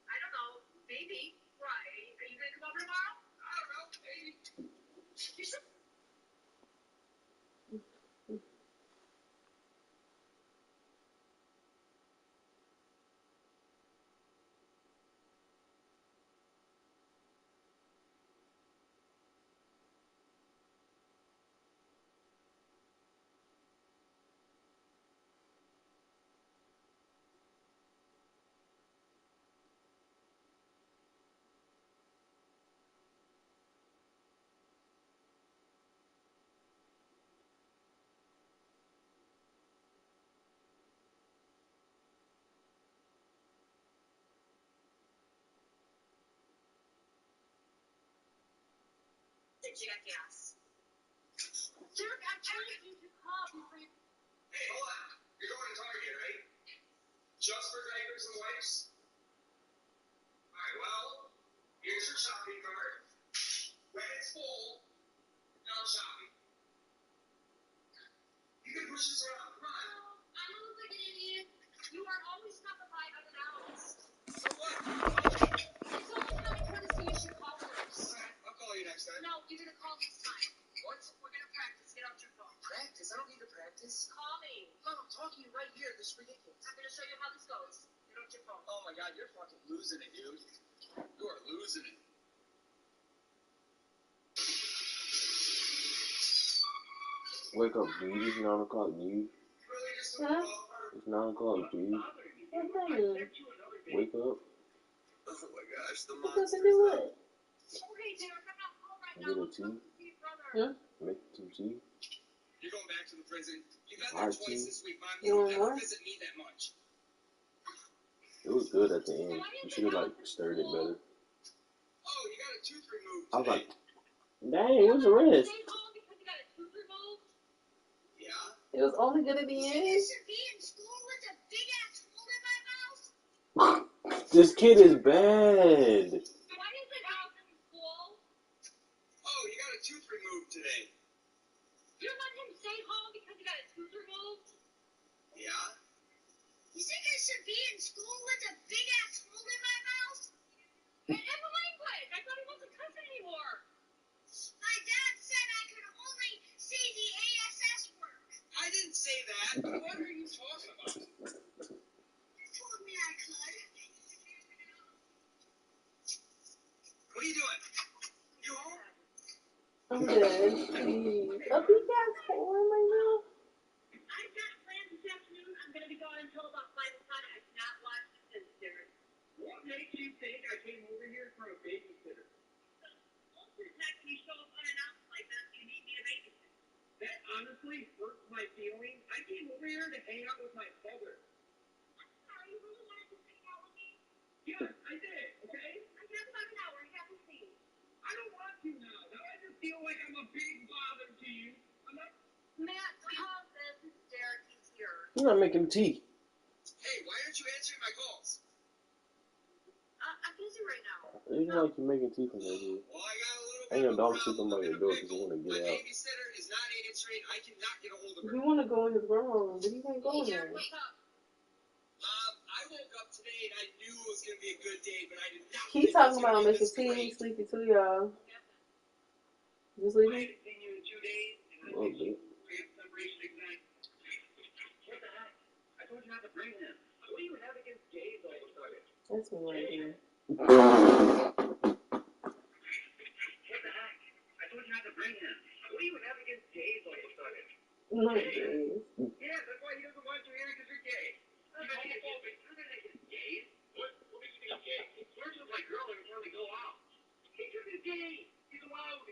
Speaker 9: I don't know. Maybe. Why? Are you going to come over tomorrow?
Speaker 8: I don't know. Maybe.
Speaker 9: You should. Jackass. Jerk, I'm telling you to call before you.
Speaker 8: Hey, hold on. You're going to Target, right? Just for diapers and wipes? All right, well, here's your shopping cart. When it's full, no shopping. You can push this around. Come on.
Speaker 9: I don't look like an idiot. You are always stuck at $500.
Speaker 8: So what?
Speaker 9: It's only common courtesy you should call first.
Speaker 8: All right, I'll call you next time.
Speaker 9: No, you're going to call this time.
Speaker 8: What?
Speaker 9: We're going to practice. Get out your phone.
Speaker 8: Practice? I don't need to practice.
Speaker 9: Call me.
Speaker 8: Look, I'm talking to you right here. This is ridiculous.
Speaker 9: I'm going to show you how this goes. Get out your phone.
Speaker 8: Oh my God, you're fucking losing it, dude. You are losing it.
Speaker 2: Wake up, dude. It's 9 o'clock, dude.
Speaker 1: Huh?
Speaker 2: It's 9 o'clock, dude.
Speaker 1: What's that mean?
Speaker 2: Wake up.
Speaker 8: Oh my gosh, the
Speaker 1: What does
Speaker 8: monster.
Speaker 1: it do what?
Speaker 9: Okay, Derek, I'm not home right
Speaker 2: Get
Speaker 9: now.
Speaker 2: a tea.
Speaker 9: See your brother.
Speaker 1: Huh?
Speaker 2: Make some tea.
Speaker 8: You're going back to the prison. You got
Speaker 2: Alright,
Speaker 8: there twice
Speaker 2: T.
Speaker 8: this week, Mom.
Speaker 1: You
Speaker 8: You don't
Speaker 1: want
Speaker 8: ever
Speaker 1: more?
Speaker 8: visit me that much.
Speaker 2: It was good at the end. You should have like stirred it better.
Speaker 8: Oh, you got a tooth removed
Speaker 2: I was
Speaker 8: today.
Speaker 2: like, dang, where's the rest?
Speaker 9: Stay home because you got a tooth removed.
Speaker 8: Yeah.
Speaker 1: It was only good at the
Speaker 9: You
Speaker 1: end.
Speaker 9: should be in school with a big ass hole in my mouth.
Speaker 2: This kid is bad.
Speaker 9: Why is the house in school?
Speaker 8: Oh, you got a tooth removed today.
Speaker 9: You let him stay home because you got a tooth removed?
Speaker 8: Yeah.
Speaker 9: You think I should be in school with a big ass hole in my mouth? And the language! I thought he wasn't cussing anymore.
Speaker 8: What are you talking about? You told me I could. What are you doing? You home?
Speaker 1: I'm good. Please. Oh, you guys calling right now?
Speaker 9: I've got plans this afternoon. I'm going to be gone until about 5 o'clock. I cannot watch the dinner.
Speaker 8: What makes you think I came over here for a babysitter?
Speaker 9: Most of the time when you show up unannounced like this, you need me to babysit.
Speaker 8: That honestly hurts my feelings. I came over here to hang out with my mother.
Speaker 9: I'm sorry, you really wanted to hang out with me?
Speaker 8: Yes, I did, okay?
Speaker 9: I have about an hour. Have a seat.
Speaker 8: I don't want to now. Now I just feel like I'm a big bother to you. I'm not...
Speaker 9: Matt, pause this. It's Derek. He's here.
Speaker 2: I'm not making tea.
Speaker 8: Hey, why aren't you answering my calls?
Speaker 9: I'm busy right now.
Speaker 2: You know, like you're making tea from there, dude.
Speaker 8: Well, I got a little
Speaker 2: And
Speaker 8: bit
Speaker 2: your
Speaker 8: of a
Speaker 2: dog
Speaker 8: problem.
Speaker 2: sleeping by your door because you want to
Speaker 8: My
Speaker 2: get out.
Speaker 8: babysitter is not answering. I cannot get a hold of her.
Speaker 1: You want to go in his room, but you can't go in there.
Speaker 9: Wake up.
Speaker 8: I woke up today and I knew it was going to be a good day, but I did not.
Speaker 1: He's talking about making tea. He's sleepy too, y'all. You
Speaker 8: I
Speaker 1: sleepy?
Speaker 8: haven't seen you in 2 days.
Speaker 2: A little bit.
Speaker 8: We have celebration exact. What the heck? I told you not to bring him. What do you have against gays all of a sudden?
Speaker 1: That's me right here.
Speaker 8: What the heck? I told you not to bring him. What do you have against gays all of a sudden?
Speaker 1: Not gays.
Speaker 8: Yeah, that's why he doesn't want you here because you're gay. You're homophobic. You're not against gays. What makes you think gay? We're just like girl every time we go out. He's just gay. He's allowed.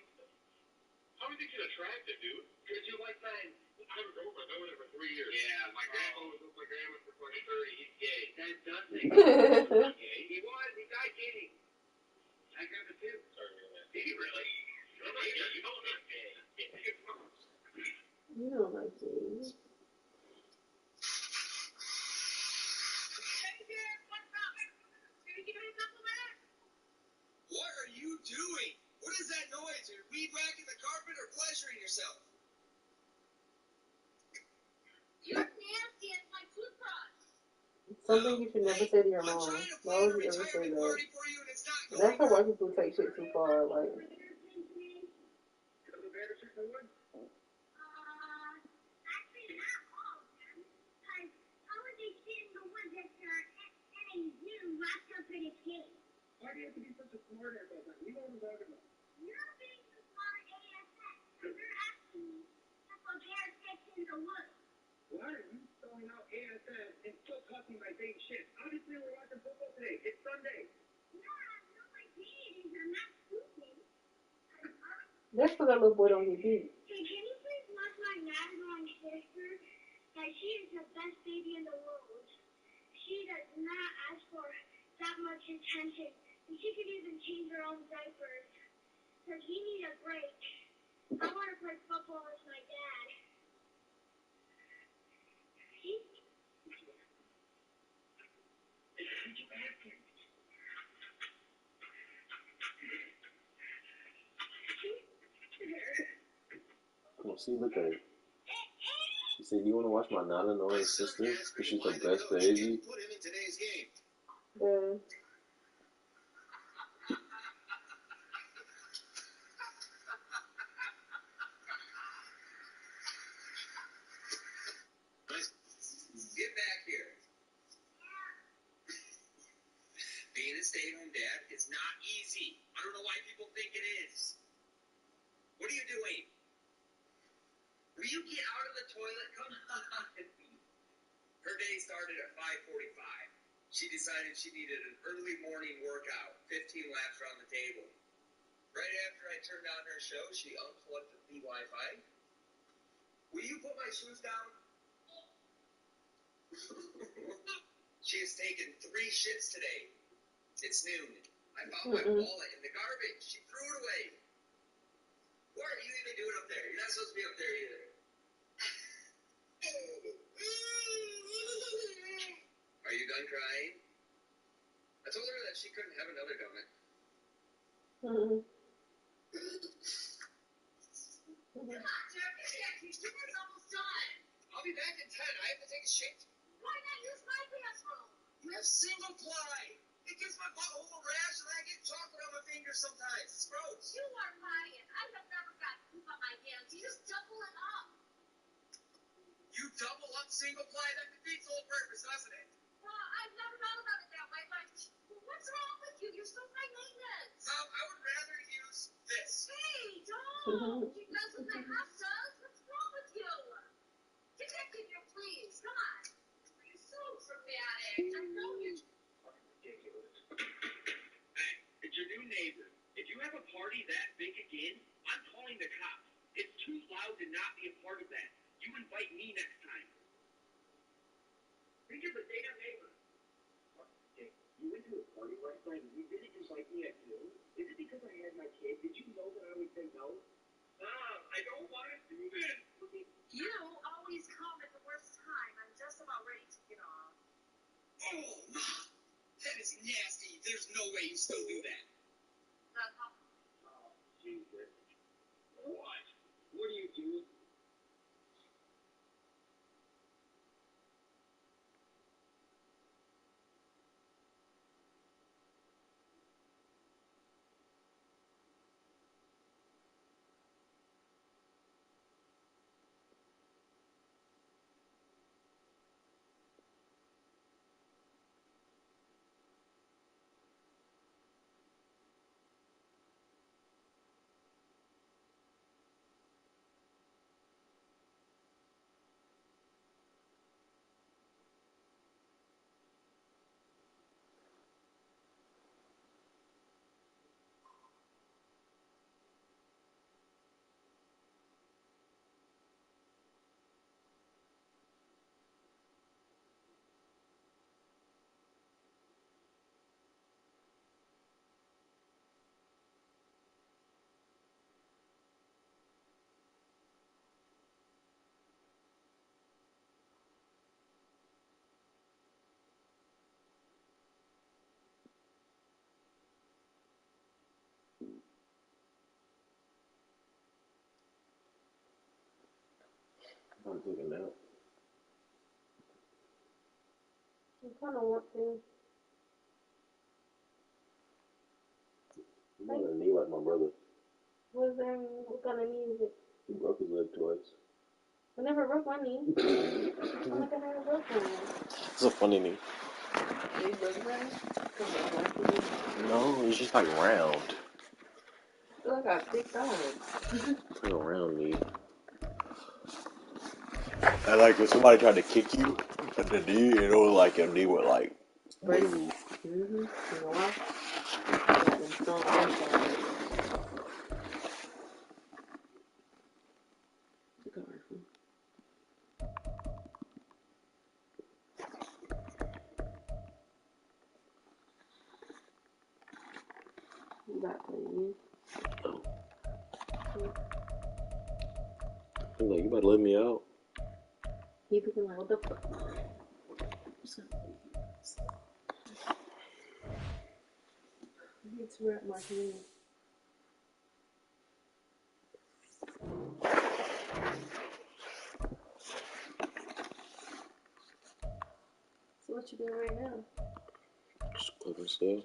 Speaker 8: How do you think you're attractive, dude? Because you like saying, I have a girlfriend. I've been with her for 3 years. Yeah, my grandma was with my grandma for fucking 30. He's gay. That does make him gay. He was. He died gay. I grandma too. Sorry, man. Did he really? You know I'm not gay.
Speaker 1: You don't like gays.
Speaker 9: Hey, Derek, what's up? Can you give me a couple minutes?
Speaker 8: What are you doing? What is that noise? Are you weed whacking the carpet or pleasuring yourself?
Speaker 9: You're nasty. It's my toothbrush.
Speaker 1: Something you should never say to your
Speaker 8: I'm
Speaker 1: mom.
Speaker 8: trying to
Speaker 1: Why
Speaker 8: plan
Speaker 1: would
Speaker 8: a
Speaker 1: you ever say
Speaker 8: retirement
Speaker 1: that?
Speaker 8: party for you and it's not going.
Speaker 1: That's how white people take shit too far. Like,
Speaker 9: Actually, not all of them. Because how would they sit in the woods if they're at a zoo locked up in a cage?
Speaker 8: Why do you have to be such a smart ass all the time? You know what I'm talking about.
Speaker 9: You're being so smart ASS. Because you're asking me if a bear sits in the woods.
Speaker 8: Why are you throwing out ASS and still talking my same shit? Obviously, we're watching football today. It's Sunday.
Speaker 9: Yeah, I know my dad is. I'm not stupid.
Speaker 1: that's because that little boy don't get beat.
Speaker 9: Hey, can you please watch my Madden on sister? That she is the best baby in the world. She does not ask for that much attention. And she can even change her own diapers. Because he need a break. I want to play football with my dad.
Speaker 2: Come on, see, look at her. She said, "Do you want to watch my not annoying sister? Because she's the best baby."
Speaker 8: Put him in today's game.
Speaker 1: Yeah.
Speaker 8: Get back here. Being a stay-at-home dad is not easy. I don't know why people think it is. What are you doing? Will you get out of the toilet? Come on. Her day started at 5:45. She decided she needed an early morning workout, 15 laps around the table. Right after I turned on her show, she unplugged the Wi-Fi. Will you put my shoes down? She has taken 3 shits today. It's noon. I found my wallet in the garbage. She threw it away. What are you even doing up there? You're not supposed to be up there either. Are you done crying? I told her that she couldn't have another donut.
Speaker 1: Mm-hmm.
Speaker 9: Come on, Derek. Dinner's almost done.
Speaker 8: I'll be back in 10. I have to take a shit.
Speaker 9: Why not use my bathroom?
Speaker 8: You have single ply. It gives my butt a little rash and I get chocolate on my fingers sometimes. It's gross.
Speaker 9: You are lying. I have never got poop on my hands. You just double it up.
Speaker 8: You double up single ply, that defeats the whole purpose, doesn't it?
Speaker 9: Well, I've never thought about it that way, but what's wrong with you? You're so high maintenance.
Speaker 8: I would rather use this.
Speaker 9: Hey, don't! It does what the house does. What's wrong with you? Get back in here, please. Come on. You're so dramatic. I know you're
Speaker 8: Ridiculous. Hey, it's your new neighbor. If you have a party that big again, I'm calling the cops. It's too loud to not be a part of that. You invite me next time. Think of the damn neighbor. Hey, you went to a party last night and you did it just like me at noon? Is it because I had my kid? Did you know that I would say no? Mom, I don't want to do this.
Speaker 9: You always come at the worst time. I'm just about ready to get off.
Speaker 8: Oh, Mom, that is nasty. There's no way you still do that. Oh, Jesus. What? What do you do?
Speaker 2: I'm thinking now.
Speaker 1: I kind of want to.
Speaker 2: I'm on a knee like my brother.
Speaker 1: What kind of knee is it?
Speaker 2: He broke his leg twice.
Speaker 1: I never broke my knee. I'm like, I never broke mine.
Speaker 2: It's a funny knee.
Speaker 1: You broke mine?
Speaker 2: No, it's just like round.
Speaker 1: I feel like I got thick thighs.
Speaker 2: It's like a round knee. I like when somebody tried to kick you at the knee, and it was like your knee would like move.
Speaker 1: Mm-hmm. You know why? I got them strong thighs. You got playing.
Speaker 2: Oh. He's like, you better let me out.
Speaker 1: He looking like, what the fuck? I need to wrap my hand. So what you doing right now?
Speaker 2: Just clipping stuff.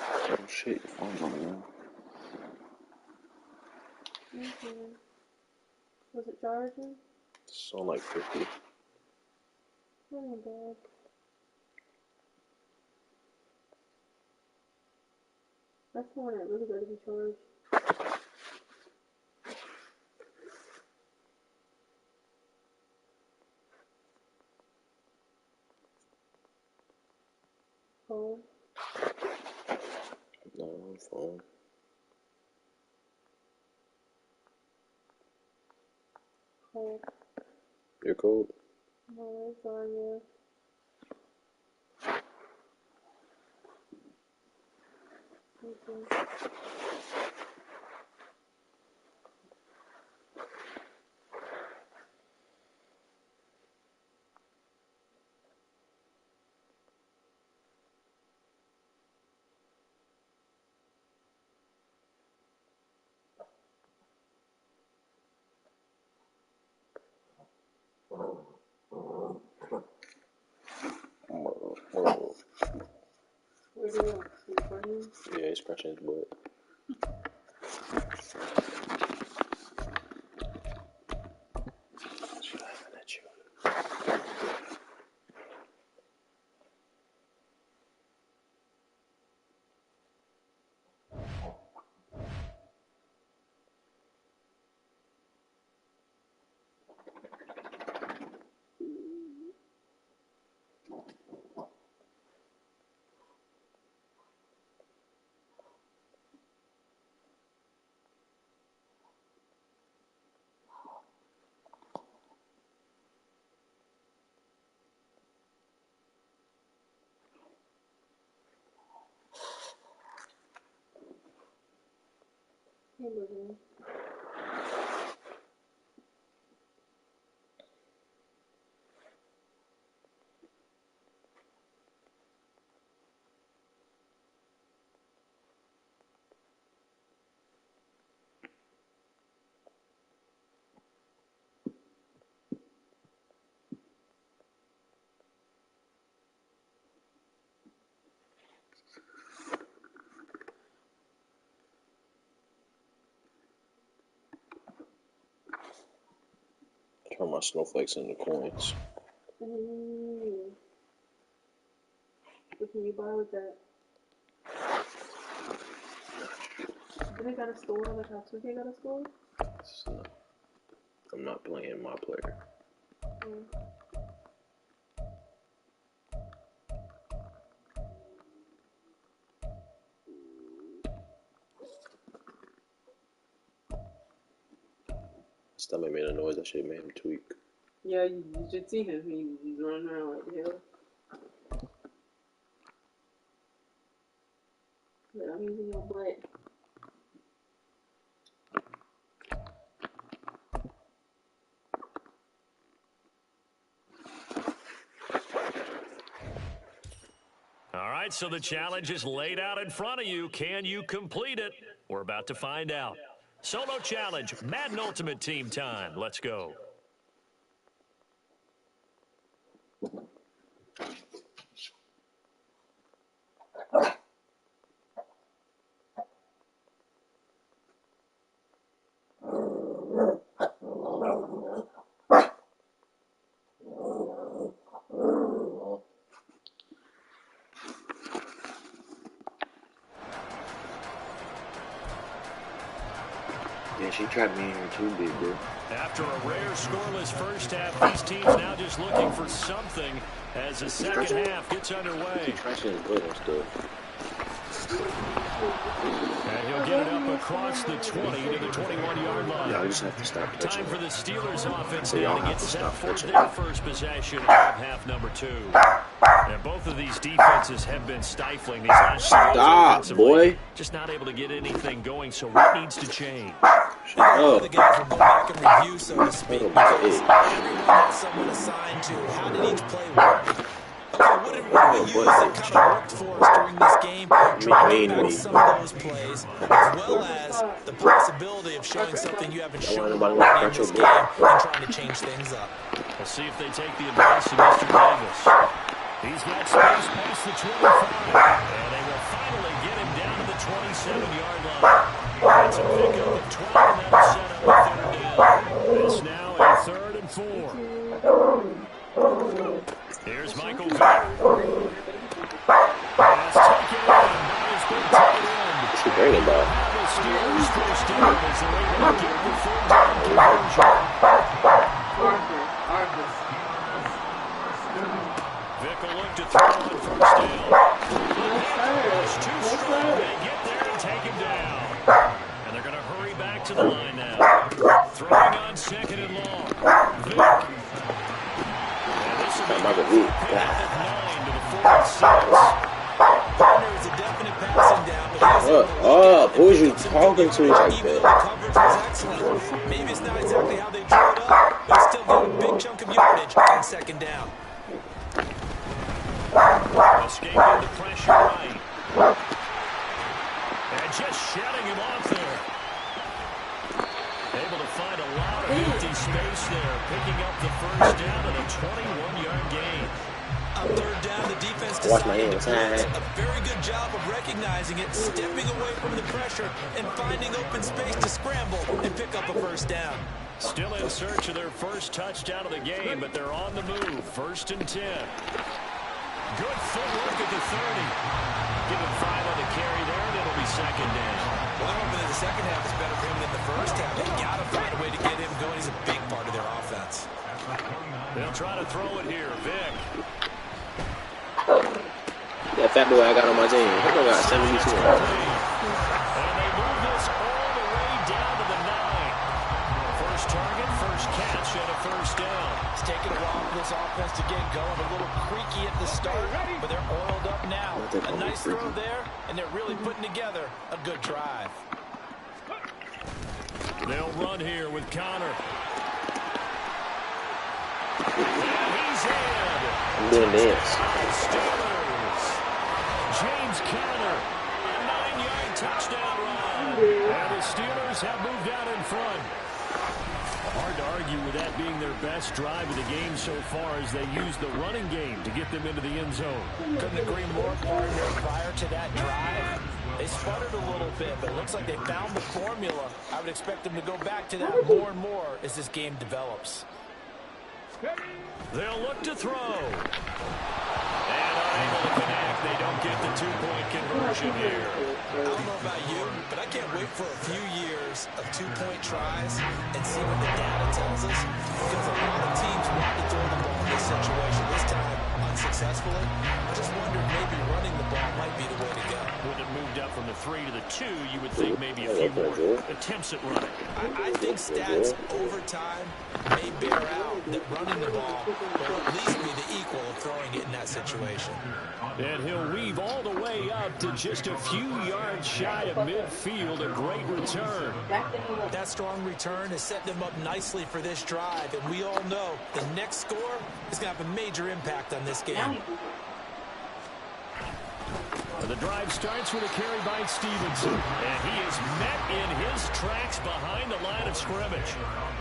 Speaker 2: Oh shit, your phone's on the ground.
Speaker 1: Okay. Was it charging?
Speaker 2: It's on like 50.
Speaker 1: Oh my god. That's the one that really got to be charged. Phone.
Speaker 2: No, phone.
Speaker 1: Cold.
Speaker 2: You're cold?
Speaker 1: No, it's on you. Okay.
Speaker 2: Yeah, he's scratching his butt. She's laughing at you. Turn my snowflakes into coins.
Speaker 1: What can you buy with that? Do they got a store like how 2K got a store?
Speaker 2: No, I'm not playing my player. Stomach made a noise. That shit made him tweak.
Speaker 1: Yeah, you should see him. He's running around like hell. Yeah, I'm using your butt.
Speaker 3: All right, so the challenge is laid out in front of you. Can you complete it? We're about to find out. Solo challenge, Madden Ultimate Team time. Let's go.
Speaker 2: Yeah, she trapped me in here too, big bro.
Speaker 3: After a rare scoreless first half, these teams now just looking for something as the second half gets underway.
Speaker 2: She's trashing his butt and stuff.
Speaker 3: And he'll get it up across the 20 to the 21-yard line.
Speaker 2: Yeah, I just have to stop touching.
Speaker 3: Time for the Steelers offense
Speaker 2: So
Speaker 3: now
Speaker 2: y'all
Speaker 3: to
Speaker 2: have
Speaker 3: get
Speaker 2: to
Speaker 3: set
Speaker 2: stop
Speaker 3: for
Speaker 2: touching.
Speaker 3: their first possession of half number 2. And both of these defenses have been stifling these last few games offensively.
Speaker 2: Boy.
Speaker 3: Just not able to get anything going, so what needs to change?
Speaker 4: Oh. The guys will go back and review, so to speak, because everyone has someone assigned to how did each play work. Okay, what did we use that kind of worked for us during this game? Try to bring back some of those plays, as well as the possibility of showing something you haven't shown in this game and trying to change things up.
Speaker 3: We'll see if they take the advice of Mr. Davis. He's got space past the 25, and they will finally get him down to the 27-yard line. That's a pickup of 12, and that'll set up a third down. It's now a 3rd and 4. Here's Michael Vick. Pass taken in by his big tight end.
Speaker 2: What's he bringing by?
Speaker 3: The Steelers first down as they're able to get the 4th down conversion. Vick will look to throw on first down. It's too strong. They get there and take him down. And they're going to hurry back to the line now. Throwing on 2nd and long. Vick. And this will be
Speaker 2: Michael Vick.
Speaker 3: pick up at 9 to the 46.
Speaker 4: There's a definite passing down, but
Speaker 2: Who is you talking to like
Speaker 4: even
Speaker 2: that?
Speaker 4: though the coverage was excellent, maybe it's not exactly how they drew it up, but still got a big chunk of yardage on 2nd down.
Speaker 3: Escaping the pressure right. And just shutting him off there. Able to find a lot of empty space there, picking up the first down and a 21-yard gain.
Speaker 4: On third down, the defense
Speaker 2: Watch my
Speaker 4: decided to
Speaker 2: hands.
Speaker 4: blitz. A very good job of recognizing it, stepping away from the pressure, and finding open space to scramble and pick up a first down.
Speaker 3: Still in search of their first touchdown of the game, but they're on the move. 1st and 10. Good footwork at the 30. Give him 5 on the carry there, and it'll be 2nd down.
Speaker 4: Well, I'm hoping that the second half is better for him than the first half. They got to find a way to get him going. He's a big part of their offense.
Speaker 3: They'll try to throw it here. Vic.
Speaker 2: That fat boy I got on my team. I got 72.
Speaker 3: And they move this all the way down to the 9. First target, first catch, and a first down.
Speaker 4: It's taken a while for this offense to get going. A little creaky at the start, but they're oiled up now. A nice throw there, and they're really putting together a good drive.
Speaker 3: They'll run here with Connor. And he's in.
Speaker 2: I'm doing this.
Speaker 3: Steelers. James Conner, a 9-yard touchdown run. And the Steelers have moved out in front. Hard to argue with that being their best drive of the game so far as they use the running game to get them into the end zone.
Speaker 4: Couldn't agree more, partner. Prior to that drive, they sputtered a little bit, but it looks like they found the formula. I would expect them to go back to that more and more as this game develops.
Speaker 3: They'll look to throw. And unable to connect. They don't get the 2-point conversion here.
Speaker 4: I don't know about you, but I can't wait for a few years of 2-point tries and see what the data tells us. Because a lot of teams want to throw the ball in this situation. This time, unsuccessfully. I just wondered maybe running the ball might be the way to go.
Speaker 3: When it moved up from the 3 to the 2, you would think maybe a few more attempts at running.
Speaker 4: I think stats over time may bear out that running the ball will at least be the equal of throwing it in that situation.
Speaker 3: And he'll weave all the way up to just a few yards shy of midfield. A great return.
Speaker 4: That strong return has set them up nicely for this drive. And we all know the next score is going to have a major impact on this game.
Speaker 3: The drive starts with a carry by Stevenson. And he is met in his tracks behind the line of scrimmage.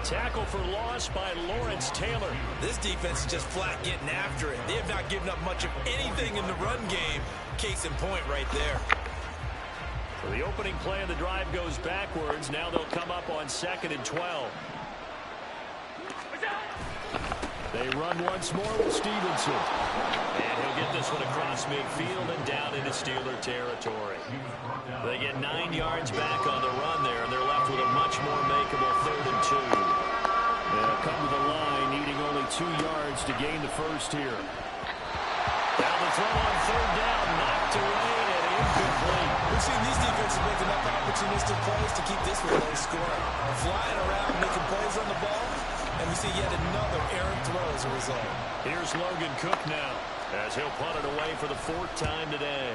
Speaker 3: Tackle for loss by Lawrence Taylor.
Speaker 4: This defense is just flat getting after it. They have not given up much of anything in the run game. Case in point right there.
Speaker 3: So the opening play of the drive goes backwards. Now they'll come up on 2nd and 12. They run once more with Stevenson. And he'll get this one across midfield and down into Steeler territory. They get 9 yards back on the run there, and they're left with a much more makeable 3rd and 2. They'll come to the line, needing only 2 yards to gain the first here. Down the throw on 3rd down, knocked away and incomplete.
Speaker 4: We've seen these defenses make enough opportunistic plays to keep this one low scoring. Flying around, making plays on the ball. And we see yet another errant throw as a result.
Speaker 3: Here's Logan Cook now, as he'll punt it away for the 4th time today.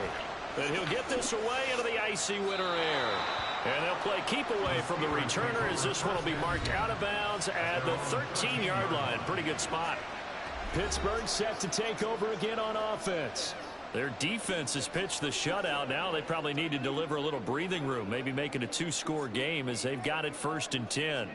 Speaker 3: And he'll get this away into the icy winter air. And they'll play keep away from the returner as this one will be marked out of bounds at the 13-yard line. Pretty good spot. Pittsburgh set to take over again on offense. Their defense has pitched the shutout. Now they probably need to deliver a little breathing room, maybe make it a 2-score game as they've got it 1st and 10.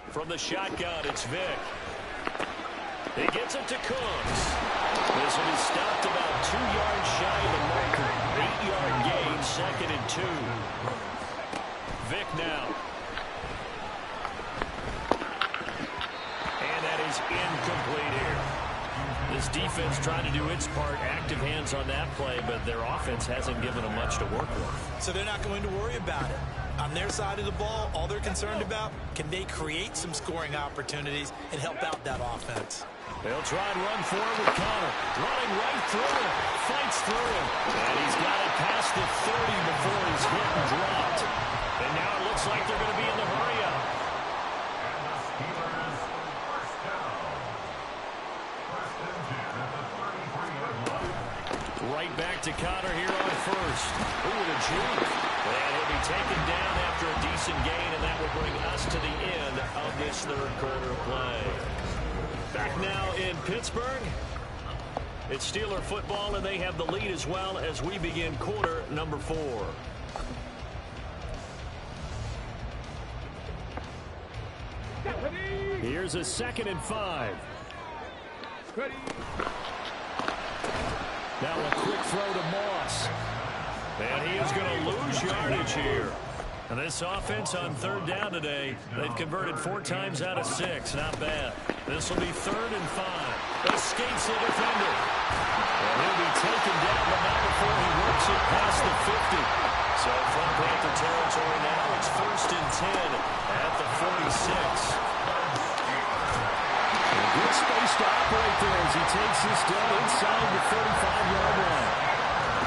Speaker 3: From the shotgun, it's Vic. He gets it to Cooks. This one is stopped about 2 yards shy of the marker. 8-yard gain, 2nd and 2. Vic now. And that is incomplete here. This defense trying to do its part, active hands on that play, but their offense hasn't given them much to work with.
Speaker 4: So they're not going to worry about it. On their side of the ball, all they're concerned about, can they create some scoring opportunities and help out that offense?
Speaker 3: They'll try and run for him with Connor. Running right through him. Fights through him. And he's got it past the 30 before he's hit and dropped. And now it looks like they're going to be in the hurry-up. Right back to Connor here on 1st. Ooh, the juke. And he'll be taken down after a decent gain, and that will bring us to the end of this 3rd quarter play. Back now in Pittsburgh. It's Steeler football, and they have the lead as well as we begin quarter number 4. is a 2nd and 5.
Speaker 5: Ready.
Speaker 3: Now a quick throw to Moss. And he is going to lose yardage here. And this offense on 3rd down today, they've converted 4 times out of 6. Not bad. This will be 3rd and 5. Escapes the defender. And he'll be taken down, but not before he works it past the 50. So from Panther territory now, it's 1st and 10 at the 46. A good space to operate there as he takes this down inside the 35-yard line.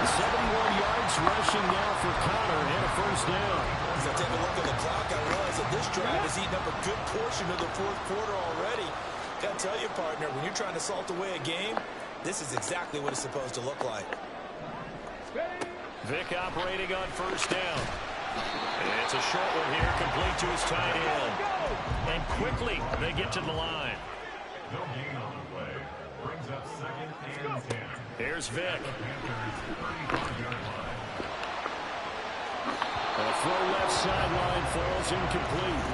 Speaker 3: 71 yards rushing now for Connor and a 1st down.
Speaker 6: As I take a look at the clock, I realize that this drive has eaten up a good portion of the 4th quarter already. Got to tell you, partner, when you're trying to salt away a game, this is exactly what it's supposed to look like.
Speaker 3: Vick operating on 1st down. And it's a short one here, complete to his tight end. And quickly, they get to the line.
Speaker 5: No gain on the play. Brings up 2nd and 10.
Speaker 3: Here's Vick.
Speaker 5: Panthers 35-yard line.
Speaker 3: A throw left sideline falls incomplete.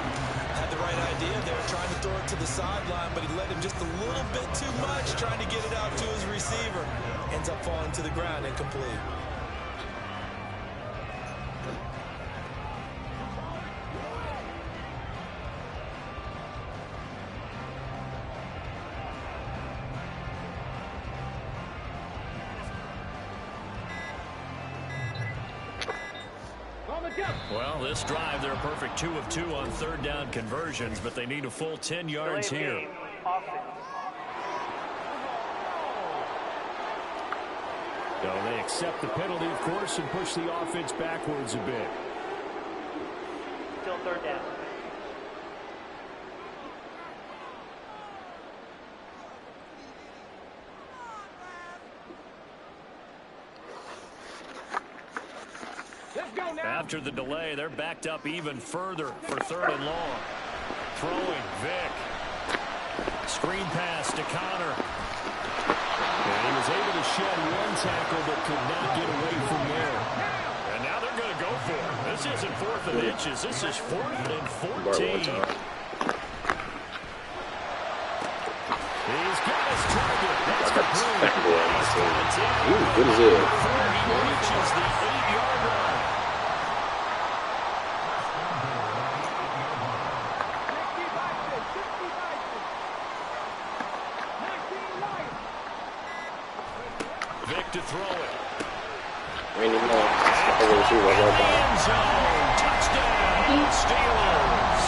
Speaker 6: Had the right idea there, trying to throw it to the sideline, but he let him just a little bit too much, trying to get it out to his receiver. Ends up falling to the ground, incomplete.
Speaker 3: Well, this drive, they're a perfect 2 of 2 on 3rd down conversions, but they need a full 10 yards here. So they accept the penalty, of course, and push the offense backwards a bit.
Speaker 11: Still 3rd down.
Speaker 3: After the delay, they're backed up even further for 3rd and long. Throwing, Vick. Screen pass to Connor. And he was able to shed 1 tackle, but could not get away from there. And now they're going to go for it. This isn't 4th and inches. This is 4th and 14. He's got his target. That's complete.
Speaker 2: Ooh, good as it.
Speaker 3: He reaches the 8-yard line. Vick to throw it. Touchdown, Steelers.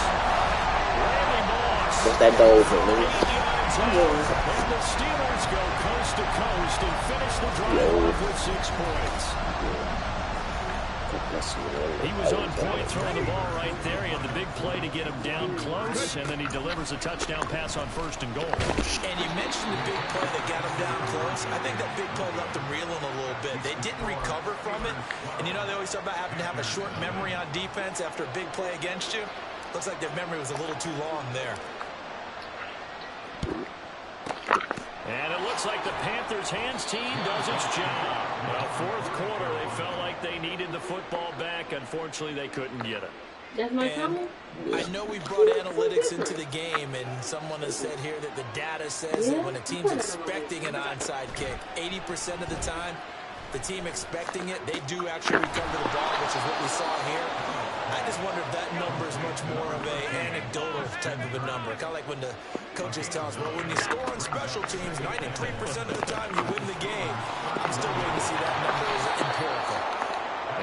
Speaker 3: Randy Moss.
Speaker 2: What's that Dolphin, nigga?
Speaker 3: And the Steelers go coast to coast and finish the drive off with 6 points. He was on point throwing the ball right there. He had the big play to get him down close, and then he delivers a touchdown pass on 1st and goal.
Speaker 6: And you mentioned the big play that got him down close. I think that big play left them reeling a little bit. They didn't recover from it. And you know, they always talk about having to have a short memory on defense after a big play against you. Looks like their memory was a little too long there.
Speaker 3: And it looks like the Panthers' hands team does its job. Well, 4th quarter, they felt like they needed the football back. Unfortunately, they couldn't get it.
Speaker 1: That's my comment?
Speaker 6: I know we brought analytics into the game, and someone has said here that the data says that when a team's expecting an onside kick, 80% of the time, the team expecting it, they do actually recover the ball, which is what we saw here. I just wonder if that number is much more of an anecdotal type of a number. Kind of like when the coaches tell us, well, when you score on special teams, 93% of the time you win the game. I'm still waiting to see that number as empirical.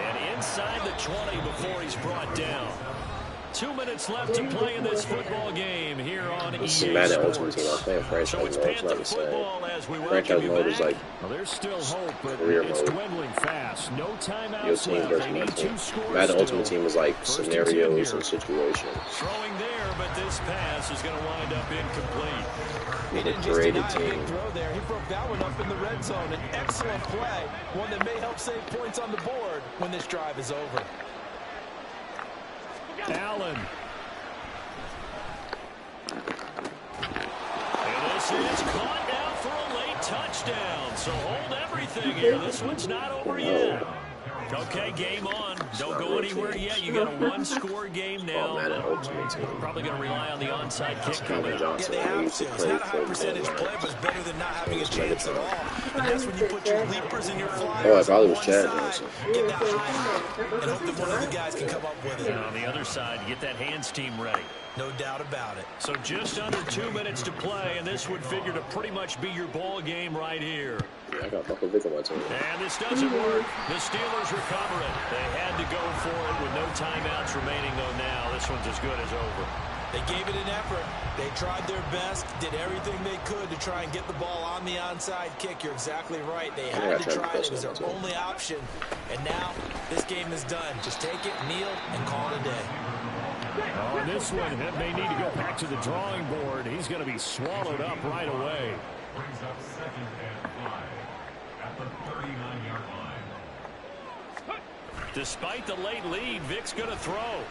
Speaker 3: And inside the 20 before he's brought down. 2 minutes left to play in this football game here on EA Sports.
Speaker 2: Madden Ultimate Team. I was playing franchise mode. It's not the same. Franchise mode is like
Speaker 3: well, there's still hope, but
Speaker 2: career
Speaker 3: it's
Speaker 2: mode.
Speaker 3: dwindling fast. No timeouts
Speaker 2: Your team
Speaker 3: left.
Speaker 2: versus
Speaker 3: They
Speaker 2: my
Speaker 3: need
Speaker 2: team.
Speaker 3: 2 scores
Speaker 2: Madden
Speaker 3: still.
Speaker 2: Ultimate Team is like scenarios and situations.
Speaker 3: Throwing there, but this pass is going to wind up incomplete.
Speaker 2: Need a creative team.
Speaker 6: Throw there. He broke that one up in the red zone. An excellent play. One that may help save points on the board when this drive is over.
Speaker 3: Allen. And this is caught now for a late touchdown. So hold everything here. This one's not over yet. Okay, game on. Don't go anywhere yet. You got a one-score game now.
Speaker 2: Madden Ultimate Team.
Speaker 3: Probably going to rely on the onside kick coming up.
Speaker 2: Johnson.
Speaker 4: Yeah, they
Speaker 2: I
Speaker 4: have
Speaker 2: used
Speaker 4: to.
Speaker 2: to
Speaker 4: It's
Speaker 2: play
Speaker 4: not a high
Speaker 2: for
Speaker 4: percentage
Speaker 2: Madden.
Speaker 4: play, but it's better than not having a
Speaker 2: It was
Speaker 4: chance at
Speaker 2: Megatron.
Speaker 4: all. And that's when you put your leapers and your
Speaker 2: Oh, I
Speaker 4: flyers
Speaker 2: thought it
Speaker 4: on
Speaker 2: was
Speaker 4: one
Speaker 2: Chad
Speaker 4: side,
Speaker 2: Johnson.
Speaker 4: get that high route, and hope that one of the guys can come up with it.
Speaker 3: And on the other side, get that hands team ready.
Speaker 4: No doubt about it.
Speaker 3: So just under 2 minutes to play, and this would figure to pretty much be your ball game right here.
Speaker 2: Yeah, I got Michael Vick on my team.
Speaker 3: And this doesn't work. The Steelers recover it. They had to go for it with no timeouts remaining, though now. This one's as good as over.
Speaker 4: They gave it an effort. They tried their best, did everything they could to try and get the ball on the onside kick. You're exactly right. They had to try it. It was their only option. And now this game is done. Just take it, kneel, and call it a day.
Speaker 3: On this one, it may need to go back to the drawing board. He's going to be swallowed up right away.
Speaker 5: Brings up 2nd and 5 at the 39-yard line.
Speaker 3: Despite the late lead, Vic's going to throw.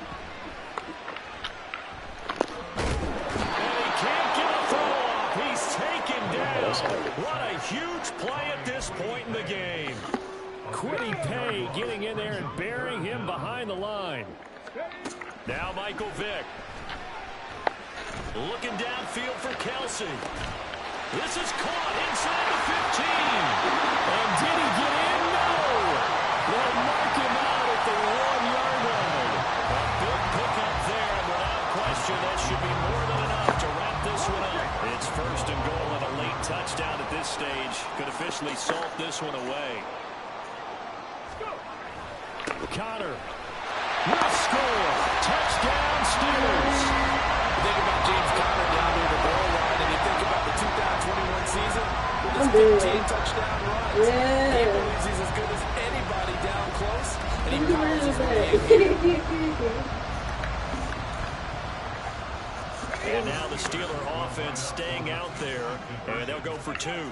Speaker 3: And he can't get a throw off. He's taken down. What a huge play at this point in the game. Quiddy Pay getting in there and burying him behind the line. Now Michael Vick. Looking downfield for Kelsey. This is caught inside the 15. And did he get in? No. They'll mark him out at the 1-yard line. A big pickup there, and without question, that should be more than enough to wrap this one up. It's 1st and goal and a late touchdown at this stage. Could officially salt this one away. Connor. Will score. Touchdown, Steelers.
Speaker 4: You think about James Conner down near the goal line, and you think about the 2021 season with his 15 touchdown runs.
Speaker 1: Yeah.
Speaker 4: He believes he's as good as anybody down close, and he powers his way.
Speaker 3: And now the Steeler offense staying out there, and they'll go for 2.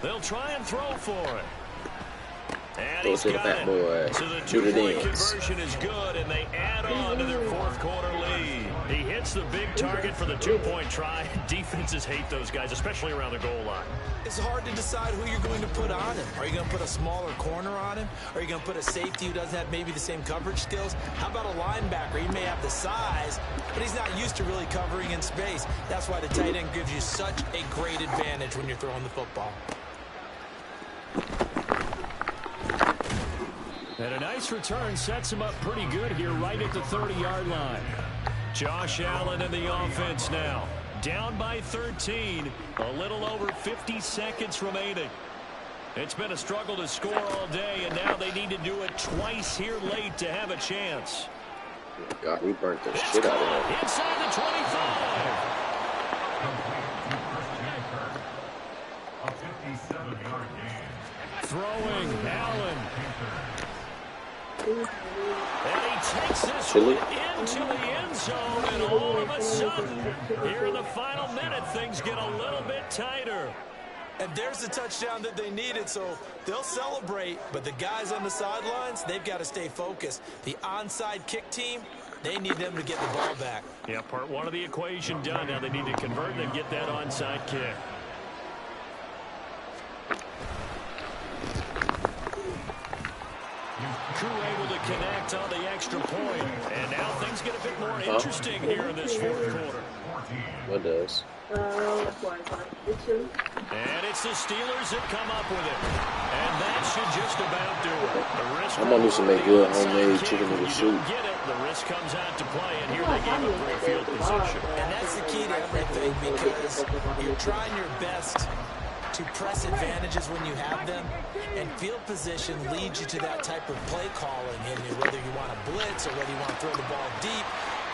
Speaker 3: They'll try and throw for it. And he's got it. So the 2-point conversion is good, and they add on to their 4th quarter lead. He hits the big target for the 2-point try. Defenses hate those guys, especially around the goal line.
Speaker 4: It's hard to decide who you're going to put on him. Are you going to put a smaller corner on him? Are you going to put a safety who doesn't have maybe the same coverage skills? How about a linebacker? He may have the size, but he's not used to really covering in space. That's why the tight end gives you such a great advantage when you're throwing the football.
Speaker 3: And a nice return sets him up pretty good here right at the 30-yard line. Josh Allen and the offense now. Down by 13. A little over 50 seconds remaining. It's been a struggle to score all day, and now they need to do it twice here late to have a chance.
Speaker 2: God, we burnt the shit out of him.
Speaker 3: Inside the 25.
Speaker 5: A 57-yard gain.
Speaker 3: Throwing, Allen. And he takes this
Speaker 2: Chili.
Speaker 3: one into the end zone, and all of a sudden, here in the final minute, things get a little bit tighter.
Speaker 4: And there's the touchdown that they needed, so they'll celebrate. But the guys on the sidelines, they've got to stay focused. The onside kick team, they need them to get the ball back.
Speaker 3: Yeah, part 1 of the equation done. Now they need to convert and get that onside kick. Crew able to connect on the extra point. And now things get a bit more interesting here in this 4th quarter.
Speaker 2: What does?
Speaker 3: And it's the Steelers that come up with it. And that should just about do it. The risk
Speaker 2: I'm gonna do some make good homemade chicken noodle soup.
Speaker 3: Get it. The risk comes out to play, and here they gave up great field position.
Speaker 4: And that's the key to everything, because you're trying your best to press advantages when you have them, and field position leads you to that type of play calling, and whether you want to blitz or whether you want to throw the ball deep,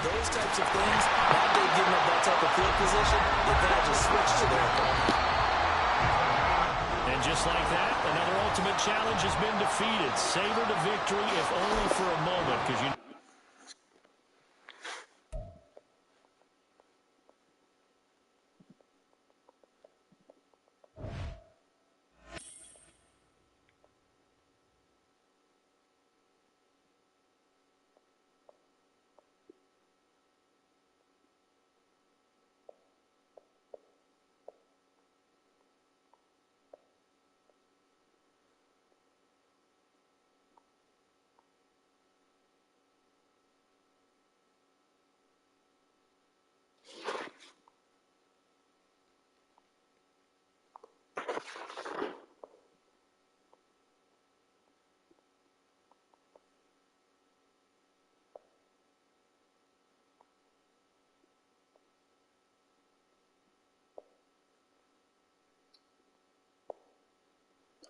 Speaker 4: those types of things, now they've given up that type of field position, the advantage just switched to their opponent.
Speaker 3: And just like that, another ultimate challenge has been defeated. Savor the victory, if only for a moment, because you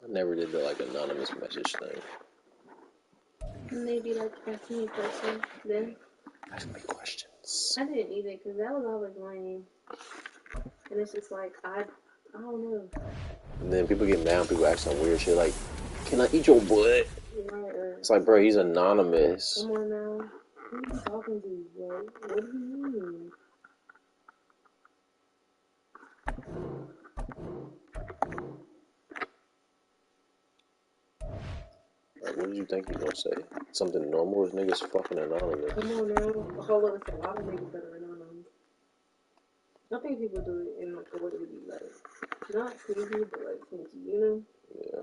Speaker 2: I never did the like anonymous message thing.
Speaker 1: Maybe like ask me a question then.
Speaker 2: Ask me questions.
Speaker 1: I didn't either because that was always lame. And it's just like, I don't know.
Speaker 2: And then people get mad when people ask some weird shit like, can I eat your butt? It's like, bro, he's anonymous.
Speaker 1: Come on now. Who are you talking to, bro? What do you mean?
Speaker 2: Like, what did you think you were gonna say? Something normal? This nigga's fucking anonymous.
Speaker 1: Come on now. Hold on, it's a lot of niggas that are anonymous. I think people do it in like a way to be like, not sneaky, but like sneaky, you know?
Speaker 2: Yeah.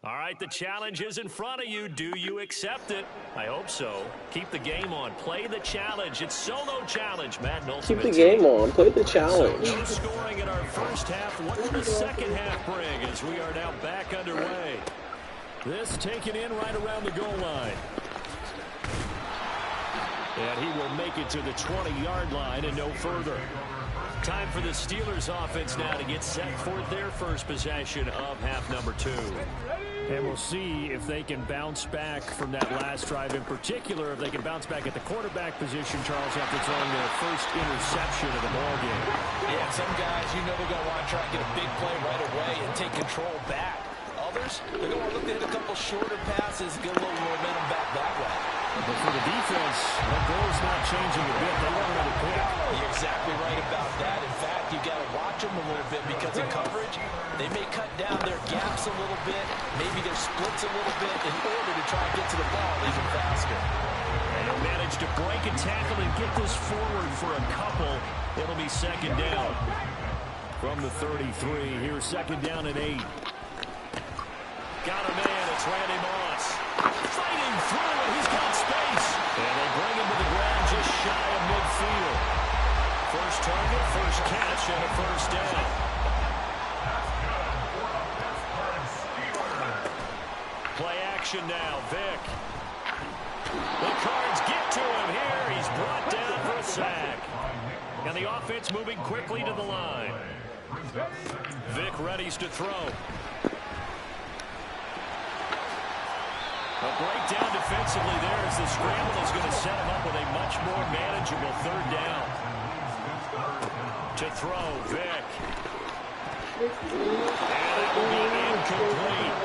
Speaker 3: All right, the challenge is in front of you. Do you accept it? I hope so. Keep the game on. Play the challenge. It's solo challenge, Madden Ultimate
Speaker 2: Keep the game on. Play the challenge.
Speaker 3: So no scoring in our first half. What will the second half bring as we are now back underway? This taken in right around the goal line. And he will make it to the 20-yard line and no further. Time for the Steelers offense now to get set for their first possession of half number 2. And we'll see if they can bounce back from that last drive in particular, if they can bounce back at the quarterback position, Charles, after throwing their first interception of the ball game.
Speaker 4: Yeah, some guys, you know they're going to want to try and get a big play right away and take control back. Others, they're going to want to look to hit a couple shorter passes, get a little momentum back that way.
Speaker 3: But for the defense, that goal's not changing a bit. They want another pick.
Speaker 4: You're exactly right about that. In fact, you got to watch them a little bit because in coverage, they may cut down their gaps a little bit, maybe their splits a little bit in order to try and get to the ball even faster.
Speaker 3: And he'll manage to break a tackle and get this forward for a couple. It'll be second down. From the 33, here's second down and 8. Got a man, it's Randy Moss. Fighting through, and he's got space. And they bring him to the ground just shy of midfield. First target, first catch, and a first down. Play action now, Vic. The Cards get to him here. He's brought down for a sack. And the offense moving quickly to the line. Vic readies to throw. A breakdown defensively there as the scramble is going to set him up with a much more manageable third down. To throw, Vic. And that will be incomplete.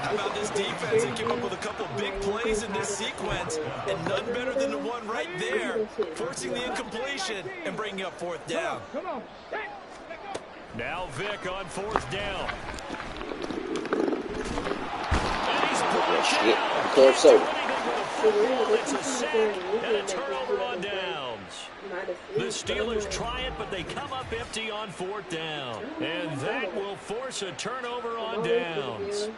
Speaker 6: How about this defense? They came up with a couple big plays in this sequence, and none better than the one right there, forcing the incompletion and bringing up fourth down.
Speaker 3: Now Vic on fourth down.
Speaker 2: Of course so.
Speaker 3: It's a sack and a turnover on downs. The Steelers try it, but they come up empty on fourth down. And that will force a turnover on downs.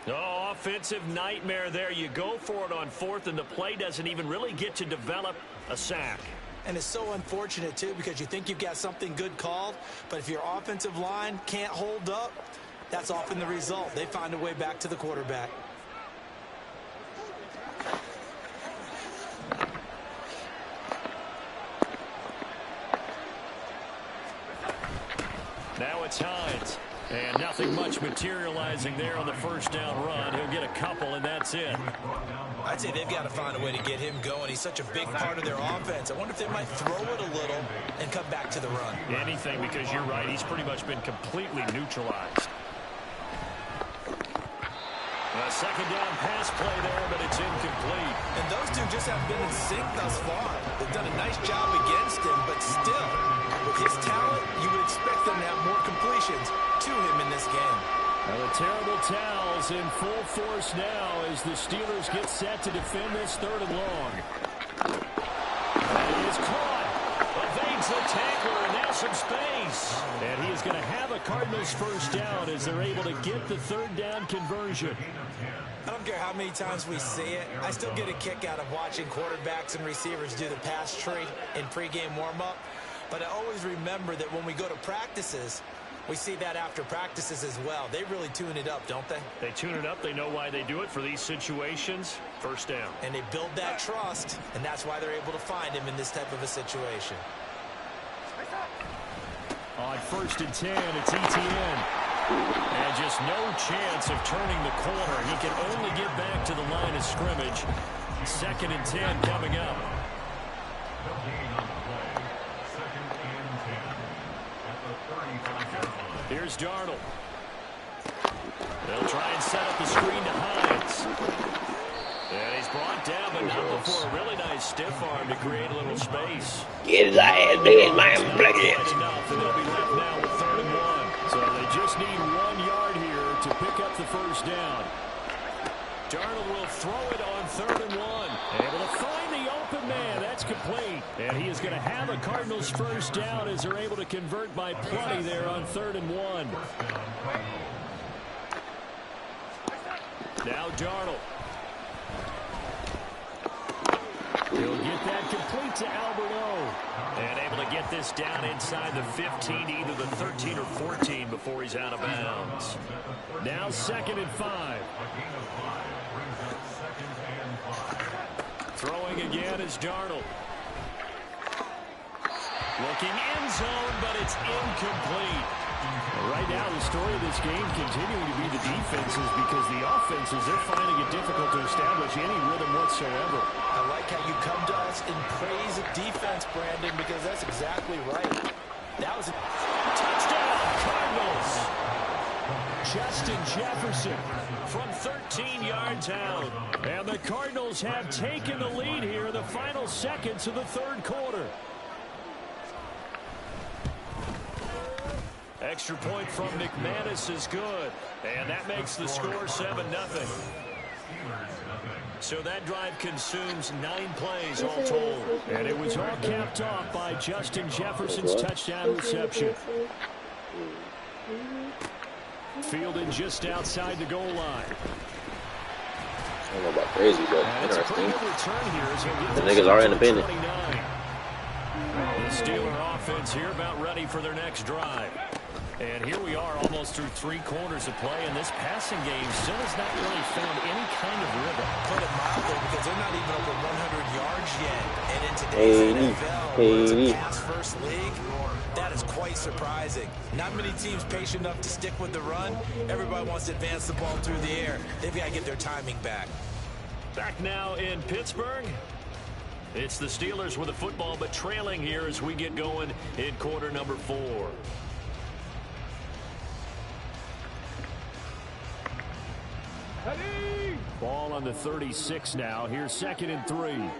Speaker 3: Oh, offensive nightmare there. You go for it on fourth, and the play doesn't even really get to develop a sack.
Speaker 6: And it's so unfortunate, too, because you think you've got something good called, but if your offensive line can't hold up, that's often the result. They find a way back to the quarterback.
Speaker 3: Now it's Hines. And nothing much materializing there on the first down run. He'll get a couple, and that's it.
Speaker 6: I'd say they've got to find a way to get him going. He's such a big part of their offense. I wonder if they might throw it a little and come back to the run.
Speaker 3: Anything, because you're right. He's pretty much been completely neutralized. A second down pass play there, but it's incomplete.
Speaker 6: And those two just haven't been in sync thus far. They've done a nice job against him, but still, with his talent, you would expect them to have more completions to him in this game.
Speaker 3: Now the terrible towels in full force now as the Steelers get set to defend this third and long. And he is caught. Evades the tackler, and now some space. And he is going to have a a Cardinals first down as they're able to get the third down conversion.
Speaker 4: I don't care how many times we see it. I still get a kick out of watching quarterbacks and receivers do the pass tree in pregame warm-up. But I always remember that when we go to practices, we see that after practices as well. They really tune it up, don't they?
Speaker 3: They tune it up. They know why they do it for these situations. First down.
Speaker 4: And they build that trust, and that's why they're able to find him in this type of a situation.
Speaker 3: On 1st and 10, it's ETN. And just no chance of turning the corner. He can only get back to the line of scrimmage. 2nd and 10 coming up. Here's Darnold. They'll try and set up the screen to Hines. And he's brought down, but not before a really nice stiff arm to create a little space.
Speaker 2: Get his ass in, man.
Speaker 3: Enough, and they'll be left now with 3rd and 1. So they just need 1 yard here to pick up the first down. Darnold will throw it on 3rd and 1. Able to find the open man. That's complete. And he is going to have a Cardinals first down as they're able to convert by plenty there on 3rd and 1. Now Darnold. He'll get that complete to Alberto. And able to get this down inside the 15, either the 13 or 14 before he's out of bounds. Now 2nd and 5. Throwing again is Darnold. Looking end zone, but it's incomplete. Right now, the story of this game continuing to be the defenses, because the offenses, they're finding it difficult to establish any rhythm whatsoever.
Speaker 4: I like how you come to us and praise defense, Brandon, because that's exactly right. That was a
Speaker 3: touchdown, Cardinals. Justin Jefferson from 13 yards out. And the Cardinals have taken the lead here in the final seconds of the 3rd quarter. Extra point from McManus is good. And that makes the score 7-0. So that drive consumes 9 plays all told. And it was all capped off by Justin Jefferson's touchdown reception. Fielded just outside the goal line.
Speaker 2: I don't know about crazy, but interesting. The niggas are independent.
Speaker 3: The Steeler offense here about ready for their next drive. And here we are almost through 3 quarters of play, and this passing game still has not really found any kind of rhythm.
Speaker 4: Put it mildly, because they're not even over 100 yards yet. And in today's NFL, where it's a pass-first league, that is quite surprising. Not many teams patient enough to stick with the run. Everybody wants to advance the ball through the air. They've got to get their timing back.
Speaker 3: Back now in Pittsburgh. It's the Steelers with the football, but trailing here as we get going in quarter number 4. Ball on the 36 now. Here's 2nd and 3.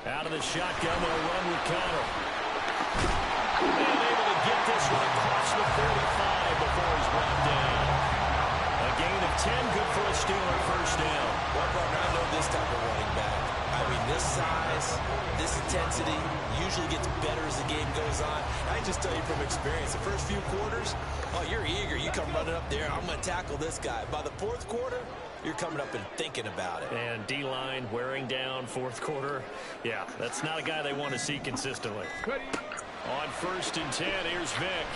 Speaker 3: Out of the shotgun, they'll run with Connor. And able to get this one across the 45 before he's brought down. A gain of 10, good for a Steeler first down.
Speaker 4: Well, partner, I know this type of running back. I mean, this size, this intensity usually gets better as the game goes on. I just tell you from experience, the first few quarters, oh, you're eager. You come running up there, I'm going to tackle this guy. By the 4th quarter, you're coming up and thinking about it.
Speaker 3: And D-line wearing down 4th quarter. Yeah, that's not a guy they want to see consistently. On 1st and 10, here's Vick.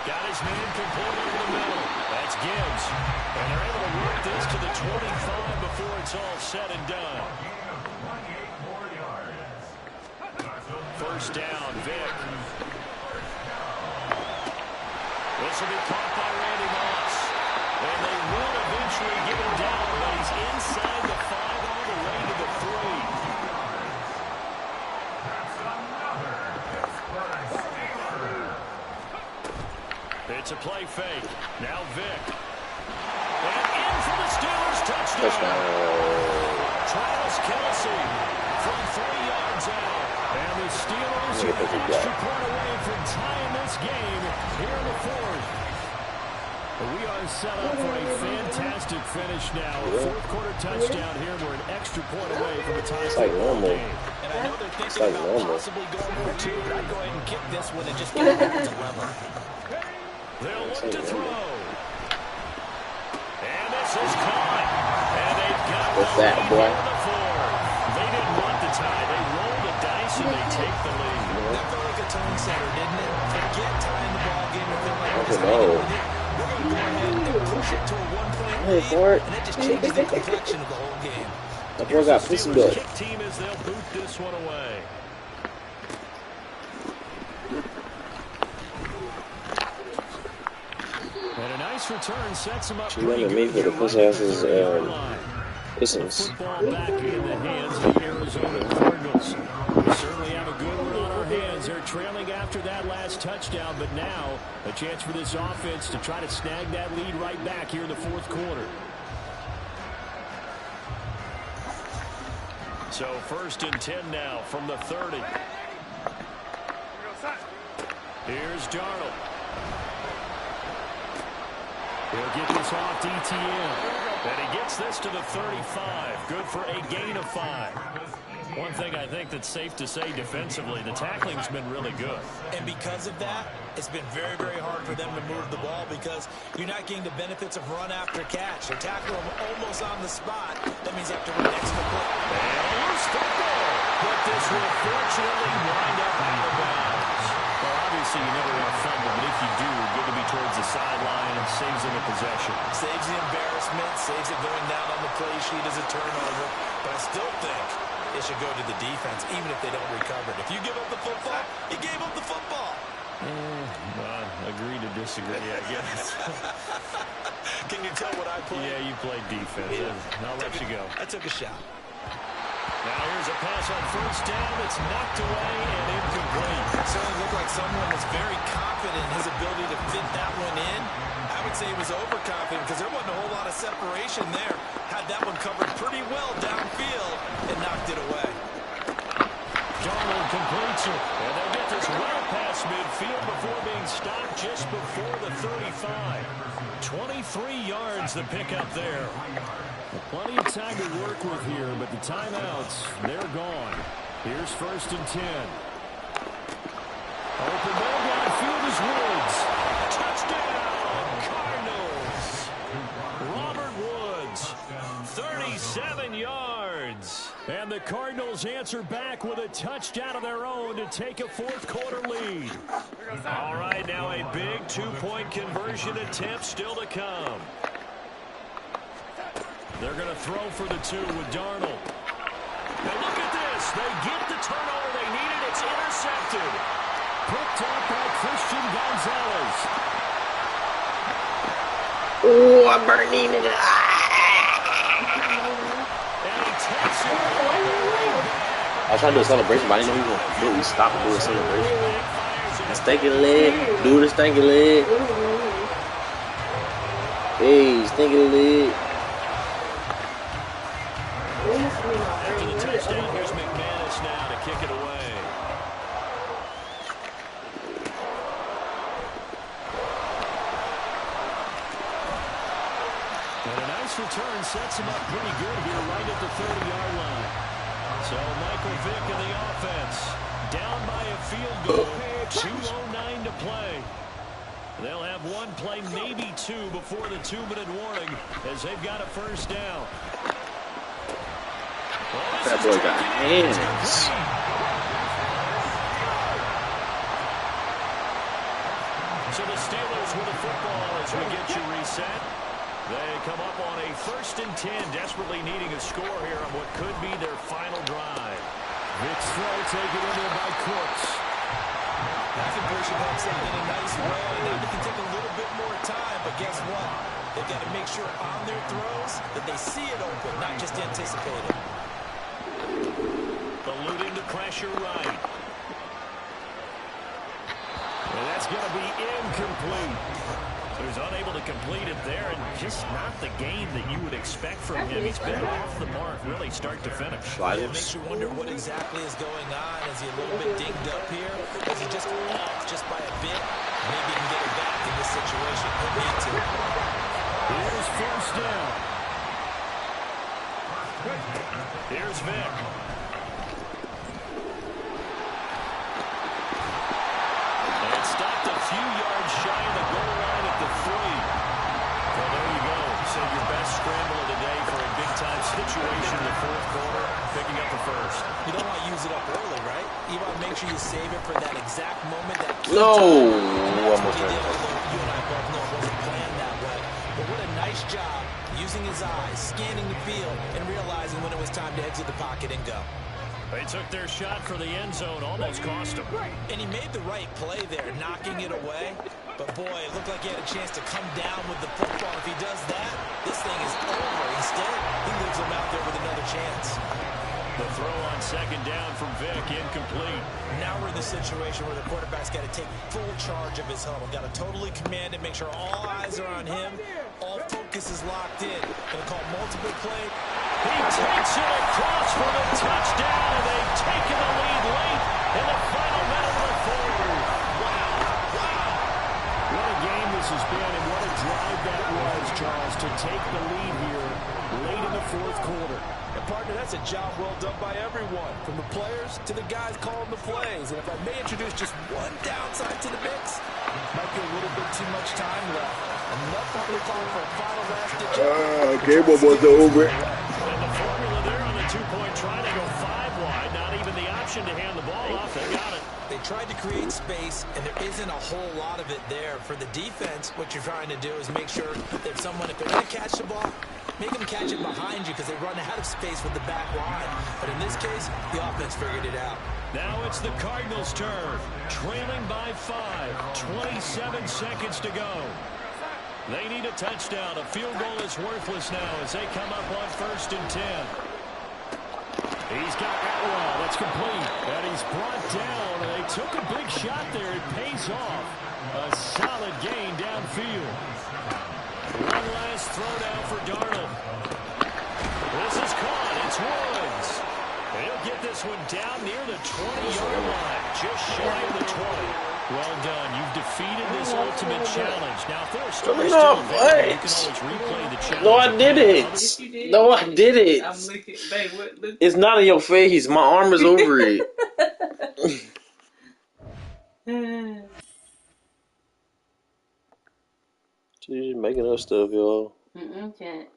Speaker 3: Got his man complete over the middle. That's Gibbs. And they're able to work this to the 25 before it's all said and done. 1st down, Vick. This will be caught by Randy Moss. And they will eventually get him down, but he's inside the 5 all the way to the 3. It's a play fake. Now Vick. And in for the Steelers touchdown. Travis Kelce from 3 yards out. And the Steelers are an extra point away from tying this game here in the 4th. We are set up for a fantastic finish now. Fourth quarter touchdown here. We're an extra point away from a tie football game.
Speaker 4: And I know they're thinking about possibly going for two, but I'd go ahead and kick this one and just get it back to level.
Speaker 3: They'll look to throw. And this is caught. And they've got the lead here in the fourth. They didn't want the tie. They roll the dice and they take the lead.
Speaker 4: That felt like a tone setter, didn't it? Forget tying the ball game and feel like
Speaker 2: we're going
Speaker 4: to go ahead and push it to a one-point lead, and it just changes the complexion of the whole game.
Speaker 2: That boy got pussy good.
Speaker 3: Kick team as they'll boot this one away. And a nice return sets him up.
Speaker 2: She went to me for the pussy asses Pistons.
Speaker 3: Football back in the hands of the Arizona Cardinals. We certainly have a good one on our hands. They're trailing after that last touchdown, but now a chance for this offense to try to snag that lead right back here in the fourth quarter. So 1st and 10 now from the 30. Here's Darnold. He'll get this off DTN. And he gets this to the 35. Good for a gain of 5. One thing I think that's safe to say defensively, the tackling's been really good.
Speaker 4: And because of that, it's been very, very hard for them to move the ball because you're not getting the benefits of run after catch. They tackle them almost on the spot. That means they have to run extra play.
Speaker 3: And loose football. But this will fortunately wind up out of bounds. Well, obviously you never want to fumble, but if you do, good to be towards the sideline and saves them a possession.
Speaker 4: Saves the embarrassment, saves it going down on the play sheet as a turnover. But I still think it should go to the defense, even if they don't recover it. If you give up the football, you gave up the football.
Speaker 3: Agree to disagree, I guess.
Speaker 4: Can you tell what I played?
Speaker 3: Yeah, you played defense. Yeah. I'll let you go.
Speaker 4: I took a shot.
Speaker 3: Now here's a pass on 1st down. It's knocked away and incomplete.
Speaker 4: It certainly looked like someone was very confident in his ability to fit that one in. I would say he was overconfident because there wasn't a whole lot of separation there. Had that one covered pretty well downfield and knocked it away.
Speaker 3: Darnold completes it. And they'll get this well past midfield before being stopped just before the 35. 23 yards the pickup there. Plenty of time to work with here, but the timeouts, they're gone. Here's 1st and 10. Open ball downfield is Woods. Touchdown, Cardinals. Robert Woods, 37 yards. And the Cardinals answer back with a touchdown of their own to take a fourth quarter lead. All right, now a big 2-point conversion attempt still to come. They're going to throw for the 2 with Darnold. Now look at this. They get the turnover they needed. It's intercepted. Picked up by Christian Gonzalez.
Speaker 2: Oh, I'm burning it.
Speaker 3: And he takes it all the way back.
Speaker 2: I was trying to do a celebration, but I didn't know he was going to completely stop and do a celebration. The stinky leg. Do the stinky leg. Hey, stinky leg.
Speaker 3: After the touchdown, here's McManus now to kick it away. And a nice return sets him up pretty good here right at the 30-yard line. So Michael Vick in the offense. Down by a field goal. 2:09 to play. They'll have one play, maybe 2, before the 2-minute warning as they've got a 1st down.
Speaker 2: That boy got hands.
Speaker 3: So the Steelers with the football as we get you reset. They come up on a 1st and 10, desperately needing a score here on what could be their final drive. Vick's throw taken in there by Cooks.
Speaker 4: That conversion helps them in a nice way. Now they can take a little bit more time, but guess what? They've got to make sure on their throws that they see it open, not just anticipate it.
Speaker 3: Eluding the pressure right. And that's going to be incomplete. So he's unable to complete it there, and just not the game that you would expect from him. He's been off the mark, really, start to finish.
Speaker 4: It makes you wonder what exactly is going on. Is he a little bit dinged up here? Is he just off just by a bit? Maybe he can get it back in this situation. He'll need to.
Speaker 3: Here's first down. Here's Vic. And stopped a few yards shy of the goal line at the 3. Well, there you go. Save your best scramble of the day for a big-time situation in the fourth quarter, picking up the first.
Speaker 4: You don't want to use it up early, right? You want to make sure you save it for that exact moment. That
Speaker 2: No!
Speaker 4: Almost you and I both know it wasn't planned that way. But what a nice job using his eyes, scanning the field, and realizing when it was time to exit the pocket and go.
Speaker 3: They took their shot for the end zone, almost cost him.
Speaker 4: And he made the right play there, knocking it away. But, boy, it looked like he had a chance to come down with the football. If he does that, this thing is over. Instead, he leaves him out there with another chance.
Speaker 3: The throw on second down from Vic, incomplete.
Speaker 4: Now we're in the situation where the quarterback's got to take full charge of his huddle. Got to totally command it, make sure all eyes are on him. All focus is locked in. Going to call multiple play.
Speaker 3: He takes it across for the touchdown, and they've taken the lead late in the final minute of the third. Wow. What a game this has been, and what a drive that was, Charles, to take the lead here late in the fourth quarter.
Speaker 6: And partner, that's a job well done by everyone, from the players to the guys calling the plays. And if I may introduce just one downside to the mix, might be a little bit too much time left. Enough of the call for a final last-ditch.
Speaker 2: Game almost over.
Speaker 3: And the formula there on the two-point try, they go 5 wide. Not even the option to hand the ball off. They got it.
Speaker 4: They tried to create space, and there isn't a whole lot of it there. For the defense, what you're trying to do is make sure that if they're going to catch the ball, make them catch it behind you because they run out of space with the back line. But in this case, the offense figured it out.
Speaker 3: Now it's the Cardinals' turn. Trailing by 5. 27 seconds to go. They need a touchdown. A field goal is worthless now as they come up on 1st and 10. He's got Atwell. That's complete. And he's brought down. They took a big shot there. It pays off. A solid gain downfield. One last throw down for Darnold. This is caught. It's Woods. He'll get this one down near the 20-yard line. Just shy of the 20. Well done. You've defeated this ultimate challenge. Now, if there's still you can always replay the challenge.
Speaker 2: No, I didn't. No, I didn't.
Speaker 1: I'm looking, babe. What?
Speaker 2: It's not in your face. My arm is over it. She's making up stuff, y'all.
Speaker 1: Can't.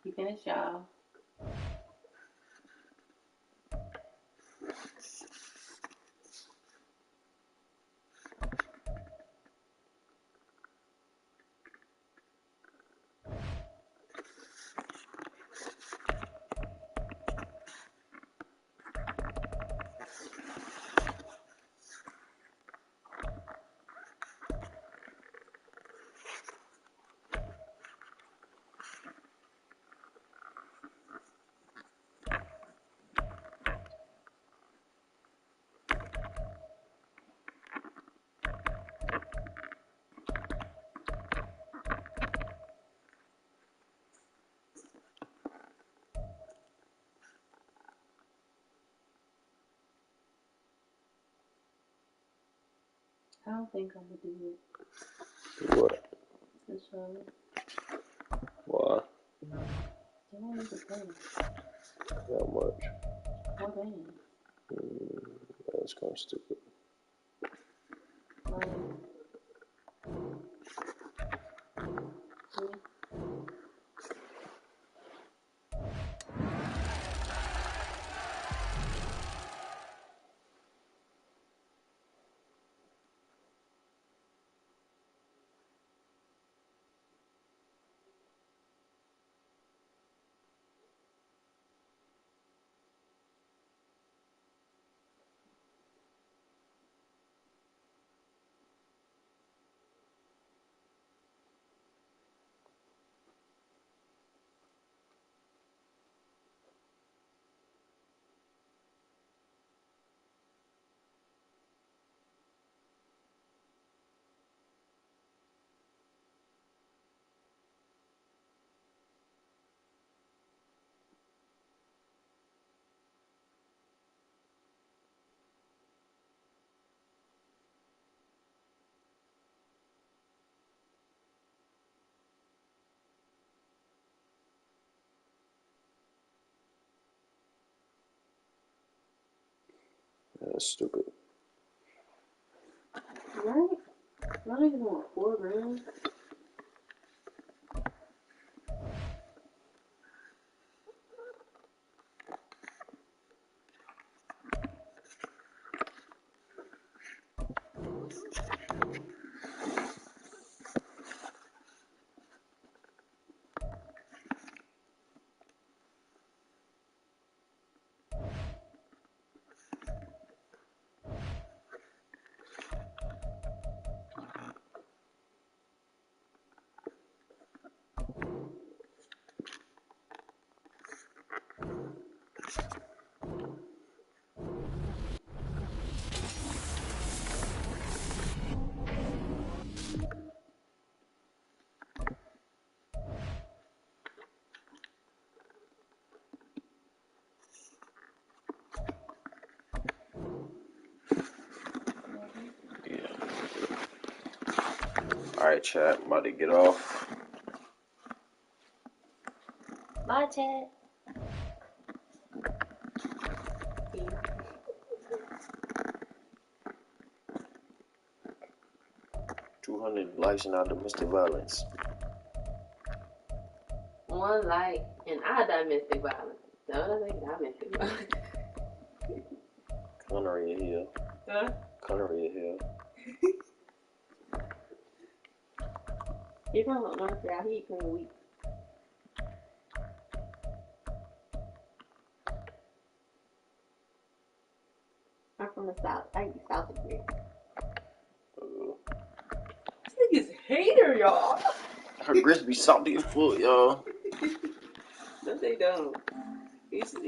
Speaker 1: You finished, y'all. I don't think I'm gonna do it.
Speaker 2: What?
Speaker 1: The show.
Speaker 2: Why?
Speaker 1: They won't even play.
Speaker 2: How much?
Speaker 1: What game?
Speaker 2: That's kind of stupid. That's stupid.
Speaker 1: Right? Not even want $4 grand.
Speaker 2: Alright, chat. I'm about to get off.
Speaker 1: Bye, chat.
Speaker 2: 200 likes and not domestic violence.
Speaker 1: 1 like, and I domestic violence. No, I think domestic violence.
Speaker 2: Connery Hill.
Speaker 1: Huh?
Speaker 2: Connery Hill.
Speaker 1: He from North South. He eat clean wheat. I'm from the South. I eat salted bread. This nigga's hater, y'all.
Speaker 2: Her grits be salty as fuck, y'all.
Speaker 1: No, they don't. He used to